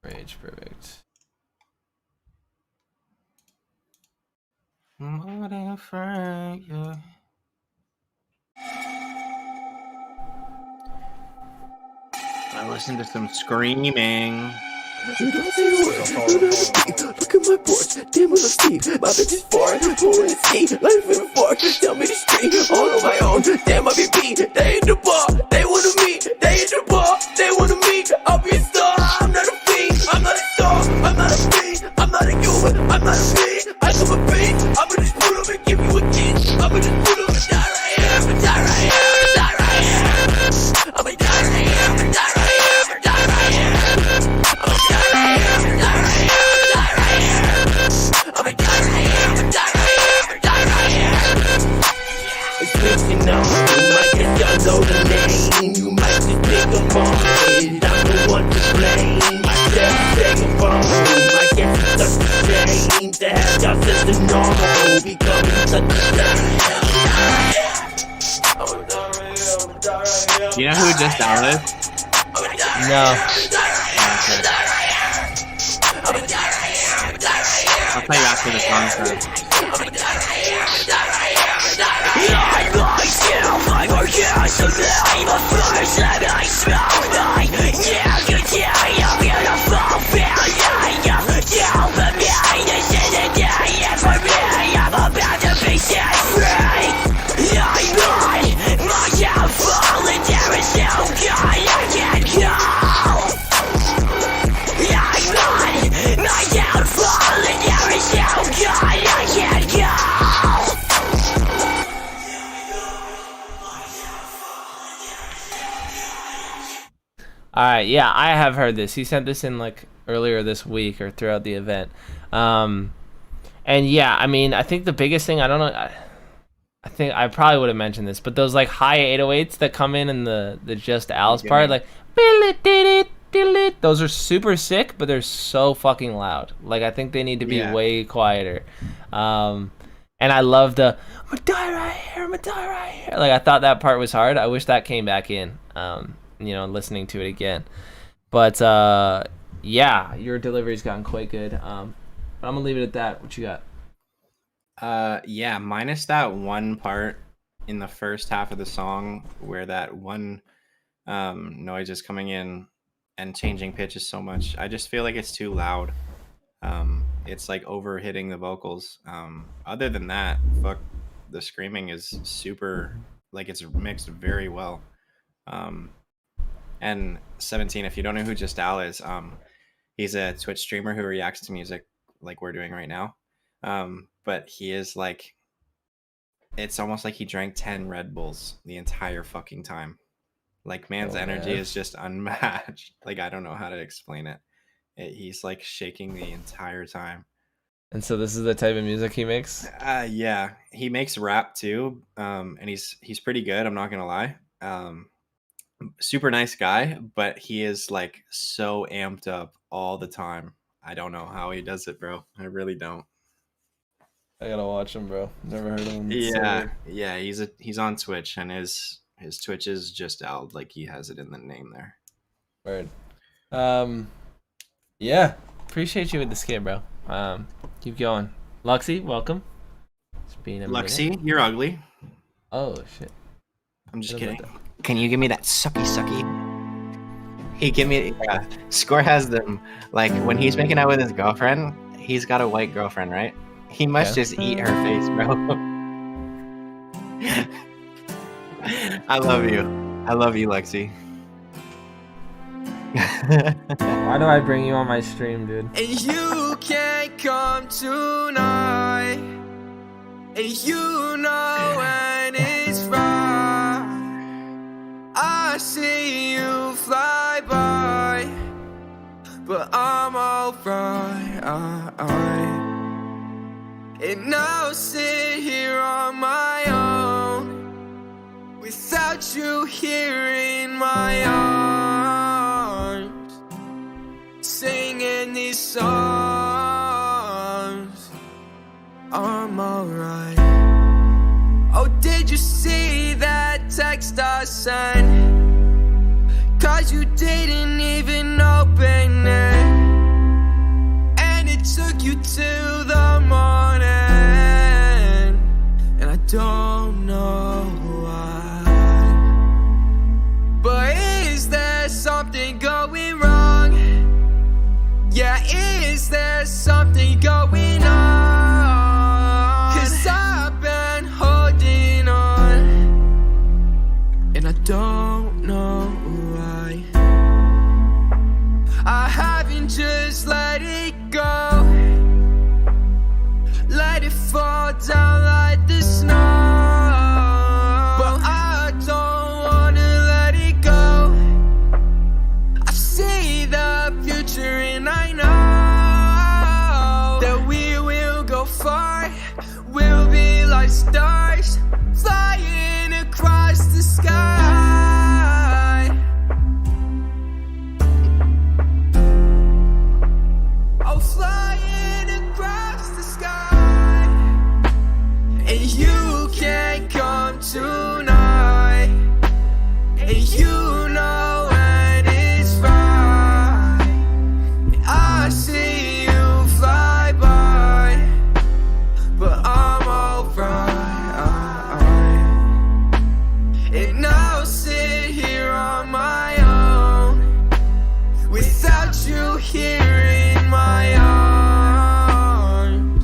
Rage, perfect. More than a friend, yeah. I listened to some screaming. Look at my porch, damn what I see. My bitch is foreign, pulling the ski, life in a fork. Tell me the street, all on my own. Damn, I be beat. They in the bar, they wanna meet. They in the bar, they wanna meet. I'll be a star, I'm not a fiend. I'm not a star, I'm not a fiend. I'm not a human, I'm not a fiend. I am a fiend, I'ma just put up and give you a key. I'ma just put up and die right here, die right here, die right here. I'ma die right here, die right here, die right here. You know, you might guess y'all know the name. You might just think I'm on it. I'm the one to blame. I said take a phone. I guess it's such a shame to have y'all sense the normal becoming such a shame. You know who just downloaded? No. I'll tell you after the song starts. Alright, yeah, I have heard this. He sent this in like earlier this week or throughout the event. And yeah, I mean, I think the biggest thing, I don't know, I think I probably would have mentioned this, but those like high 808s that come in the Just Al's part, like, those are super sick, but they're so fucking loud. Like, I think they need to be way quieter. And I love the, I'm gonna die right here, I'm gonna die right here. Like, I thought that part was hard. I wish that came back in. You know, listening to it again, but yeah, your delivery's gotten quite good. But I'm gonna leave it at that. What you got? Yeah, minus that one part in the first half of the song where that one noise is coming in and changing pitches so much. I just feel like it's too loud. It's like over hitting the vocals. Other than that, fuck, the screaming is super, like, it's mixed very well. And 17, if you don't know who Just Al is, he's a Twitch streamer who reacts to music like we're doing right now. But he is like, it's almost like he drank 10 Red Bulls the entire fucking time. Like, man's energy is just unmatched. Like, I don't know how to explain it. He's like shaking the entire time. And so this is the type of music he makes? Yeah, he makes rap too. And he's pretty good, I'm not gonna lie. Super nice guy, but he is like so amped up all the time. I don't know how he does it, bro. I really don't. I gotta watch him, bro. Never heard of him. Yeah, he's on Twitch, and his Twitch is Just Al, like he has it in the name there. Word. Yeah, appreciate you with the skit, bro. Keep going. Luxy, welcome. It's been a Luxy, minute. you're ugly. Oh shit. I'm just kidding. Can you give me that sucky? He give me. Score has them like when he's making out with his girlfriend. He's got a white girlfriend, right? He must just eat her face, bro. I love you, Lexi. Why do I bring you on my stream, dude? And you can't come tonight. And you know when it's right. but I'm alright. And I'll sit here on my own without you here in my arms, singing these songs. I'm alright. Oh, did you see that text I sent? 'Cause you didn't even open it, and it took you till the morning, and I don't know why. But is there something going wrong? Yeah, is there something going on? 'Cause I've been holding on, and I don't know why. I haven't just let it go, let it fall down like the snow. But I don't wanna let it go. I see the future and I know that we will go far. We'll be like stars flying across the sky. Oh, flying across the sky. And you can't come tonight, and you know when it's right. I see you fly by, but I'm alright. And I'll sit here on my own without you here in my arms,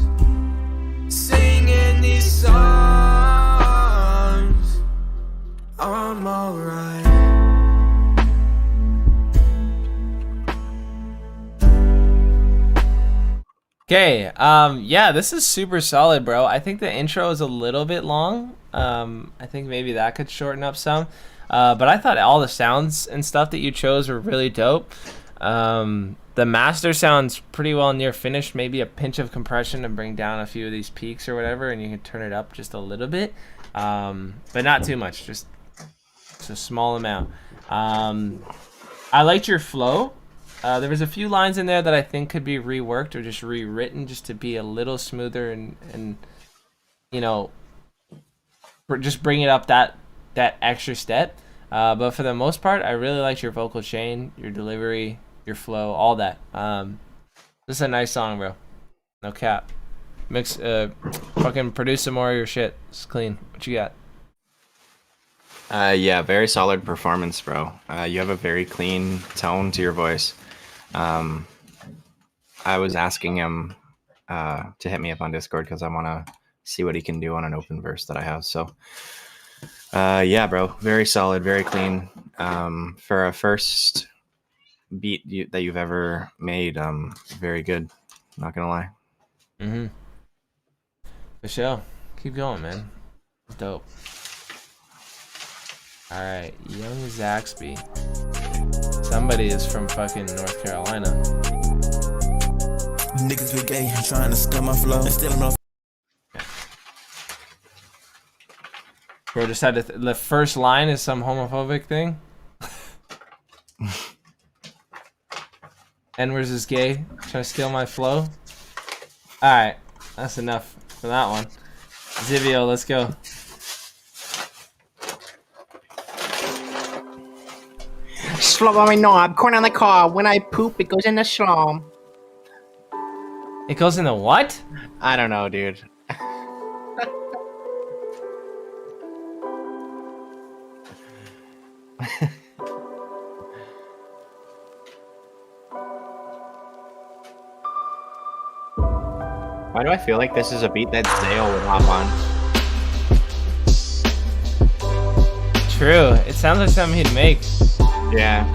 singing these songs. I'm alright. Okay, yeah, this is super solid, bro. I think the intro is a little bit long. I think maybe that could shorten up some. But I thought all the sounds and stuff that you chose were really dope. The master sounds pretty well near finished. Maybe a pinch of compression to bring down a few of these peaks or whatever, and you can turn it up just a little bit. But not too much, just a small amount. I liked your flow. There was a few lines in there that I think could be reworked or just rewritten just to be a little smoother and you know, just bring it up that extra step. But for the most part, I really liked your vocal chain, your delivery, your flow, all that. This is a nice song, bro. No cap. Mix, fucking produce some more of your shit. It's clean. What you got? Yeah, very solid performance, bro. You have a very clean tone to your voice. I was asking him to hit me up on Discord because I want to see what he can do on an open verse that I have. So, yeah, bro, very solid, very clean. For a first beat that you've ever made, very good. Not gonna lie. Mm-hmm. For sure. Keep going, man. It's dope. All right, Young Zaxby. Somebody is from fucking North Carolina. Niggas be gay, trying to steal my flow. Bro decided the first line is some homophobic thing. N-words is gay, trying to steal my flow. Alright, that's enough for that one. Zivio, let's go. Slow on my knob, corn on the car. When I poop, it goes in the slum. It goes in the what? I don't know, dude. Why do I feel like this is a beat that Zale would hop on? True. It sounds like something he'd make. Yeah.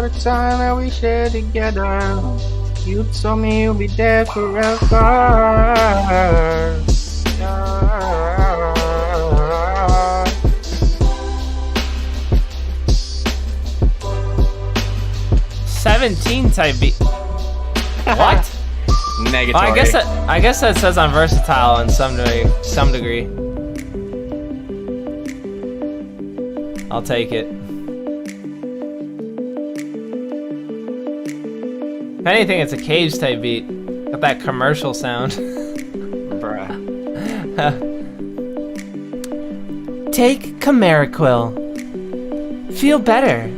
the time that we shared together. You told me you'll be there forever. Yeah. 17 type beat. What? Negatory. I guess that says I'm versatile in some degree. I'll take it. If anything, it's a Kaves type beat. Got that commercial sound. Bruh. Take Camaraquil. Feel better.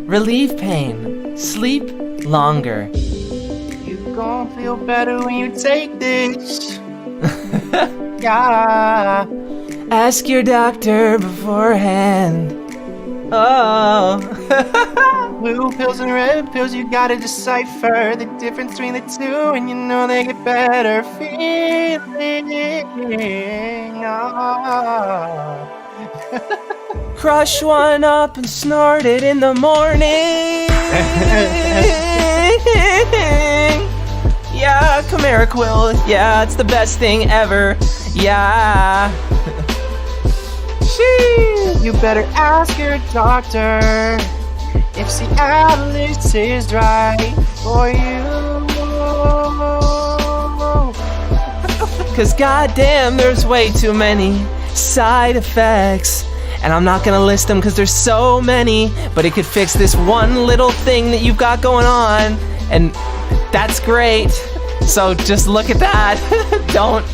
Relieve pain. Sleep longer. You gon' feel better when you take this. Yeah. Ask your doctor beforehand. Oh. Blue pills and red pills, you gotta decipher the difference between the two, and you know they get better feeling. Oh. Crush one up and snort it in the morning. Yeah, Camaraquil. Yeah, it's the best thing ever. Yeah. You better ask your doctor if Cialis is right for you. Cause goddamn, there's way too many side effects. And I'm not gonna list them cause there's so many, but it could fix this one little thing that you've got going on, and that's great. So just look at that.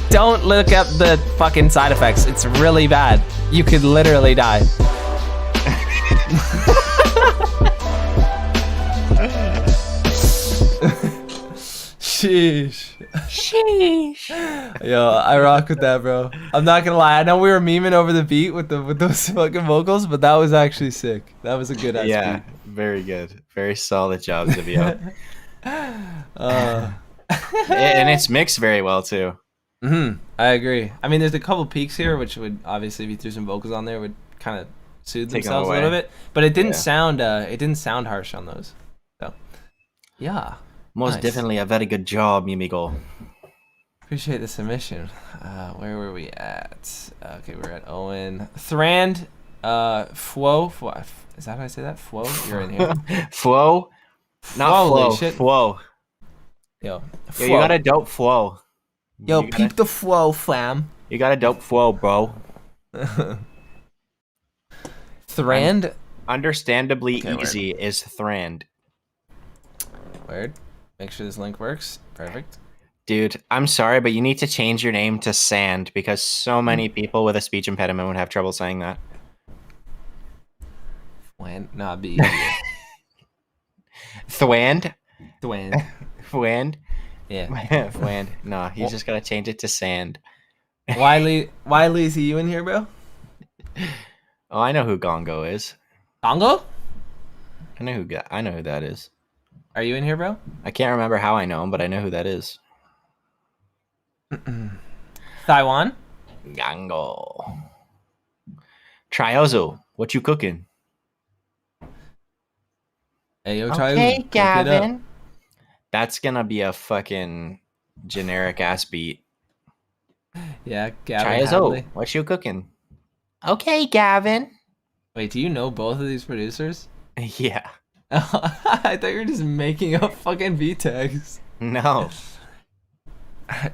Don't look up the fucking side effects. It's really bad. You could literally die. Sheesh. Yo, I rock with that, bro. I'm not gonna lie. I know we were memeing over the beat with those fucking vocals, but that was actually sick. That was a good ass beat. Very good. Very solid job, Zivio. And it's mixed very well too. I agree. I mean, there's a couple peaks here, which would obviously, if you threw some vocals on there, would kind of soothe themselves a little bit. But it didn't sound. It didn't sound harsh on those. So, yeah. Most definitely a very good job, Mimigo. Appreciate the submission. Where were we at? Okay, we're at Owen. Thrand, Fwo. Is that how I say that? Fwo? You're in here. Fwo? Not Fwo. Shit. Fwo. Yo, you got a dope Fwo. Yo, peep the Fwo, fam. You got a dope Fwo, bro. Thrand? Understandably easy is Thrand. Word. Make sure this link works. Perfect. Dude, I'm sorry, but you need to change your name to Sand because so many people with a speech impediment would have trouble saying that. Not be Thwand? Thwand. Thwand? Yeah. Thwand. No, he's just gotta change it to Sand. Wiley, is you in here, bro? Oh, I know who Gongo is. Gongo? I know who that is. Are you in here, bro? I can't remember how I know him, but I know who that is. Taiwan? Gango. Triozo, what you cooking? Hey, yo, Okay, Gavin. That's gonna be a fucking generic ass beat. Yeah, Gavin. Triozo, what you cooking? Okay, Gavin. Wait, do you know both of these producers? Yeah. I thought you were just making up fucking beat tags. No.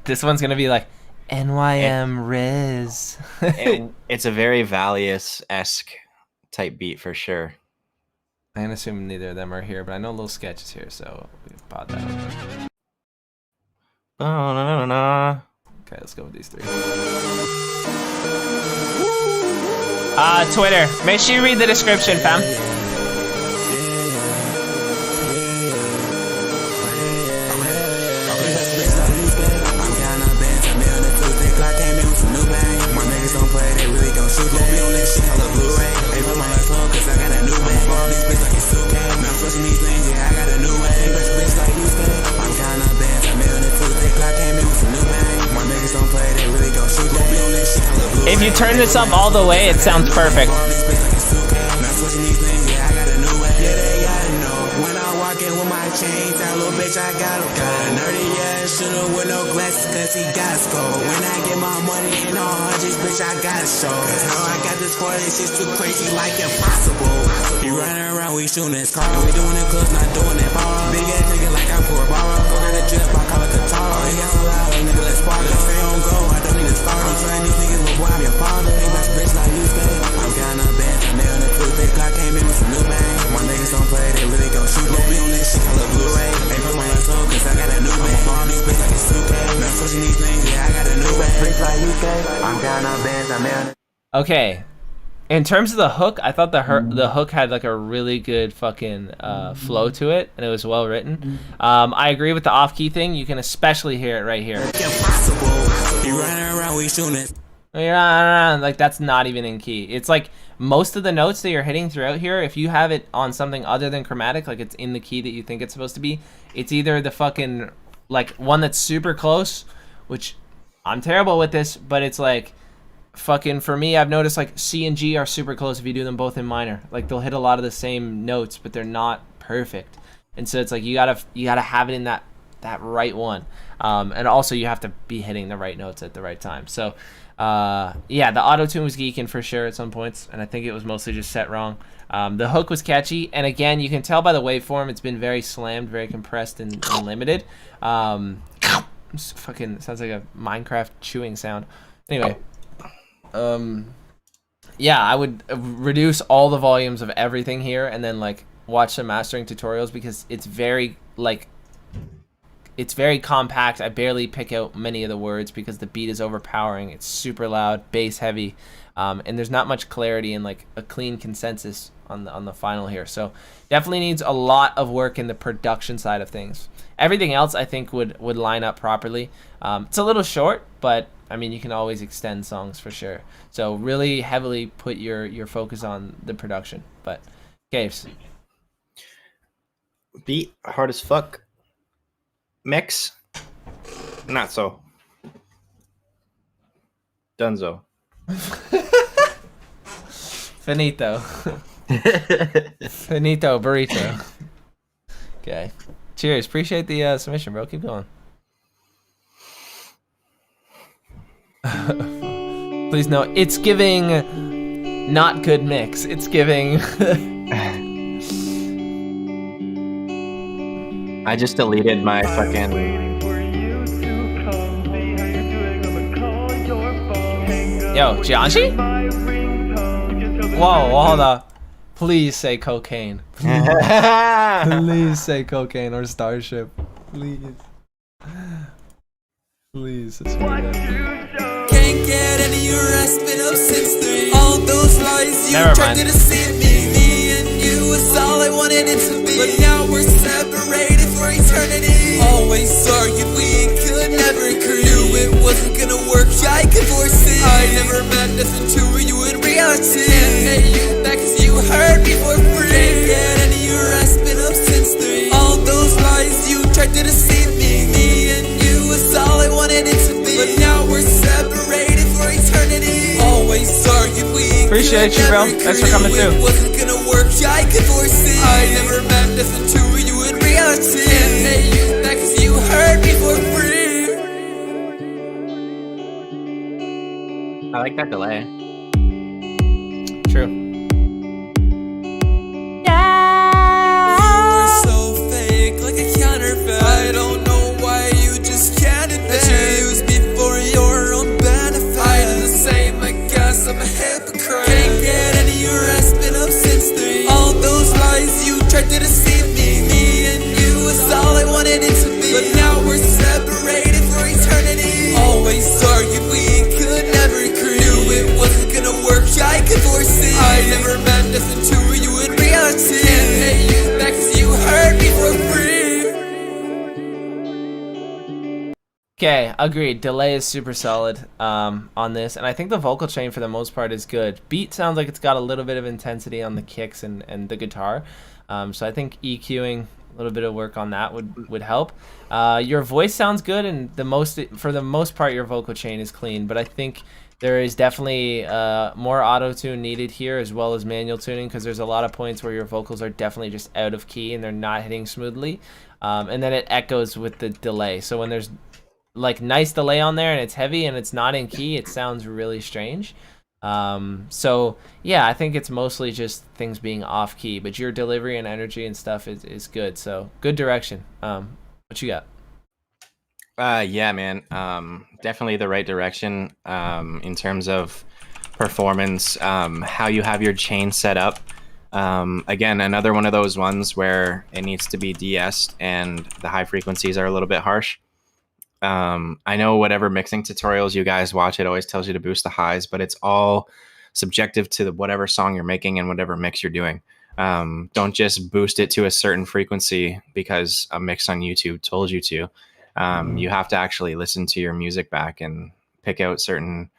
This one's gonna be like NYM Riz. It's a very Valius-esque type beat for sure. I'm gonna assume neither of them are here, but I know Little Sketch is here, so we've bought that. Okay, let's go with these three. Twitter. Make sure you read the description, fam. If you turn this up all the way, it sounds perfect. see gas go. When I get my money in all hundreds, bitch, I gotta show. Cause how I got this for this shit's too crazy, like impossible. We running around, we shooting this car. We doing it close, not doing it far. Big ass nigga like I'm for a bar. Got a drip, I call it guitar. Ain't got so loud, nigga, let's spark. Stay on go, I don't need to start. I'm trying these niggas, but boy, I'm your father. Ain't best bitch like you stay. I'm counting up bands, I'm nailed the truth. Big clock came in with some new bang. My niggas don't play, they really gon' shoot. Don't be on that shit, call it Blu-ray. Ain't put my left soul, cause I got a new bang. I'm on these bitch like a suitcase. Not switching these things, yeah, I got a new bang. Bitch like you stay. I'm counting up bands, I'm nailed. Okay. In terms of the hook, I thought the hook had like a really good fucking flow to it, and it was well written. I agree with the off-key thing. You can especially hear it right here. Like that's not even in key. It's like most of the notes that you're hitting throughout here, if you have it on something other than chromatic, like it's in the key that you think it's supposed to be, it's either the fucking like one that's super close, which I'm terrible with this, but it's like fucking, for me, I've noticed like C and G are super close if you do them both in minor. Like they'll hit a lot of the same notes, but they're not perfect. And so it's like you gotta have it in that right one. And also you have to be hitting the right notes at the right time. So yeah, the auto-tune was geeking for sure at some points, and I think it was mostly just set wrong. The hook was catchy, and again, you can tell by the waveform it's been very slammed, very compressed and limited. Fucking sounds like a Minecraft chewing sound. Anyway. Yeah, I would reduce all the volumes of everything here and then like watch some mastering tutorials, because it's very compact. I barely pick out many of the words because the beat is overpowering. It's super loud, bass heavy, and there's not much clarity and like a clean consensus on the final here. So definitely needs a lot of work in the production side of things. Everything else I think would line up properly. It's a little short, but I mean, you can always extend songs for sure. So really heavily put your focus on the production. But Kaves. Beat hard as fuck. Mix, not so. Dunzo. Finito. Finito burrito. Okay. Cheers. Appreciate the submission, bro. Keep going. Please note, it's giving not good mix. It's giving. I just deleted my fucking. Yo, Jianxi? Whoa, hold up. Please say cocaine. Please say cocaine or Starship. Please. Please. It's really good. Can't get any rest, been up since 3. All those lies you Never tried mind. to deceive me. Me and you was all I wanted it to be. But now we're separated for eternity. Always argued we could never agree. Knew it wasn't gonna work, I could foresee. I never meant nothing to you in reality. Can't pay you back cause you hurt me for free. Can't get any rest, been up since 3. All those lies you tried to deceive me. Me and you was all I wanted it to be. But now we're separated for eternity. Always argued we Appreciate you, bro. Thanks for coming through. It wasn't gonna work, I could foresee. I never meant nothing to you in reality. Can't pay you back cause you hurt me for free. I like that delay. True. You were so fake, like a counterfeit. I don't know why you just can't admit that you used me for your own benefit. I do the same, I guess I'm a hypocrite. Can't get any rest, been up since 3. All those lies you tried to deceive me. Me and you was all I wanted it to be. But now we're separated for eternity. Always argued we could never agree. Knew it wasn't gonna work, I could foresee. I never meant nothing to you in reality. Can't pay you back cause you hurt me for free. Okay, agreed. Delay is super solid on this, and I think the vocal chain for the most part is good. Beat sounds like it's got a little bit of intensity on the kicks and the guitar, so I think EQing a little bit of work on that would help. Your voice sounds good, and for the most part your vocal chain is clean, but I think there is definitely more auto-tune needed here as well as manual tuning, because there's a lot of points where your vocals are definitely just out of key and they're not hitting smoothly, and then it echoes with the delay. So when there's like nice delay on there and it's heavy and it's not in key, it sounds really strange. So yeah, I think it's mostly just things being off key, but your delivery and energy and stuff is good. So good direction. What you got? Yeah, man. Definitely the right direction. In terms of performance, how you have your chain set up. Again, another one of those ones where it needs to be de-essed and the high frequencies are a little bit harsh. I know whatever mixing tutorials you guys watch, it always tells you to boost the highs, but it's all subjective to whatever song you're making and whatever mix you're doing. Don't just boost it to a certain frequency because a mix on YouTube told you to. You have to actually listen to your music back and pick out certain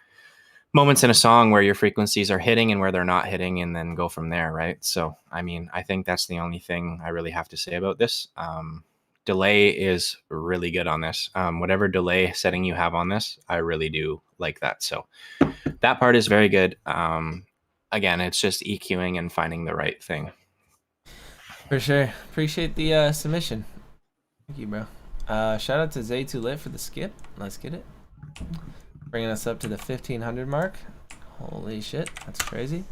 moments in a song where your frequencies are hitting and where they're not hitting, and then go from there, right? So, I mean, I think that's the only thing I really have to say about this. Delay is really good on this. Whatever delay setting you have on this, I really do like that. So that part is very good. Again, it's just EQing and finding the right thing. For sure. Appreciate the submission. Thank you, bro. Shout out to Zay Too Lit for the skip. Let's get it. Bringing us up to the 1,500 mark. Holy shit, that's crazy.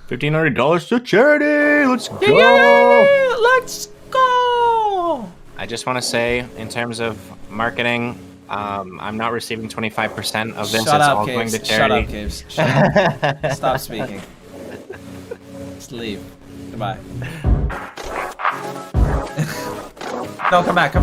$1,500 to charity. Let's go. Yeah, let's go. I just want to say, in terms of marketing, I'm not receiving 25% of this. Shut It's up, all Kaves. going to Shut charity. up, Kaves. Shut up. Stop speaking. Just leave. Goodbye. No, come back.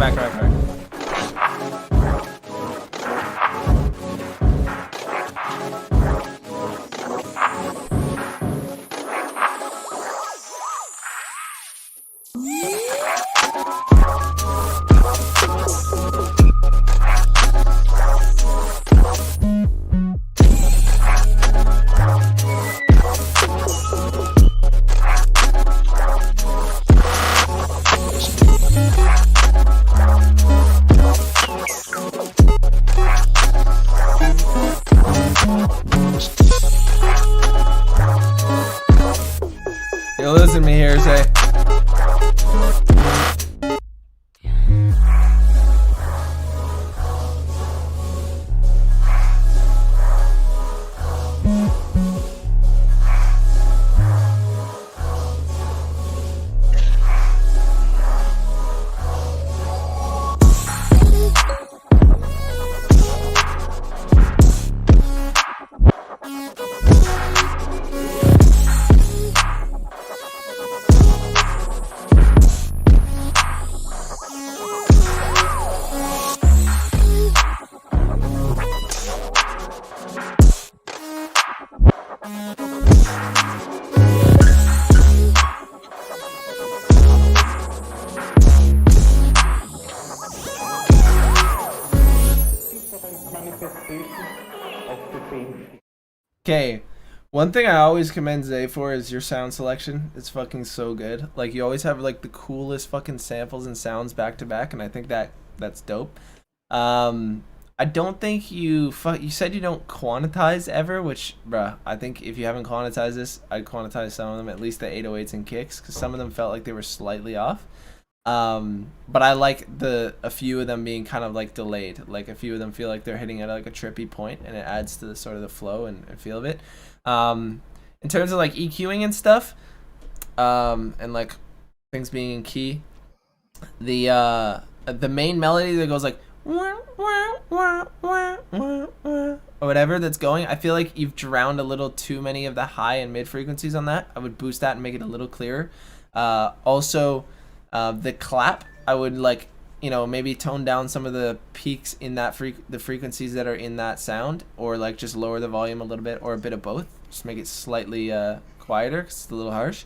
You're losing me here, Zay. Okay, one thing I always commend Zay for is your sound selection. It's fucking so good. Like, you always have like the coolest fucking samples and sounds back to back, and I think that's dope. I don't think you said you don't quantize ever, which, bruh, I think if you haven't quantized this, I'd quantize some of them, at least the 808s and kicks, because some of them felt like they were slightly off. But I like a few of them being kind of like delayed. Like, a few of them feel like they're hitting at like a trippy point, and it adds to the sort of the flow and feel of it. In terms of like EQing and stuff, and like things being in key, the main melody that goes like or whatever that's going, I feel like you've drowned a little too many of the high and mid frequencies on that. I would boost that and make it a little clearer. Also, the clap, I would like, maybe tone down some of the peaks in that the frequencies that are in that sound, or like just lower the volume a little bit, or a bit of both. Just make it slightly quieter because it's a little harsh.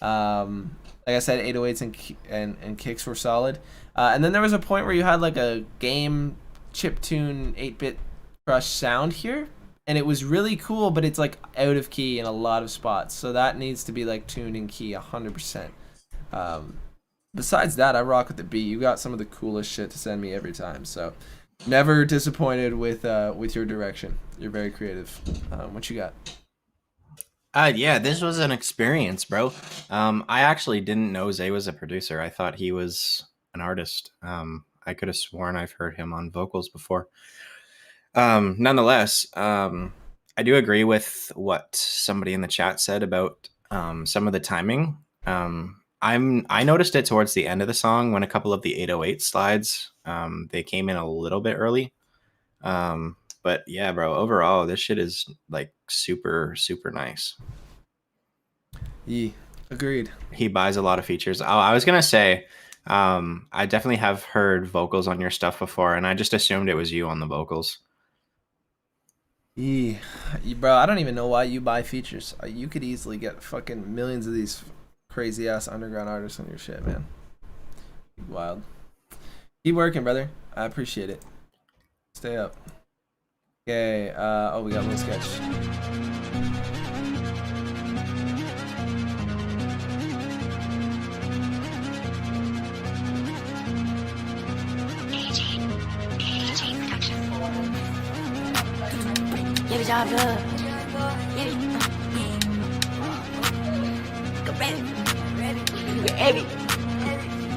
Like I said, 808s and kicks were solid. And then there was a point where you had like a game chiptune 8-bit brush sound here, and it was really cool, but it's like out of key in a lot of spots. So that needs to be like tuned in key 100%. Besides that, I rock with the beat. You got some of the coolest shit to send me every time. So never disappointed with your direction. You're very creative. What you got? Yeah, this was an experience, bro. I actually didn't know Zay was a producer. I thought he was an artist. I could have sworn I've heard him on vocals before. Nonetheless, I do agree with what somebody in the chat said about some of the timing. I noticed it towards the end of the song when a couple of the 808 slides they came in a little bit early. But yeah, bro, overall this shit is like super super nice. Yeah, agreed. He buys a lot of features. Oh, I was gonna say, I definitely have heard vocals on your stuff before, and I just assumed it was you on the vocals. Yeah, bro, I don't even know why you buy features. You could easily get fucking millions of these crazy ass underground artists on your shit, man. Wild. Keep working, brother. I appreciate it. Stay up. Okay. Oh, we got a little sketch. Give it y'all good. Give it. Go ready. You get heavy.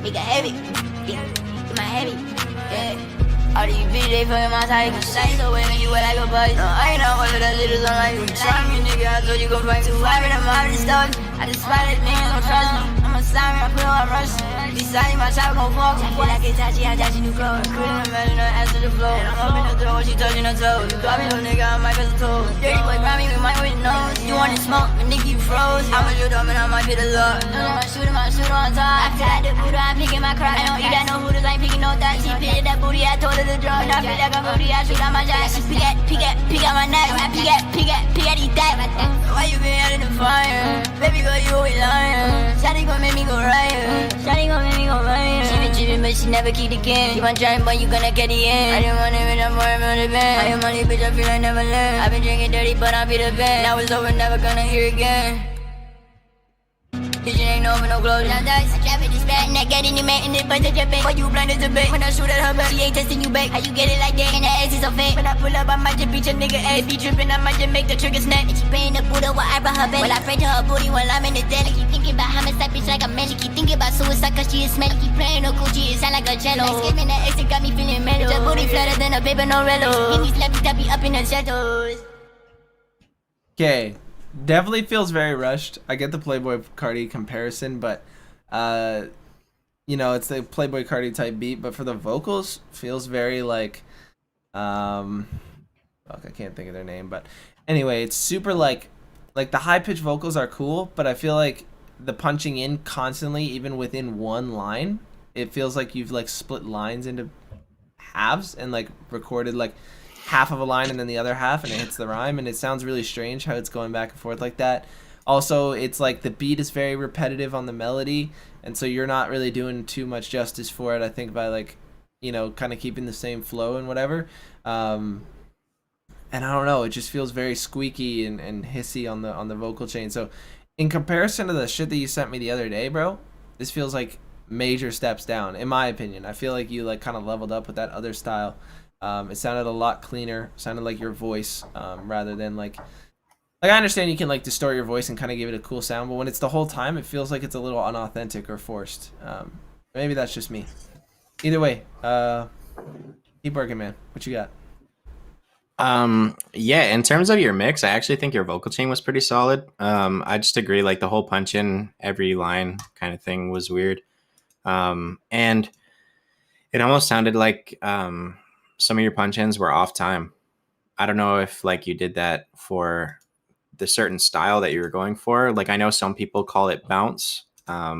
You get heavy. Yeah. My heavy. Yeah. All these bitches, they fucking my type. Say so when you wet like a bite. No, I ain't not one of that little son like you. Try me, nigga. I told you go fight too. I'm in a mountain stuff. I just spot it, nigga. Don't trust me. I'm a slime, I put on rush. Beside my top gon' fuck. I feel like Itachi, I got you new clothes. Couldn't imagine her ass to the floor. And I'm up in the throat when she touching her toes. You got me, little nigga, I might cause a toe. Dirty boy, grind me with my with nose. You want to smoke, but nigga, you froze. I'm a little dumb and I might hit a lot. I'm shooting my shooter on top. After that, the Buddha, I'm picking my crotch. I don't eat that no hooters, I ain't picking no that. She pitted that booty, I told her to draw. And I feel like I'm booty, I shoot out my jack. She pick at my neck. I pick at these that. Why you been out in the fire? Baby girl, you always lying. Shawty gon' make me go riot. Shawty gon' make me go riot. She been cheating, but she never keep the can. You want trying, but you gonna get the end. I didn't want it, but I'm more about the band. I am money, bitch, I feel like never learn. I've been drinking dirty, but I'll be the best. Now it's over, never gonna hear again. Bitch, it ain't over, no clothes. Now dice, I trap it, this bad, and I get in the man, and it bust at your back. Why you blind as a bitch? When I shoot at her back, she ain't testing you back. How you get it like that, and her ass is so fake. When I pull up, I might just beat your nigga ass. Be trippin', I might just make the trigger snap. And she praying the Buddha while I brought her back. Well, I pray to her booty while I'm in the deli. Keep thinking about homicide, bitch, like a man. She keep thinking about suicide, cause she is smelly. Keep playing her Gucci, it sound like a cello. Like skipping that exit got me feeling mellow. Your booty flatter than a paper Norello. Give me slappy, that be up in the shadows. Okay. Definitely feels very rushed. I get the Playboy Cardi comparison, but you know, it's the Playboy Cardi type beat, but for the vocals feels very like fuck, I can't think of their name, but anyway, it's super like the high pitched vocals are cool, but I feel like the punching in constantly, even within one line, it feels like you've like split lines into halves and like recorded like half of a line and then the other half, and it hits the rhyme, and it sounds really strange how it's going back and forth like that. Also, it's like the beat is very repetitive on the melody, and so you're not really doing too much justice for it, I think, by like, you know, kind of keeping the same flow and whatever. And I don't know, it just feels very squeaky and hissy on the vocal chain. So in comparison to the shit that you sent me the other day, bro, this feels like major steps down, in my opinion. I feel like you like kind of leveled up with that other style. It sounded a lot cleaner, sounded like your voice, rather than like I understand you can like distort your voice and kind of give it a cool sound, but when it's the whole time, it feels like it's a little unauthentic or forced. Maybe that's just me. Either way, keep working, man. What you got? Yeah, in terms of your mix, I actually think your vocal chain was pretty solid. I just agree, like the whole punch in every line kind of thing was weird. And it almost sounded like some of your punch-ins were off time. I don't know if like you did that for the certain style that you were going for. Like I know some people call it bounce. I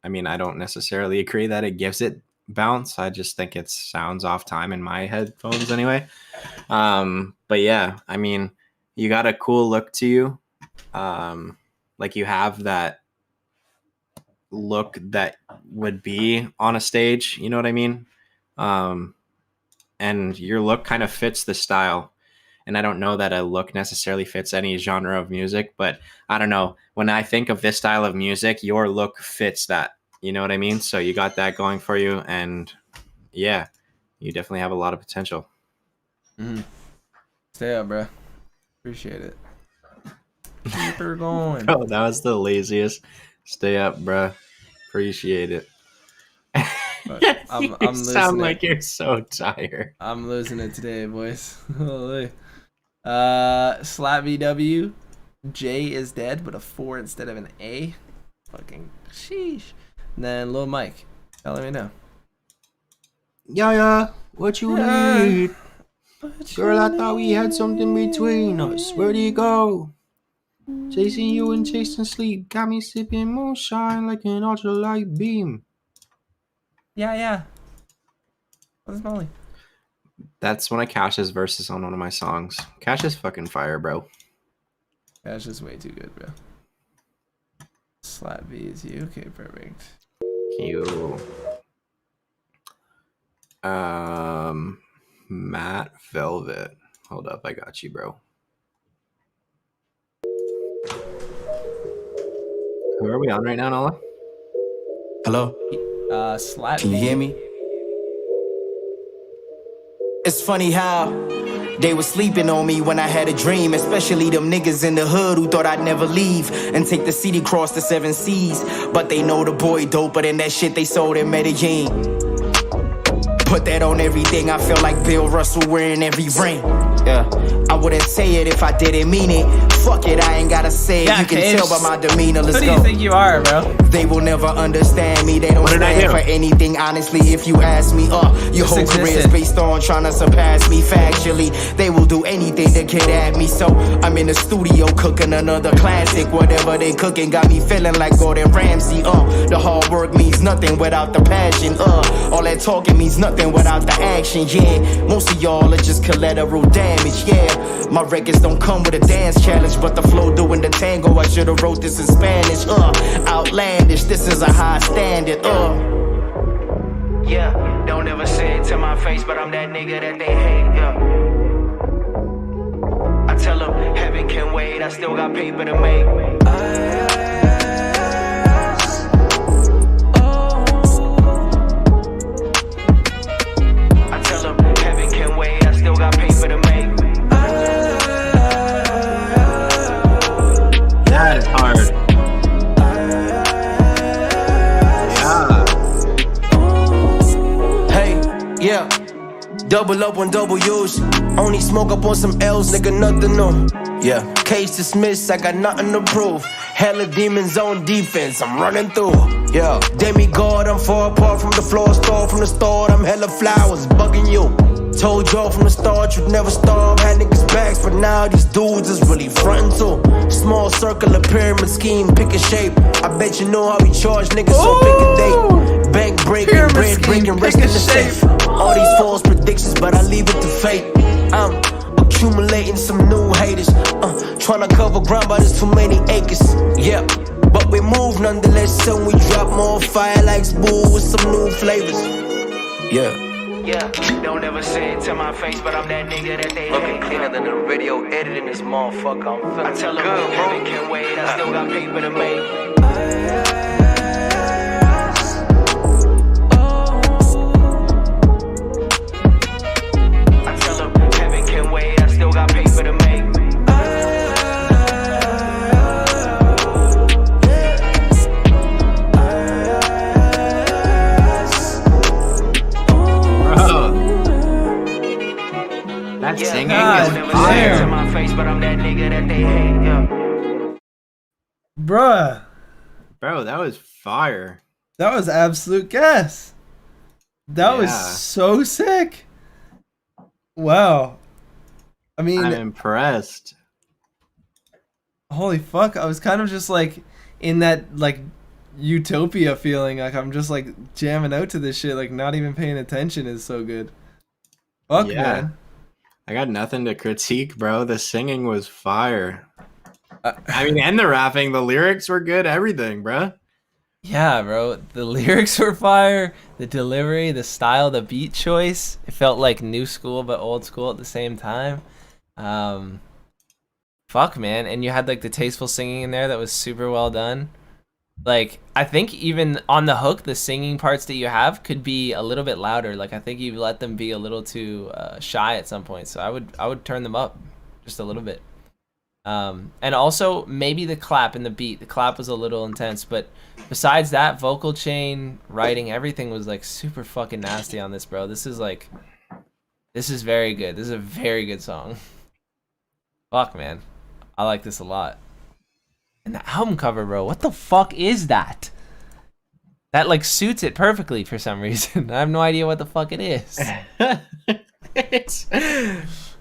mean, I don't necessarily agree that it gives it bounce. I just think it sounds off time in my headphones anyway. But yeah, I mean, you got a cool look to you. Like you have that look that would be on a stage, you know what I mean? And your look kind of fits the style. And I don't know that a look necessarily fits any genre of music, but I don't know. When I think of this style of music, your look fits that. You know what I mean? So you got that going for you. And yeah, you definitely have a lot of potential. Mm-hmm. Stay up, bro. Appreciate it. Keep her going. Bro, that was the laziest. Stay up, bro. Appreciate it. I'm You losing sound it. like you're so tired. I'm losing it today, boys. Holy. Slap VW. J is dead, but a 4 instead of an A. Fucking sheesh. And then Lil Mike. Let me know. Yeah, what you Yeah. need? Girl, I thought we had something between us. Where'd it go? Chasing you and chasing sleep. Got me sipping moonshine like an ultralight beam. Yeah. What's Molly? That's one of Cash's verses on one of my songs. Cash is fucking fire, bro. That's just way too good, bro. Slap V is you. Okay, perfect. You. Matt Velvet. Hold up, I got you, bro. Who are we on right now, Nola? Hello? Slap Can you hear me? It's funny how they was sleeping on me when I had a dream, especially them niggas in the hood who thought I'd never leave and take the city across the 7 seas. But they know the boy doper than that shit they sold in Medellin. Put that on everything, I feel like Bill Russell wearing every ring. Yeah, I wouldn't say it if I didn't mean it. Fuck it, I ain't gotta say it. Yeah, You can Kaves. tell by my demeanor. Let's Who do go. you think you are, bro? They will never understand me. They don't What did I stand do? for anything, honestly, if you ask me. Your Just whole career is existed. based on trying to surpass me factually. They will do anything to get at me. So I'm in the studio cooking another classic. Whatever they cooking got me feeling like Gordon Ramsay. The hard work means nothing without the passion. All that talking means nothing without the action. Yeah, most of y'all are just collateral damage. Yeah, my records don't come with a dance challenge, but the flow doing the tango. I should've wrote this in Spanish. Outlandish, this is a high standard. Yeah, don't ever say it to my face, but I'm that nigga that they hate. Yeah, I tell them heaven can wait. I still got paper to make. I tell them heaven can wait. I still got paper to make. That is hard. Hey, yeah. Double up on double U's. Only smoke up on some L's, nigga, nothing new. Yeah, case dismissed, I got nothing to prove. Hella demons on defense, I'm running through. Yeah, demigod, I'm far apart from the floor. Start from the start, I'm hella flowers, bugging you. Told y'all from the start you'd never starve. Had niggas backs, but now these dudes is really frontin' too. Small circular pyramid scheme, pick a shape. I bet you know how we charge niggas, so pick a date. Bank breaking, Pyramid bread scheme, breaking, pick rest a in the shape. safe. All these false predictions, but I leave it to fate. I'm accumulating some new haters. Tryna cover ground, but there's too many acres. Yeah, but we move nonetheless, and we drop more fire like Boo with some new flavors. Yeah. Yeah, don't ever say it to my face, but I'm that nigga that they looking cleaner than the radio editing this motherfucker. I'm feeling I tell them good, heaven can wait. I still got paper to make. I tell them heaven can wait. I still got paper to make. That singing God is damn. fire. To my face, but I'm that nigga that they hate. Yeah. Bruh. Bro, that was fire. That was absolute gas. That was Yeah. so sick. Wow. I mean, I'm impressed. holy fuck. I was kind of just like in that like utopia feeling. Like I'm just like jamming out to this shit. Like not even paying attention is so good. Fuck, Yeah. man. I got nothing to critique, bro. The singing was fire. I mean, and the rapping, the lyrics were good, everything, bro. Yeah, bro. The lyrics were fire. The delivery, the style, the beat choice. It felt like new school but old school at the same time. Fuck, man. And you had like the tasteful singing in there that was super well done. Like, I think even on the hook, the singing parts that you have could be a little bit louder. Like, I think you let them be a little too shy at some point. So I would turn them up just a little bit. And also maybe the clap and the beat. The clap was a little intense, but besides that, vocal chain, writing, everything was like super fucking nasty on this, bro. This is very good. This is a very good song. Fuck, man. I like this a lot. And the album cover, bro. What the fuck is that? That like suits it perfectly for some reason. I have no idea what the fuck it is.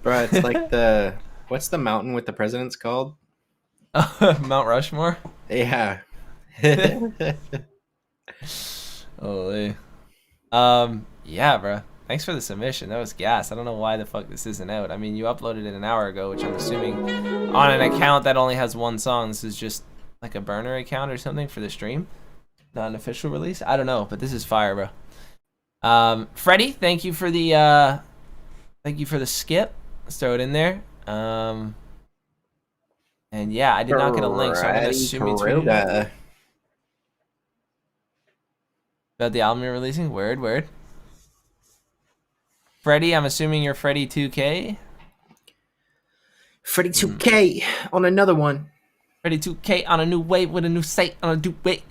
Bro, it's like what's the mountain with the presidents called? Mount Rushmore? Yeah. Holy. Yeah, bro. Thanks for the submission. That was gas. I don't know why the fuck this isn't out. I mean, you uploaded it an hour ago, which I'm assuming on an account that only has one song. This is just like a burner account or something for the stream. Not an official release. I don't know, but this is fire, bro. Freddie, thank you for the skip. Let's throw it in there. And yeah, I did not get a link, so I'm gonna assume you tweeted it. About the album you're releasing? Word. Freddie, I'm assuming you're Freddie 2K? Freddie 2K on another one. Freddie 2K on a new wave with a new site on a new way.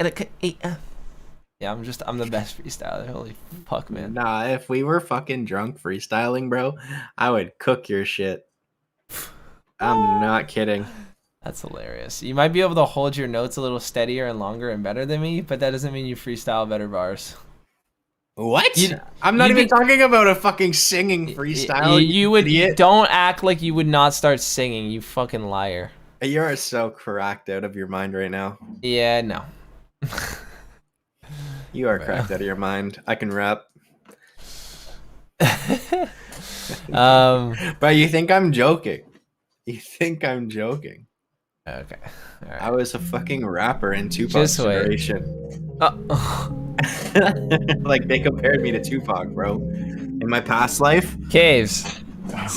Yeah, I'm the best freestyler. Holy fuck, man. Nah, if we were fucking drunk freestyling, bro, I would cook your shit. I'm not kidding. That's hilarious. You might be able to hold your notes a little steadier and longer and better than me, but that doesn't mean you freestyle better bars. What? I'm not even talking about a fucking singing freestyle. You would idiot. Don't act like you would not start singing, you fucking liar. You're so cracked out of your mind right now. Yeah, no. You are cracked out of your mind. I can rap. But you think I'm joking. Okay. All right. I was a fucking rapper in Tupac's generation. Like they compared me to Tupac, bro. In my past life. Kaves.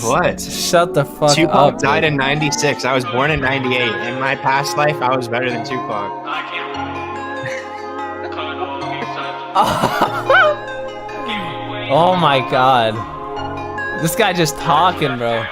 What? Shut the fuck up. Tupac died in 96. I was born in 98. In my past life, I was better than Tupac. Oh my god. This guy just talking, bro.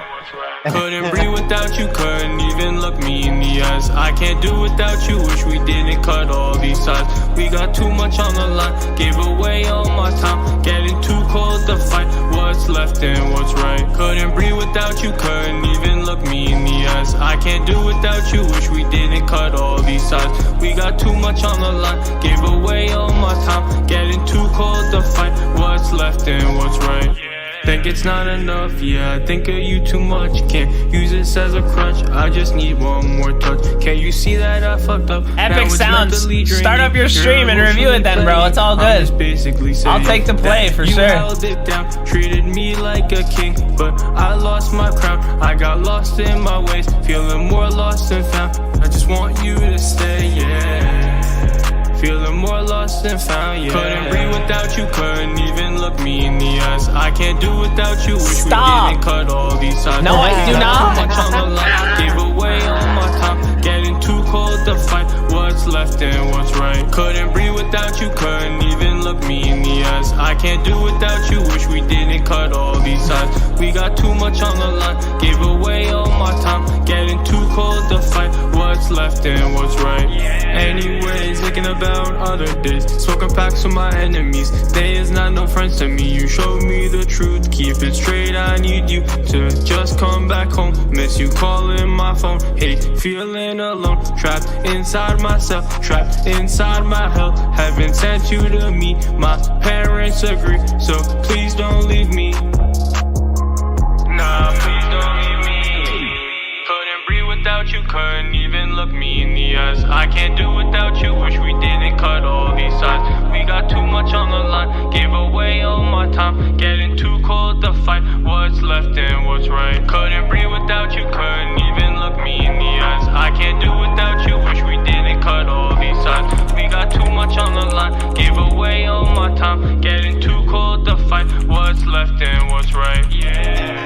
Couldn't breathe without you, couldn't even look me in the eyes. I can't do without you, wish we didn't cut all these ties. We got too much on the line, gave away all my time. Getting too cold to fight, what's left and what's right. Couldn't breathe without you, couldn't even look me in the eyes. I can't do without you, wish we didn't cut all these ties. We got too much on the line, gave away all my time. Getting too cold to fight, what's left and what's right. Think it's not enough, yeah, I think of you too much. Can't use this as a crutch, I just need one more touch. Can't you see that I fucked up? Epic Sounds, start up your stream and review it then, bro, it's all good. I'll take the play for sure. You held it down, treated me like a king, but I lost my crown. I got lost in my ways, feeling more lost and found. I just want you to stay, yeah. Feeling more lost and found, yeah. Couldn't breathe without you, couldn't even look me in the eyes. I can't do without you, wish we didn't cut all these ties. No, I do not. Too much on the line, gave away all my time. Getting too cold to fight, what's left and what's right. Couldn't breathe without you, couldn't even look me in the eyes. I can't do without you, wish we didn't cut all these ties. We got too much on the line, gave away all my time. Getting too cold to fight, what's left and what's right. Anyways, thinking about other days, smoking packs with my enemies. They is not no friends to me. You showed me the truth, keep it straight. I need you to just come back home. Miss you calling my phone. Hate feeling alone, trapped inside myself, trapped inside my hell. Haven't sent you to me. My parents agree, so please don't leave me. Nah, please don't leave me. Couldn't breathe without you, couldn't even look me in the eyes. I can't do without you, wish we didn't cut all these ties. We got too much on the line, gave away all my time. Getting too cold to fight, what's left and what's right. Couldn't breathe without you, couldn't even look me in the eyes. I can't do without you, wish we didn't cut all these ties. We got too much on the line, gave away all my time. Getting too cold to fight, what's left and what's right. Yeah.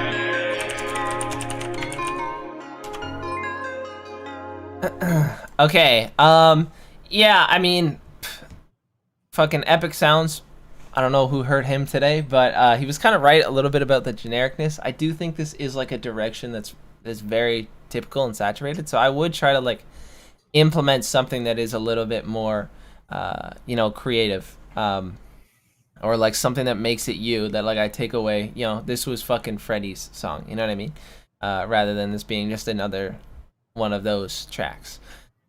Okay, yeah, I mean, fucking Epic Sounds. I don't know who heard him today, but he was kind of right a little bit about the genericness. I do think this is like a direction that's very typical and saturated. So I would try to like implement something that is a little bit more, you know, creative, or like something that makes it you, that like I take away, you know, this was fucking Freddie's song, you know what I mean? Rather than this being just another one of those tracks.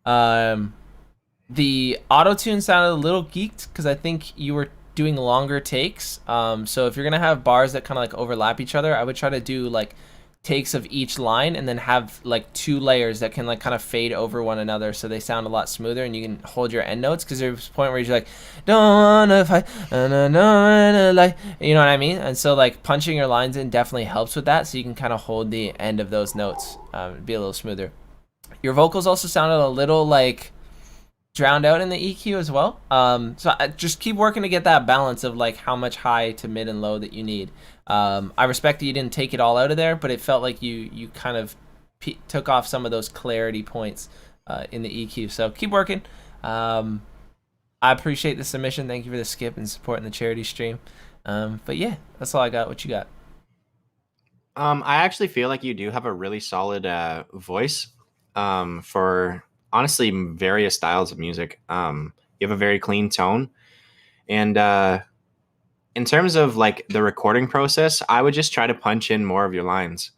The auto-tune sounded a little geeked because I think you were doing longer takes. So if you're gonna have bars that kind of like overlap each other, I would try to do like takes of each line and then have like 2 layers that can like kind of fade over one another so they sound a lot smoother, and you can hold your end notes, because there's a point where you're like, don't wanna fight, like, you know what I mean? And so like punching your lines in definitely helps with that, so you can kind of hold the end of those notes, be a little smoother. Your vocals also sounded a little like drowned out in the EQ as well. So I just keep working to get that balance of like how much high to mid and low that you need. I respect that you didn't take it all out of there, but it felt like you kind of took off some of those clarity points in the EQ. So keep working. I appreciate the submission. Thank you for the skip and supporting the charity stream. But yeah, that's all I got. What you got? I actually feel like you do have a really solid voice for honestly various styles of music. You have a very clean tone, and in terms of like the recording process, I would just try to punch in more of your lines.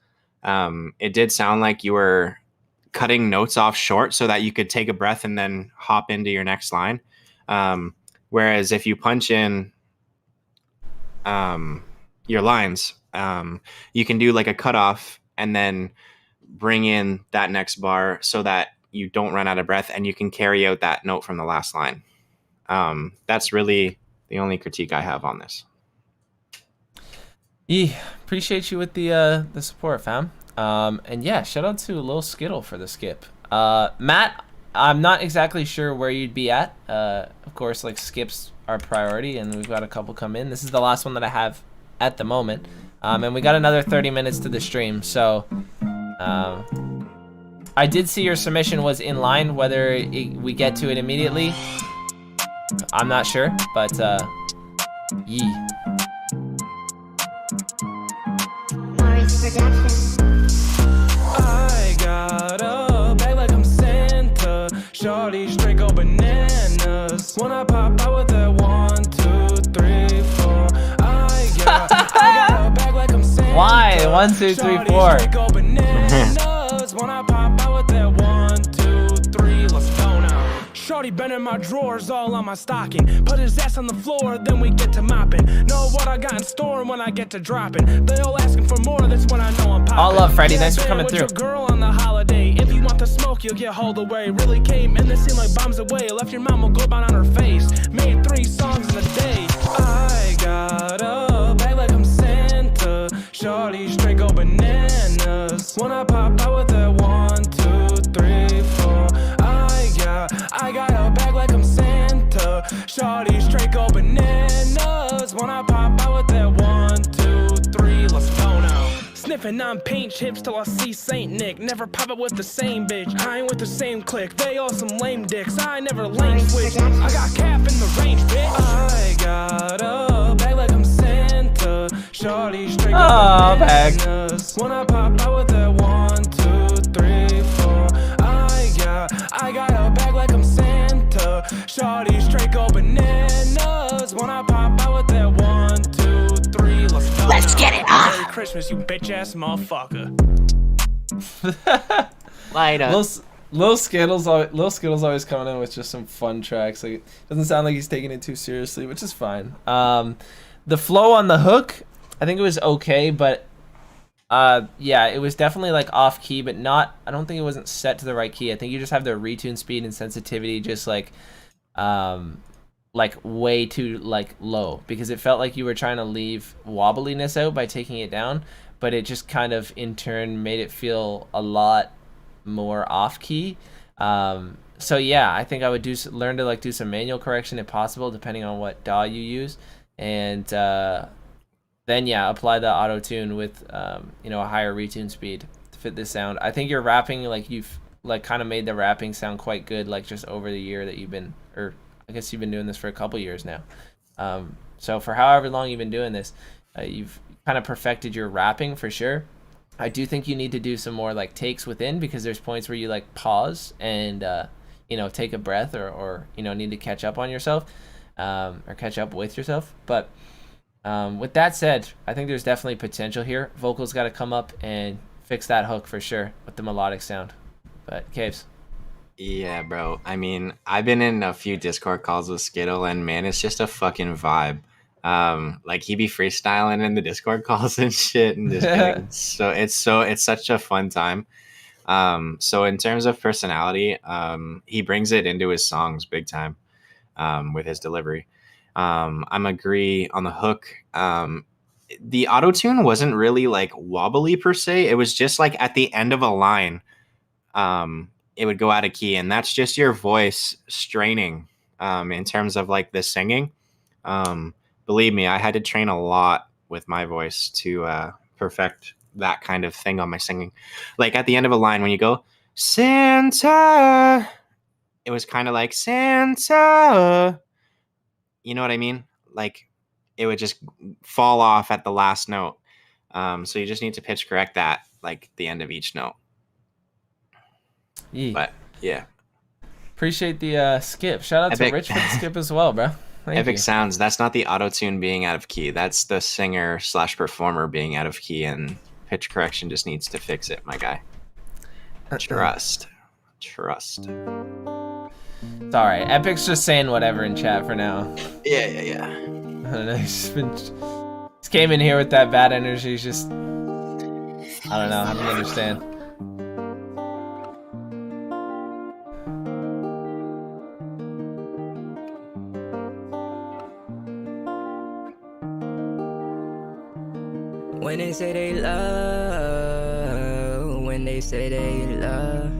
It did sound like you were cutting notes off short so that you could take a breath and then hop into your next line. Whereas if you punch in your lines, you can do like a cutoff and then bring in that next bar so that you don't run out of breath and you can carry out that note from the last line. That's really the only critique I have on this. Yeah, appreciate you with the support, fam. And yeah, shout out to Lil Skittle for the skip. Matt, I'm not exactly sure where you'd be at. Of course, like skips are priority, and we've got a couple come in. This is the last one that I have at the moment. And we got another 30 minutes to the stream, so I did see your submission was in line. Whether we get to it immediately, I'm not sure, but yee. I got a bag like I'm Santa. Shorty straight go bananas. When I pop out with that 1, 2, 3, 4. I got a bag like I'm Santa. Why? 1, 2, 3, 4. Go bananas. When I pop out with that 1, 2, 3. Let's go now. Shorty been in my drawers, all on my stocking. Put his ass on the floor, then we get to mopping. Know what I got in store when I get to dropping. They all asking for more, that's when I know I'm popping. All love, Freddie. Thanks for coming through. With your girl on the holiday. If you want the smoke, you'll get hauled away. Really came in the scene like bombs away. Left your mama go down on her face. Made 3 songs in a day. I got a bag like I'm Santa. Shorty straight go bananas. When I pop out with that 1, 2, 3, 4. I got a bag like I'm Santa. Shorty straight go bananas. When I pop out with that 1, 2, 3. Let's go now. Sniffing on paint chips till I see Saint Nick. Never pop it with the same bitch. I ain't with the same clique. They all some lame dicks. I never lane switch. I got cap in the range, bitch. I got a bag like I'm Santa. Shorty straight go bananas. When I pop out with that 1, 2, 3, 4. I got a bag like I'm Santa. Shorty straight go bananas. When I pop out with that 1, 2, 3. Let's get it on. Merry Christmas, you bitch ass motherfucker. Light up. Lil Skittles always coming in with just some fun tracks. Like, it doesn't sound like he's taking it too seriously, which is fine. The flow on the hook, I think it was okay, but yeah, it was definitely like off key, but not. I don't think it wasn't set to the right key. I think you just have the retune speed and sensitivity just like way too like low, because it felt like you were trying to leave wobbliness out by taking it down, but it just kind of in turn made it feel a lot more off key. So yeah, I think I would learn to like do some manual correction if possible, depending on what DAW you use, and then yeah, apply the auto tune with a higher retune speed to fit this sound. I think your rapping, like you've like kind of made the rapping sound quite good, like just over the year that you've been, or I guess you've been doing this for a couple years now. So for however long you've been doing this, you've kind of perfected your rapping for sure. I do think you need to do some more like takes within, because there's points where you like pause and you know, take a breath, or you know, need to catch up on yourself, or catch up with yourself. But with that said, I think there's definitely potential here. Vocals got to come up and fix that hook for sure with the melodic sound. But Caves. Yeah, bro. I mean, I've been in a few Discord calls with Skittle, and man, it's just a fucking vibe. Like he be freestyling in the Discord calls and shit, and just getting it's such a fun time. So in terms of personality, he brings it into his songs big time, with his delivery. I'm agree on the hook. The auto tune wasn't really like wobbly per se. It was just like at the end of a line, it would go out of key, and that's just your voice straining. In terms of like the singing, believe me, I had to train a lot with my voice to perfect that kind of thing on my singing. Like at the end of a line, when you go Santa, it was kind of like Santa. You know what I mean? Like it would just fall off at the last note. So you just need to pitch correct that, like the end of each note. But yeah. Appreciate the skip. Shout out to Rich for the skip as well, bro. Thank you. Sounds. That's not the auto tune being out of key. That's the singer / performer being out of key, and pitch correction just needs to fix it, my guy. Trust. It's all right. Epic's just saying whatever in chat for now. Yeah. I don't know. Just came in here with that bad energy. He's just, I don't know. I don't understand. When they say they love, when they say they love,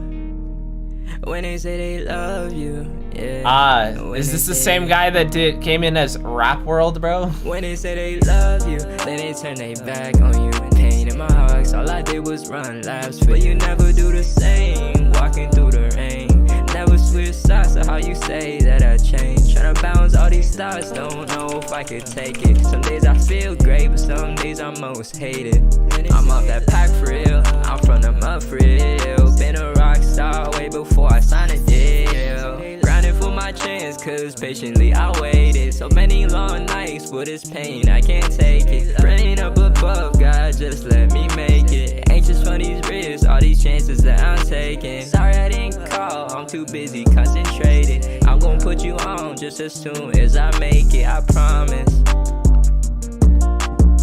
when they say they love you, yeah. Is this the same guy that came in as Rap World, bro? When they say they love you, then they turn their back on you. Pain in my heart, all I did was run laps, but you never do the same. Walking through the rain, never switch sides. So how you say that I changed? Tryna balance all these thoughts, don't know if I could take it. Some days I feel great, but some days I most hate it. I'm off that pack for real, I'm from the mud for real. Been a rock star way before I signed a deal. Grinding for my chance, cause patiently I waited. So many long nights for this pain, I can't take it. Praying up above, God, just let me make it. Anxious for these risks, all these chances that I'm taking. Sorry I didn't call, I'm too busy concentrated. I'm gonna put you on just as soon as I make it, I promise.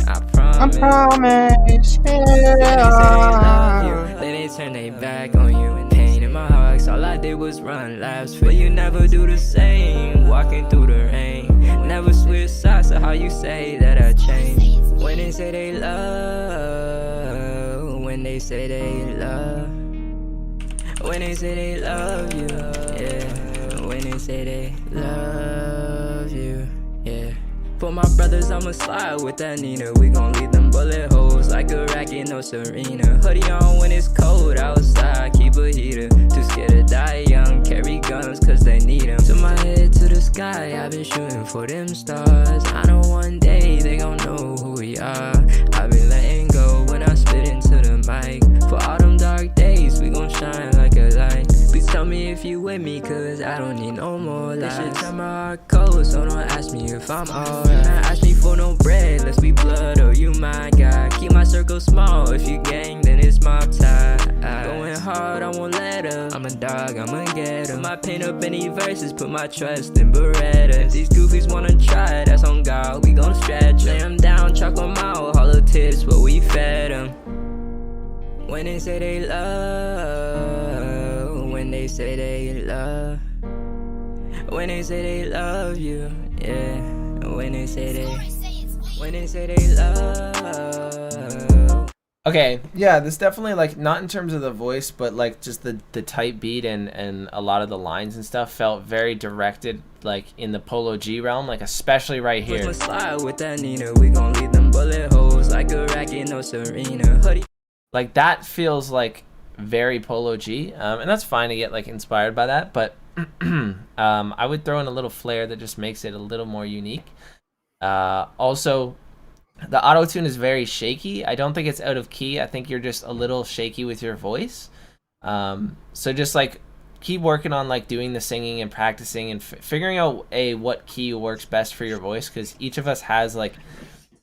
I promise, yeah. Then they turn their back on you, and pain in my heart. All I did was run laps, but you never do the same. Walking through the rain, never switch sides. So how you say that I changed? When they say they love, when they say they love, when they say they love you, yeah. When they say they love you, yeah. For my brothers, I'ma slide with that Nina. We gon' leave them bullet holes like a racket, no Serena. Hoodie on when it's cold outside, keep a heater. Too scared to die young, carry guns cause they need them. To my head to the sky, I've been shooting for them stars. I know one day they gon' know who we are. I've been letting go when I spit into the mic. For all them dark days, we gon' shine like a light. Please tell me if you with me, cause I don't need no more lies. This shit turn my heart cold, so don't ask me if I'm alright. Ask me for no bread, let's be blood or you my guy. Keep my circle small, if you gang, then it's mob tie. Going hard, I won't let up. I'm a dog, I'ma get 'em. I paint up any verses, put my trust in Beretta. If these goofies wanna try, that's on God, we gon' stretch. Lay 'em down, chuck 'em out, hollow tips, but we fed 'em. When they say they love, when they say they love, when they say they love you, yeah. When they say they love. Okay, yeah, this definitely, like, not in terms of the voice, but like just the tight beat and a lot of the lines and stuff felt very directed, like in the Polo G realm, like especially right here. Slide with that Nina, we gon' leave them bullet holes like a racket, no Serena. Hoodie. Like that feels like very Polo G, and that's fine to get like inspired by that, but I would throw in a little flair that just makes it a little more unique. Also, the auto-tune is very shaky. I don't think it's out of key. I think you're just a little shaky with your voice. So just like keep working on like doing the singing and practicing and figuring out what key works best for your voice, because each of us has like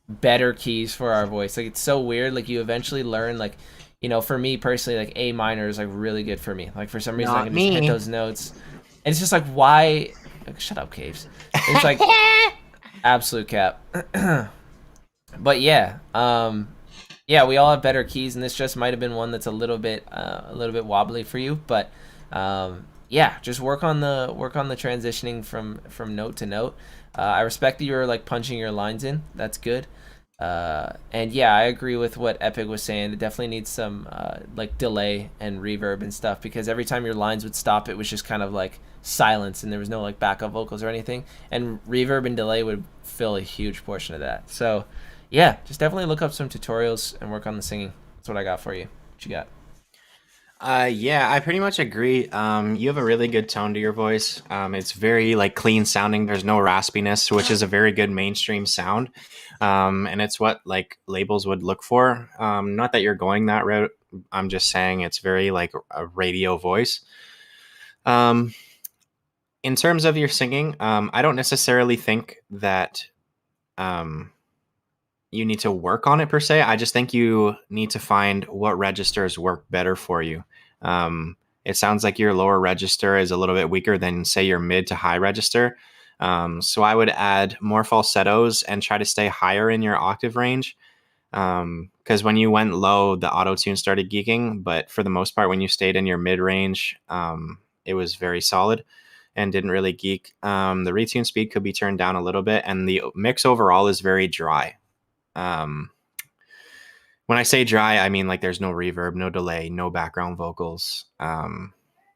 better keys for our voice. Like it's so weird. Like you eventually learn, like, you know, for me personally, like A minor is like really good for me. Like for some reason I can just hit those notes. And it's just like, why? Shut up, Kaves. It's like absolute cap. But yeah, yeah, we all have better keys, and this just might have been one that's a little bit wobbly for you. But yeah, just work on the transitioning from note to note. I respect that you're like punching your lines in. That's good. And yeah, I agree with what Epic was saying. It definitely needs some like delay and reverb and stuff, because every time your lines would stop, it was just kind of like silence and there was no like backup vocals or anything. And reverb and delay would fill a huge portion of that. So yeah, just definitely look up some tutorials and work on the singing. That's what I got for you. What you got? Yeah, I pretty much agree. You have a really good tone to your voice. It's very like clean sounding. There's no raspiness, which is a very good mainstream sound. And it's what like labels would look for. Not that you're going that route. I'm just saying it's very like a radio voice. In terms of your singing, I don't necessarily think that you need to work on it per se. I just think you need to find what registers work better for you. It sounds like your lower register is a little bit weaker than say your mid to high register. So I would add more falsettos and try to stay higher in your octave range. Because when you went low, the auto-tune started geeking, but for the most part, when you stayed in your mid range, it was very solid and didn't really geek. The retune speed could be turned down a little bit, and the mix overall is very dry. When I say dry, I mean like there's no reverb, no delay, no background vocals.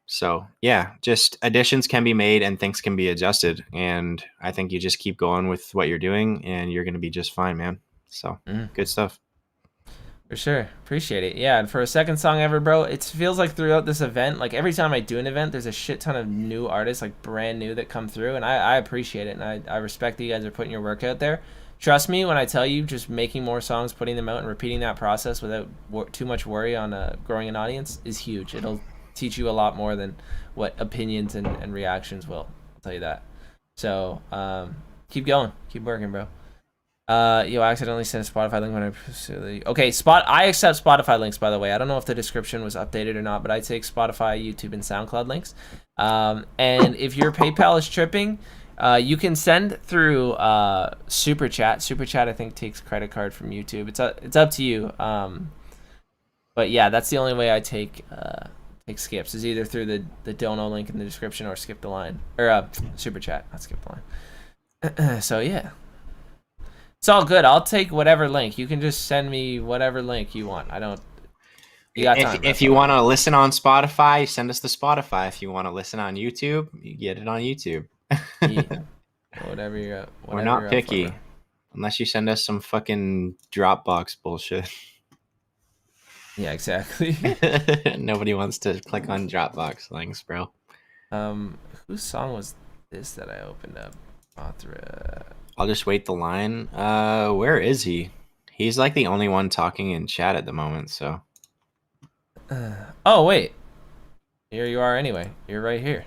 So yeah, just additions can be made and things can be adjusted. And I think you just keep going with what you're doing and you're going to be just fine, man. So good stuff. For sure. Appreciate it. Yeah, and for a second song ever, bro, it feels like throughout this event, like every time I do an event, there's a shit ton of new artists, like brand new, that come through, and I appreciate it, and I respect that you guys are putting your work out there. Trust me when I tell you, just making more songs, putting them out, and repeating that process without too much worry on growing an audience is huge. It'll teach you a lot more than what opinions and reactions will. I'll tell you that. So keep going. Keep working, bro. I accidentally sent a Spotify link when I accept Spotify links, by the way. I don't know if the description was updated or not, but I take Spotify, YouTube, and SoundCloud links. And if your PayPal is tripping, you can send through Super Chat. Super Chat, I think, takes credit card from YouTube. It's up to you. But yeah, that's the only way I take skips, is either through the dono link in the description or skip the line, or Super Chat, not skip the line. So yeah, it's all good. I'll take whatever link. You can just send me whatever link you want. I don't. You got time. If you want to listen on Spotify, send us the Spotify. If you want to listen on YouTube, you get it on YouTube. Yeah. Whatever you're. We're not picky, unless you send us some fucking Dropbox bullshit. Yeah, exactly. Nobody wants to click on Dropbox links, bro. Whose song was this that I opened up? I'll just wait the line. Where is he? He's like the only one talking in chat at the moment, so. Oh, wait. Here you are anyway. You're right here.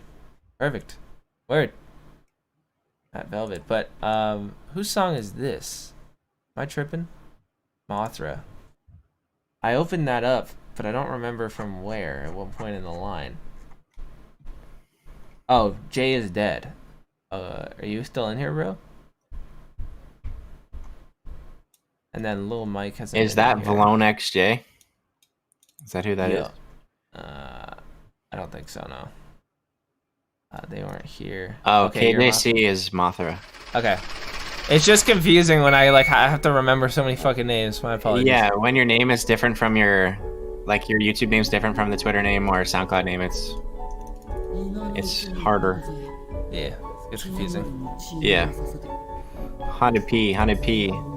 Perfect. Word. Not Velvet, but whose song is this? Am I tripping? Mothra. I opened that up, but I don't remember from where, at what point in the line. Oh, Jay is dead. Are you still in here, bro? And then Lil Mike has. Is that Valone XJ? Is that who that is? I don't think so. No. They weren't here. Oh, okay, KJC is Mothra. Okay. It's just confusing when I have to remember so many fucking names. My apologies. Yeah, when your name is different from your YouTube name's different from the Twitter name or SoundCloud name, it's harder. Yeah, it's confusing. Yeah. 100p, 100p.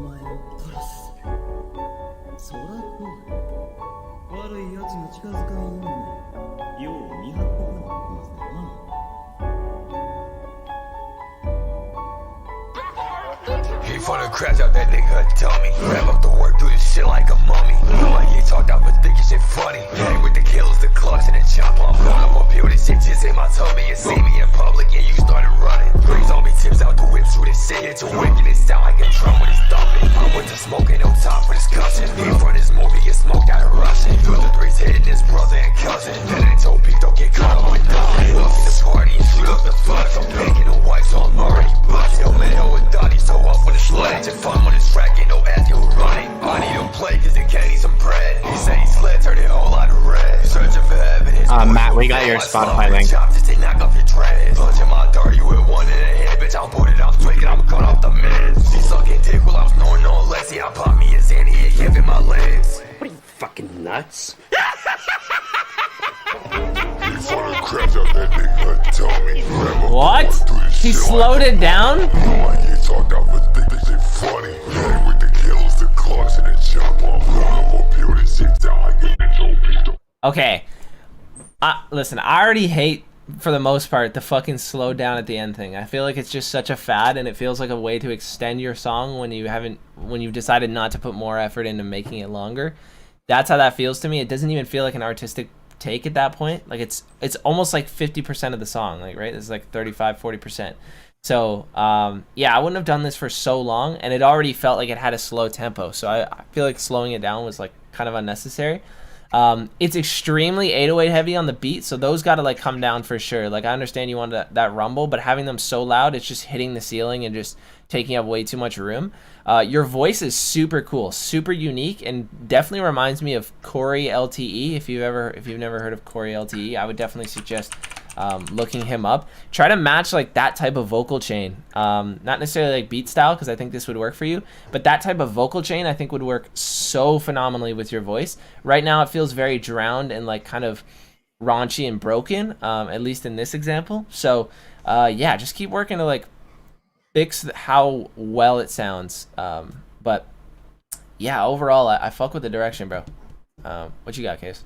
for the crabs out that nigga tell me. Grab up the work, do this shit like a mummy. Like he talked out, but thinking shit funny. Hang with the killers, the clutch, and the chopper. I'm going up on pill, this shit just in my tummy. You see me in public, and you started running. Breeze on me, tips out the whip, shoot this shit into wicked. It sound like a drum when it's thumping. I went to smoking on top for discussion. In front of this movie, get smoked out of Russian. Through the threes, hitting his brother and cousin. And they told Pete, don't get caught up with nothing. Up in the party and shoot up the fuss. I'm picking the white, so I'm already busted. Yo, man, hell with Dottie, so up on the sled. Just fun when it's track, ain't no asking who's running. I need him play, cause he can't eat some bread. He say he sled, turned it whole lot of red. Searching for evidence. Matt, we got your Spotify link. Knock off your dreads. Punching my dart, you with one in the head. Bitch, I'll put it out quick and I'm cut off the meds. She sucking dick while I'm snoring on less. Yeah, I pop me a Zanny and hip in my legs. What are you, fucking nuts? What? He slowed it down? Okay. Listen, I already hate, for the most part, the fucking slow down at the end thing. I feel like it's just such a fad, and it feels like a way to extend your song when you've decided not to put more effort into making it longer. That's how that feels to me. It doesn't even feel like an artistic take at that point. Like it's almost like 50% of the song, like, right? It's like 35-40%. So yeah, I wouldn't have done this for so long, and it already felt like it had a slow tempo, so I feel like slowing it down was like kind of unnecessary. It's extremely 808 heavy on the beat, so those gotta like come down for sure. Like, I understand you want that rumble, but having them so loud, it's just hitting the ceiling and just taking up way too much room. Your voice is super cool, super unique, and definitely reminds me of Corey LTE. If you've never heard of Corey LTE, I would definitely suggest looking him up. Try to match like that type of vocal chain, not necessarily like beat style, because I think this would work for you, but that type of vocal chain I think would work so phenomenally with your voice. Right now it feels very drowned and like kind of raunchy and broken, at least in this example. So yeah, just keep working to like fix how well it sounds. But yeah, overall I fuck with the direction, bro. What you got, Kaves?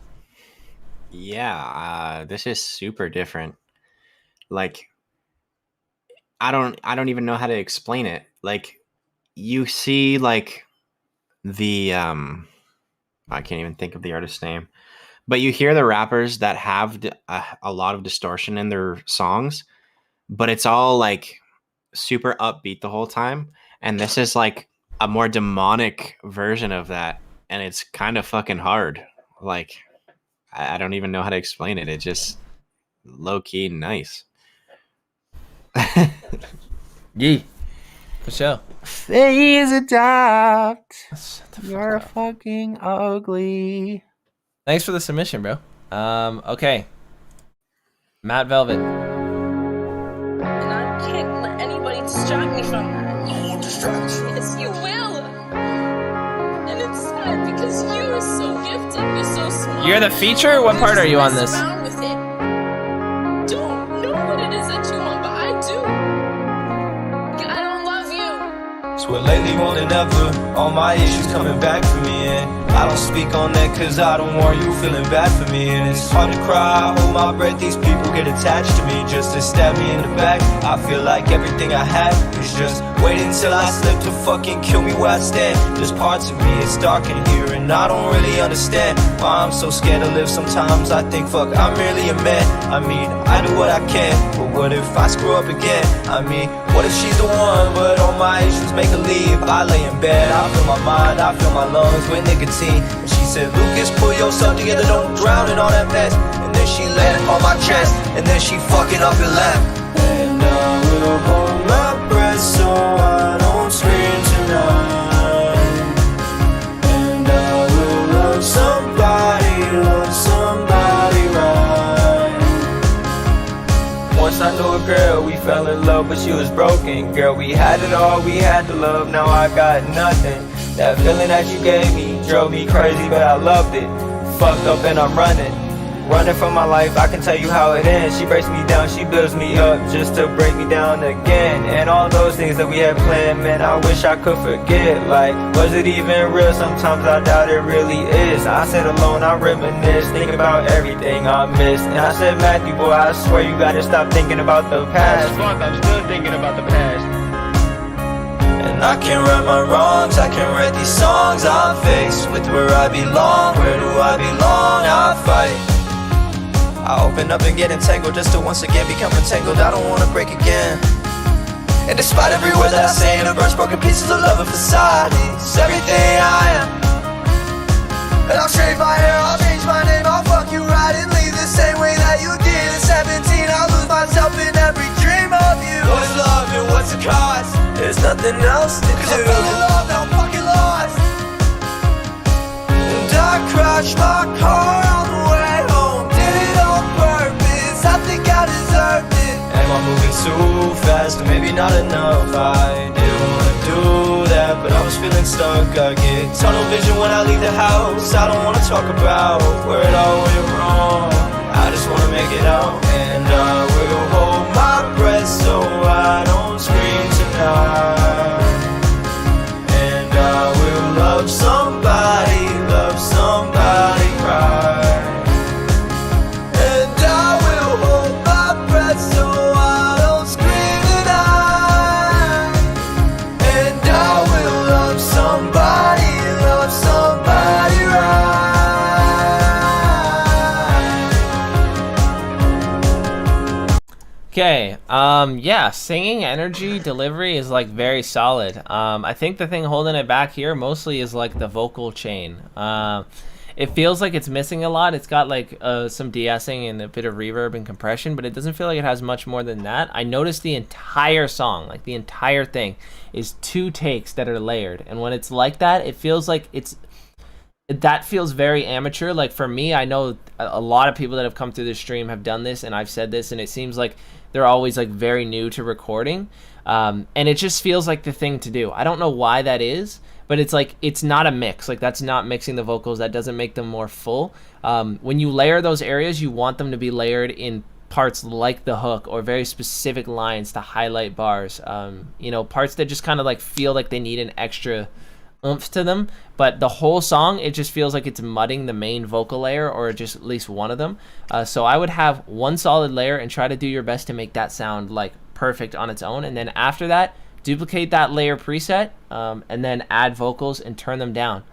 Yeah, this is super different. Like, I don't even know how to explain it. Like, you see like the I can't even think of the artist's name, but you hear the rappers that have a lot of distortion in their songs, but it's all like super upbeat the whole time, and this is like a more demonic version of that, and it's kind of fucking hard. Like, I don't even know how to explain it. It's just low-key nice. Yeah, for sure. Phase adopt. You're fucking ugly. Thanks for the submission, bro. Okay. Matt Velvet. And I can't let anybody distract me from that. I won't distract you. Yes, you will. And it's sad because you are so gifted. You're so smart. You're the feature? What part are you on this? Around with it. Don't know what it is that you want, but I do. I don't love you. Swear lately more than ever, all my issues coming back for me, and I don't speak on that cause I don't want you feeling bad for me. And it's hard to cry, I hold my breath, these people get attached to me just to stab me in the back. I feel like everything I have is just waiting till I slip to fucking kill me where I stand. There's parts of me, it's dark in here, and I don't really understand why I'm so scared to live. Sometimes I think, fuck, I'm really a man. I mean, I do what I can, but what if I screw up again? I mean, what if she's the one, but all my issues make her leave? I lay in bed, I feel my mind, I feel my lungs with nicotine. And she said, Lucas, pull yourself together, don't drown in all that mess. And then she laid on my chest, and then she fucking up and left. And I will hold my breath so I don't scream tonight. And I will love somebody right. Once I knew a girl, we fell in love, but she was broken. Girl, we had it all, we had the love, now I got nothing. That feeling that you gave me drove me crazy, but I loved it. Fucked up and I'm running from my life. I can tell you how it ends. She breaks me down, she builds me up just to break me down again. And all those things that we had planned, man, I wish I could forget. Like, was it even real? Sometimes I doubt it really is. I sit alone, I reminisce, thinking about everything I missed. And I said, Matthew, boy, I swear you gotta stop thinking about the past. Fuck, I'm still thinking about the past. And I can right my wrongs, I can write these songs. I'm faced with where I belong. Where do I belong? I fight. I open up and get entangled just to once again become entangled. I don't wanna break again. And despite every word that I say in a verse, broken pieces of love and facade, it's everything I am. And I'll shave my hair, I'll change my name, I'll fuck you right and leave the same way that you did at 17. I'll lose myself in every dream of you. What's love and what's the cost? There's nothing else to do. Cause I fell in love, now I'm fucking lost. And I crashed my car on the way home. Did it on purpose, I think I deserved it. Am I moving too fast? Or maybe not enough. I didn't wanna do that, but I was feeling stuck. I get tunnel vision when I leave the house. I don't wanna talk about where it all went wrong. I just wanna make it out. And I will hold my breath so I don't scream tonight. And I will love somebody right. And I will hold my breath so I don't scream tonight. And I will love somebody right. Okay, yeah, singing, energy, delivery is like very solid. I think the thing holding it back here mostly is like the vocal chain. It feels like it's missing a lot. It's got like some de-essing and a bit of reverb and compression, but it doesn't feel like it has much more than that. I noticed the entire song, like the entire thing, is 2 takes that are layered. And when it's like that, it feels like that feels very amateur. Like for me, I know a lot of people that have come through this stream have done this, and I've said this, and it seems like they're always like very new to recording. And it just feels like the thing to do. I don't know why that is, but it's like, it's not a mix. Like that's not mixing the vocals. That doesn't make them more full. When you layer those areas, you want them to be layered in parts like the hook or very specific lines to highlight bars. You know, parts that just kind of like feel like they need an extra oomph to them, but the whole song, it just feels like it's mudding the main vocal layer or just at least one of them. So I would have one solid layer and try to do your best to make that sound like perfect on its own, and then after that duplicate that layer preset, and then add vocals and turn them down,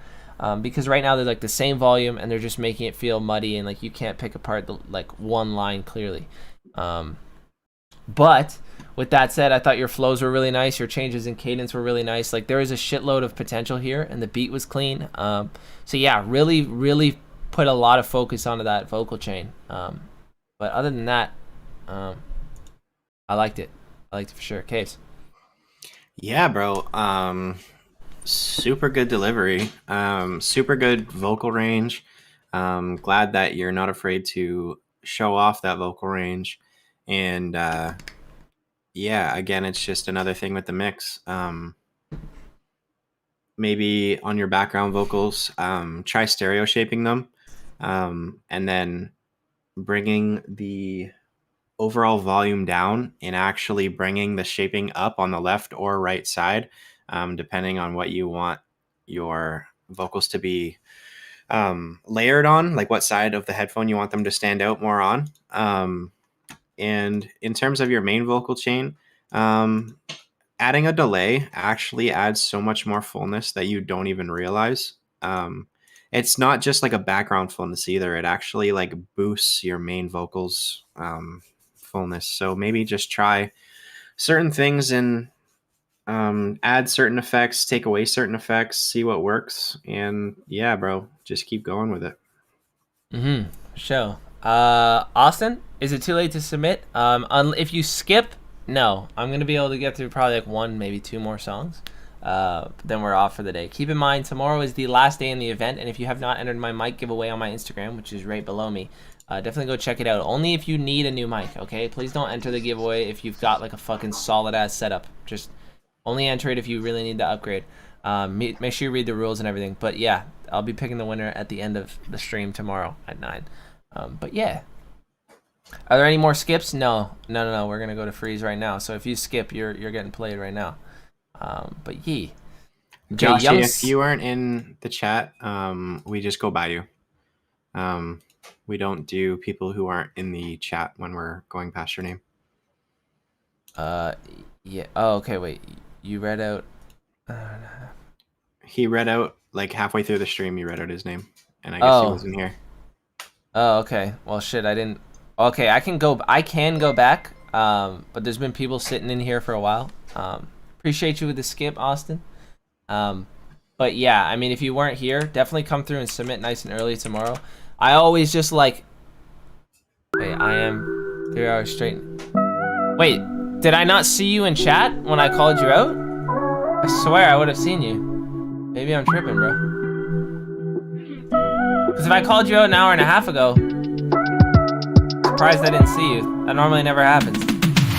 because right now they're like the same volume and they're just making it feel muddy and like you can't pick apart the, like one line clearly. But with that said, I thought your flows were really nice. Your changes in cadence were really nice. Like there is a shitload of potential here, and the beat was clean. So yeah, really put a lot of focus onto that vocal chain. But other than that, I liked it. I liked it for sure. Kaves. Yeah, bro. Super good delivery. Super good vocal range. Glad that you're not afraid to show off that vocal range. And yeah, again, it's just another thing with the mix. Maybe on your background vocals, try stereo shaping them, and then bringing the overall volume down and actually bringing the shaping up on the left or right side, depending on what you want your vocals to be layered on, like what side of the headphone you want them to stand out more on. And in terms of your main vocal chain, adding a delay actually adds so much more fullness that you don't even realize. It's not just like a background fullness either. It actually like boosts your main vocals fullness. So maybe just try certain things and add certain effects, take away certain effects, see what works. And yeah, bro, just keep going with it. Show. Austin, is it too late to submit? If you skip, no, I'm gonna be able to get through probably like 1, maybe 2 more songs. Then we're off for the day. Keep in mind, tomorrow is the last day in the event, and if you have not entered my mic giveaway on my Instagram, which is right below me, definitely go check it out. Only if you need a new mic, okay? Please don't enter the giveaway if you've got like a fucking solid ass setup. Just only enter it if you really need to upgrade. Make sure you read the rules and everything. But yeah, I'll be picking the winner at the end of the stream tomorrow at 9. But yeah. Are there any more skips? No. We're gonna go to freeze right now. So if you skip, you're getting played right now. But yeah. Josh, if you weren't in the chat, we just go by you. We don't do people who aren't in the chat when we're going past your name. Yeah. Oh, okay. Wait. You read out. He read out like halfway through the stream. He read out his name, and I guess he wasn't here. Oh, okay. Well, shit, I didn't. Okay, I can go back. But there's been people sitting in here for a while. Appreciate you with the skip, Austin. But yeah, I mean, if you weren't here, definitely come through and submit nice and early tomorrow. I always just like. Wait, I am 3 hours straight. Wait, did I not see you in chat when I called you out? I swear I would have seen you. Maybe I'm tripping, bro. Because if I called you out an hour and a half ago, surprised I didn't see you. That normally never happens.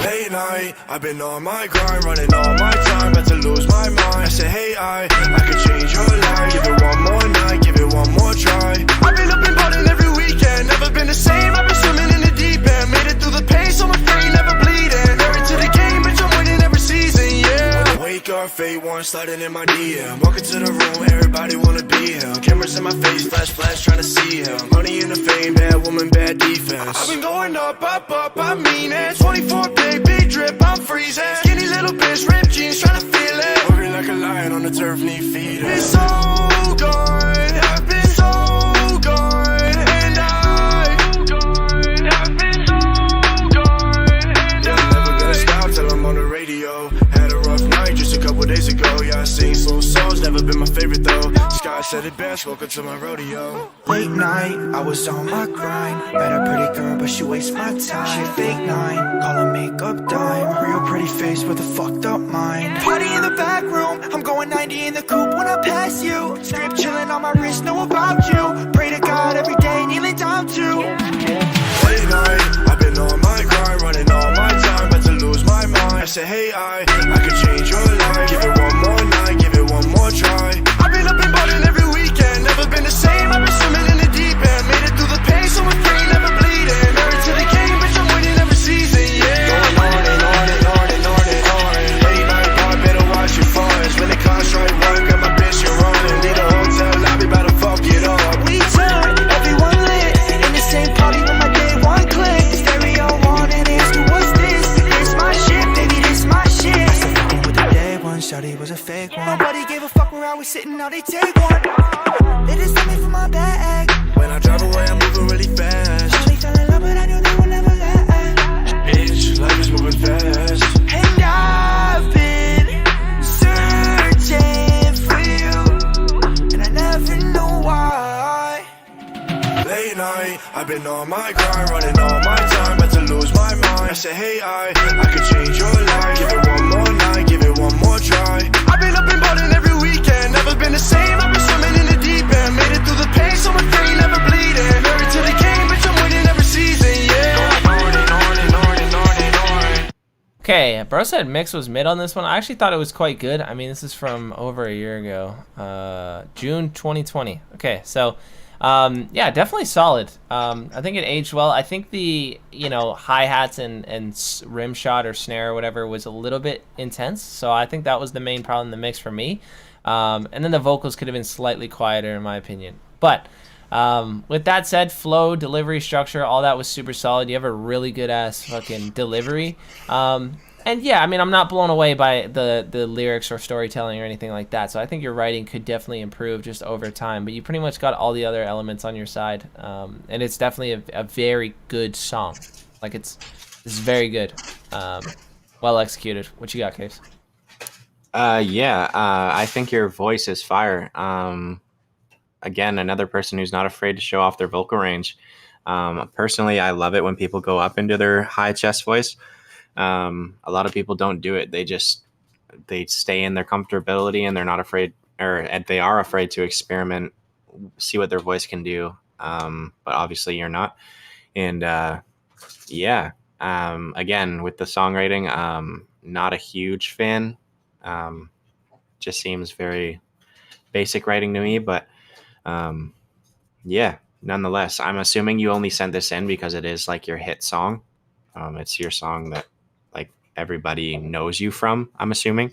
Late night, I've been on my grind, running all my time, about to lose my mind. I say, hey, I could change your life. Give it one more night, give it one more try. I've been up and ballin' every weekend, never been the same. I've been swimming in the deep end, made it through the pain, so my brain never bleeding. Married to the game, bitch, I'm winning every season, yeah. When I wake up, fate one sliding in my DM. Walking to the room, everybody wanna be him. Cameras in my face, flash, flash, trying to see him. Money in the fame, bad woman, bad defense. I've been going up, I mean it. 24 big drip, I'm freezing. Skinny little bitch, ripped jeans, trying to feel it. Working like a lion on the turf, need feeding. It's so good, I've been so good, and I've been so good, and never gonna stop till I'm on the radio. Had a rough night just a couple days ago. Yeah, I sing slow songs, never been my favorite though. Sky said it best, welcome to my rodeo. Late night, I was on my grind. Met a pretty girl, but she wastes my time. She fake 9, call her makeup dime. Real pretty face with a fucked up mind. Party in the back room, I'm going 90 in the coupe when I pass you. Strip chilling on my wrist, know about you. Pray to God every day, kneeling down to. Late night, I've been on my grind, running all my time, about to lose my mind. I say, hey, I could change your life. Give it one more night, give it one more try. I've been up and ballin' every weekend, never been the same. I've been swimming in the deep end, made it through the pain, so my brain never bleeding. Married to the game, bitch, I'm winning every season, yeah. Going on and on and on and on and on. Late night bar, better watch your funds. When the car strike one, got my bitch, you're running. Leave the hotel lobby, about to fuck it up. We turn, everyone lit. In the same party with my day one click. Stereo on and ask me what's this? This my shit, baby, this my shit. I started fucking with the day one, shawty was a fake one. Nobody gave a fuck where I was sitting, now they take one. They just took me for my bag. When I drive away, I'm moving really fast. They fell in love, but I knew they would never last. Bitch, life is moving fast. And I've been searching for you, and I never know why. Late night, I've been on my grind, running all my time, about to lose my mind. I say, hey, I could change your life. Give it one more night, give it one more try. I've been up and ballin' every weekend, never been the same. I've been swimming in the deep end, made it through the pain, so my brain never bleeding. Married to the game, bitch, I'm winning every season, yeah. Going on and on and on and on and on. Okay, bro said mix was mid on this one. I actually thought it was quite good. I mean, this is from over a year ago, June 2020. Okay, so yeah, definitely solid. I think it aged well. I think the hi-hats and rim shot or snare or whatever was a little bit intense. So I think that was the main problem in the mix for me. And then the vocals could have been slightly quieter in my opinion. But with that said, flow, delivery, structure, all that was super solid. You have a really good ass fucking delivery. And yeah, I mean, I'm not blown away by the lyrics or storytelling or anything like that. So I think your writing could definitely improve just over time. But you pretty much got all the other elements on your side. And it's definitely a very good song. Like it's very good. Well executed. What you got, Kaves? I think your voice is fire. Again, another person who's not afraid to show off their vocal range. Personally, I love it when people go up into their high chest voice. A lot of people don't do it. They stay in their comfortability and they're not afraid, or they are afraid to experiment, see what their voice can do. But obviously you're not. And again, with the songwriting, not a huge fan. Just seems very basic writing to me, but nonetheless, I'm assuming you only sent this in because it is like your hit song. It's your song that like everybody knows you from, I'm assuming.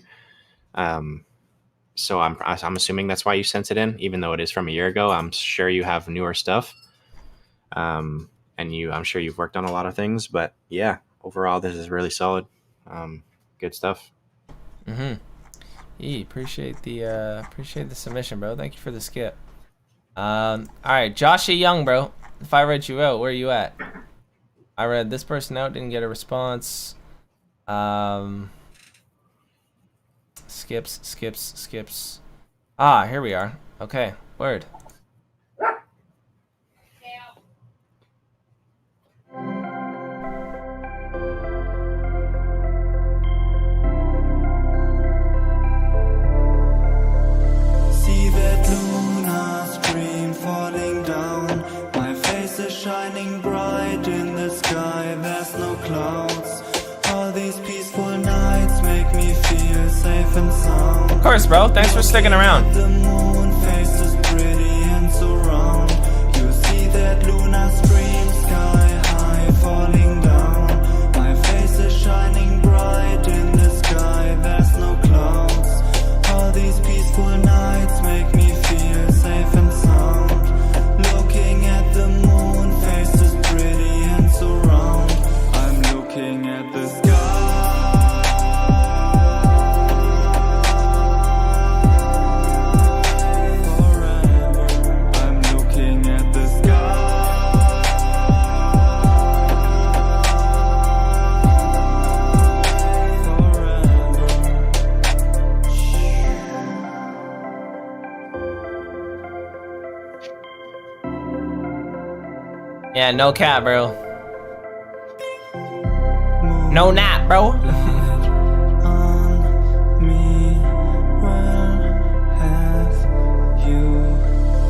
So I'm assuming that's why you sent it in, even though it is from a year ago. I'm sure you have newer stuff. And I'm sure you've worked on a lot of things, but yeah, overall this is really solid. Good stuff. Appreciate the submission, bro. Thank you for the skip. All right, Joshy Young, bro. If I read you out, where are you at? I read this person out, didn't get a response. Skips. Ah, here we are. Okay, word. See that lunar stream falling down. My face is shining bright in the sky. There's no clouds. All these peaceful nights make me feel safe and sound. Of course, bro. Thanks for sticking around. The moon face is pretty and so round. You see that lunar stream sky high falling down. My face is shining bright in the sky. There's no clouds. All these peaceful nights make me feel safe and sound. Looking at the moon face is pretty and so round. I'm looking at the sky. Yeah, no cap, bro. No nap, bro.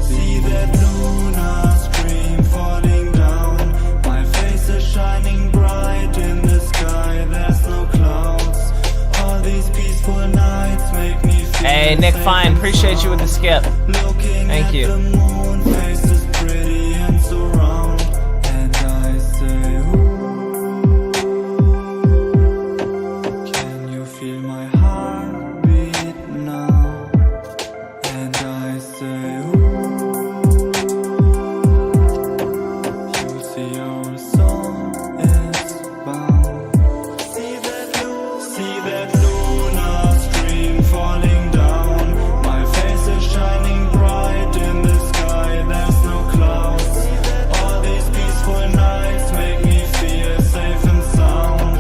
See that lunar stream falling down. My face is shining bright in the sky. There's no clouds. All these peaceful nights make me feel. Hey, Nick Fine, appreciate you with the skip. Thank you. The moon face is pretty and so round. And I say, ooh, can you feel my heartbeat now? And I say, ooh, you see our song is bound. See that lunar stream falling down. My face is shining bright in the sky. There's no clouds. All these peaceful nights make me feel safe and sound.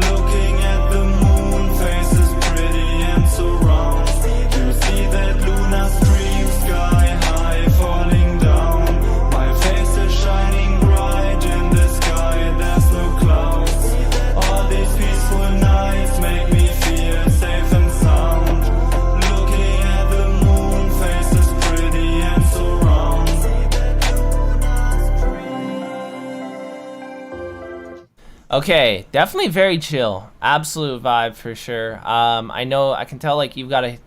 Looking at the moon, face is pretty and so round. You see that lunar stream sky high falling down. My face is shining bright in the sky. There's no clouds. All these peaceful nights make me feel safe and sound. Looking at the moon, face is pretty and so round. Okay, definitely very chill. Absolute vibe for sure. I know I can tell like you've got a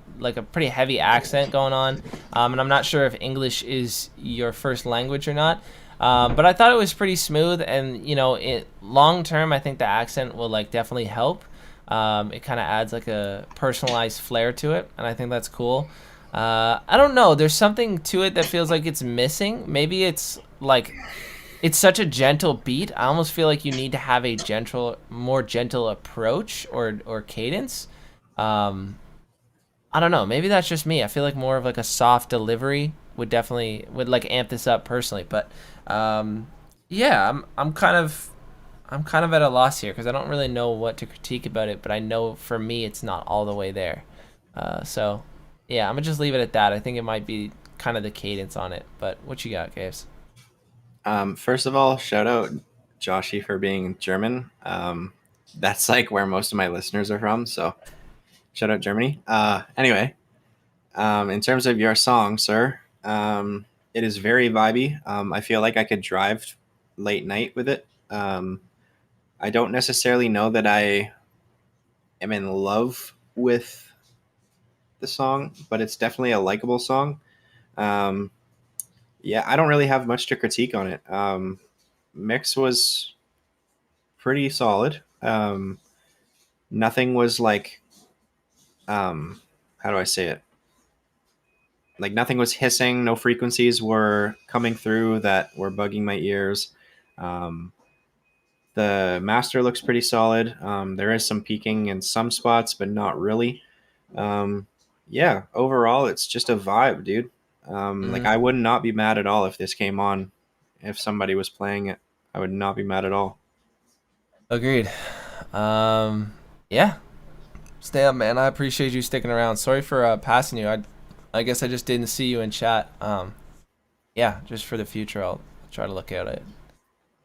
pretty heavy accent going on. And I'm not sure if English is your first language or not. But I thought it was pretty smooth, and you know, long term I think the accent will like definitely help. It kind of adds like a personalized flair to it, and I think that's cool. I don't know, there's something to it that feels like it's missing. Maybe it's like it's such a gentle beat. I almost feel like you need to have a more gentle approach or cadence. I don't know. Maybe that's just me. I feel like more of like a soft delivery would like amp this up personally. But yeah, I'm kind of at a loss here because I don't really know what to critique about it. But I know for me it's not all the way there. So yeah, I'm gonna just leave it at that. I think it might be kind of the cadence on it. But what you got, Kaves? First of all, shout out Joshy for being German. That's like where most of my listeners are from, so shout out Germany. Anyway, in terms of your song, sir, it is very vibey. I feel like I could drive late night with it. I don't necessarily know that I am in love with the song, but it's definitely a likable song. Yeah, I don't really have much to critique on it. Mix was pretty solid. Nothing was like, how do I say it? Like nothing was hissing. No frequencies were coming through that were bugging my ears. The master looks pretty solid. There is some peaking in some spots, but not really. yeah, overall, it's just a vibe, dude. Like, I would not be mad at all if this came on. If somebody was playing it, I would not be mad at all. Agreed. Yeah. Stay up, man. I appreciate you sticking around. Sorry for passing you. I guess I just didn't see you in chat. Yeah, just for the future, I'll try to look out. I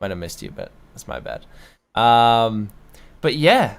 might have missed you, but that's my bad. But yeah.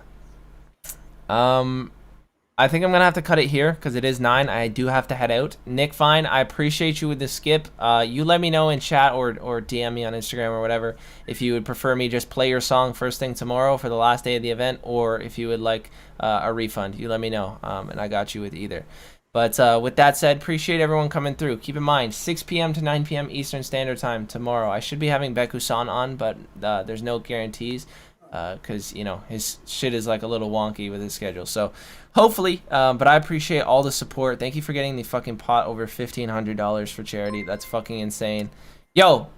I think I'm gonna have to cut it here because it is 9. I do have to head out. Nick Fine, I appreciate you with the skip. You let me know in chat or DM me on Instagram or whatever if you would prefer me just play your song first thing tomorrow for the last day of the event, or if you would like a refund. You let me know, and I got you with either. But with that said, appreciate everyone coming through. Keep in mind, 6 p.m. to 9 p.m. Eastern Standard Time tomorrow. I should be having Beku-san on, but there's no guarantees. Because you know his shit is like a little wonky with his schedule, so hopefully but I appreciate all the support. Thank you for getting the fucking pot over $1,500 for charity. That's fucking insane. Yo,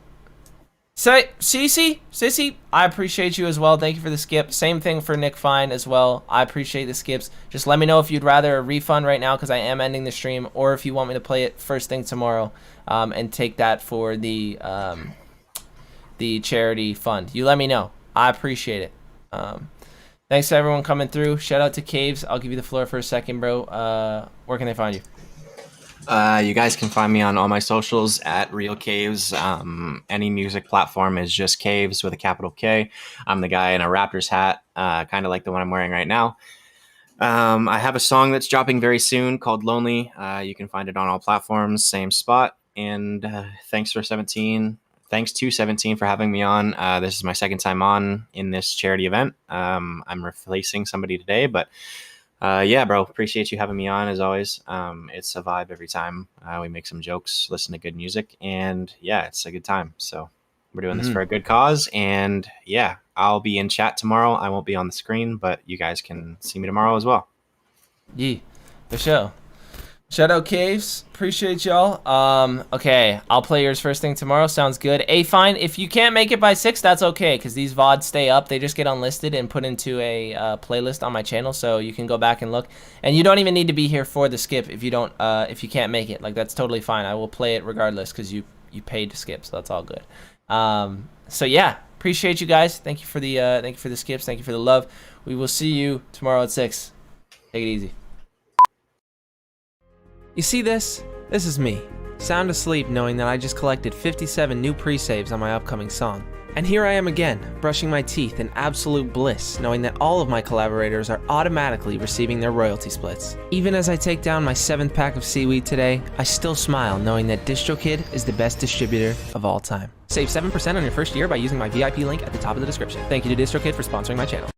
Sissy, I appreciate you as well. Thank you for the skip. Same thing for Nick Fine as well. I appreciate the skips. Just let me know if you'd rather a refund right now because I am ending the stream, or if you want me to play it first thing tomorrow and take that for the charity fund. You let me know. I appreciate it. Thanks to everyone coming through. Shout out to Kaves. I'll give you the floor for a second, bro. Where can they find you? You guys can find me on all my socials at Real Kaves. Any music platform is just Kaves with a capital K. I'm the guy in a Raptors hat, kind of like the one I'm wearing right now. I have a song that's dropping very soon called Lonely. You can find it on all platforms, same spot. And thanks to 17 for having me on. This is my second time on in this charity event. I'm replacing somebody today, but yeah, bro, appreciate you having me on as always. It's a vibe every time. We make some jokes, listen to good music, and yeah, it's a good time. So we're doing this for a good cause, and yeah, I'll be in chat tomorrow. I won't be on the screen, but you guys can see me tomorrow as well. Yeah, for sure. Shout out Kaves, appreciate y'all. Okay, I'll play yours first thing tomorrow. Sounds good. Fine. If you can't make it by 6, that's okay, because these VODs stay up. They just get unlisted and put into a playlist on my channel, so you can go back and look. And you don't even need to be here for the skip if you don't. If you can't make it, like that's totally fine. I will play it regardless because you paid to skip, so that's all good. So yeah, appreciate you guys. Thank you for the skips. Thank you for the love. We will see you tomorrow at 6. Take it easy. You see this? This is me, sound asleep knowing that I just collected 57 new pre-saves on my upcoming song. And here I am again, brushing my teeth in absolute bliss, knowing that all of my collaborators are automatically receiving their royalty splits. Even as I take down my 7th pack of seaweed today, I still smile knowing that DistroKid is the best distributor of all time. Save 7% on your first year by using my VIP link at the top of the description. Thank you to DistroKid for sponsoring my channel.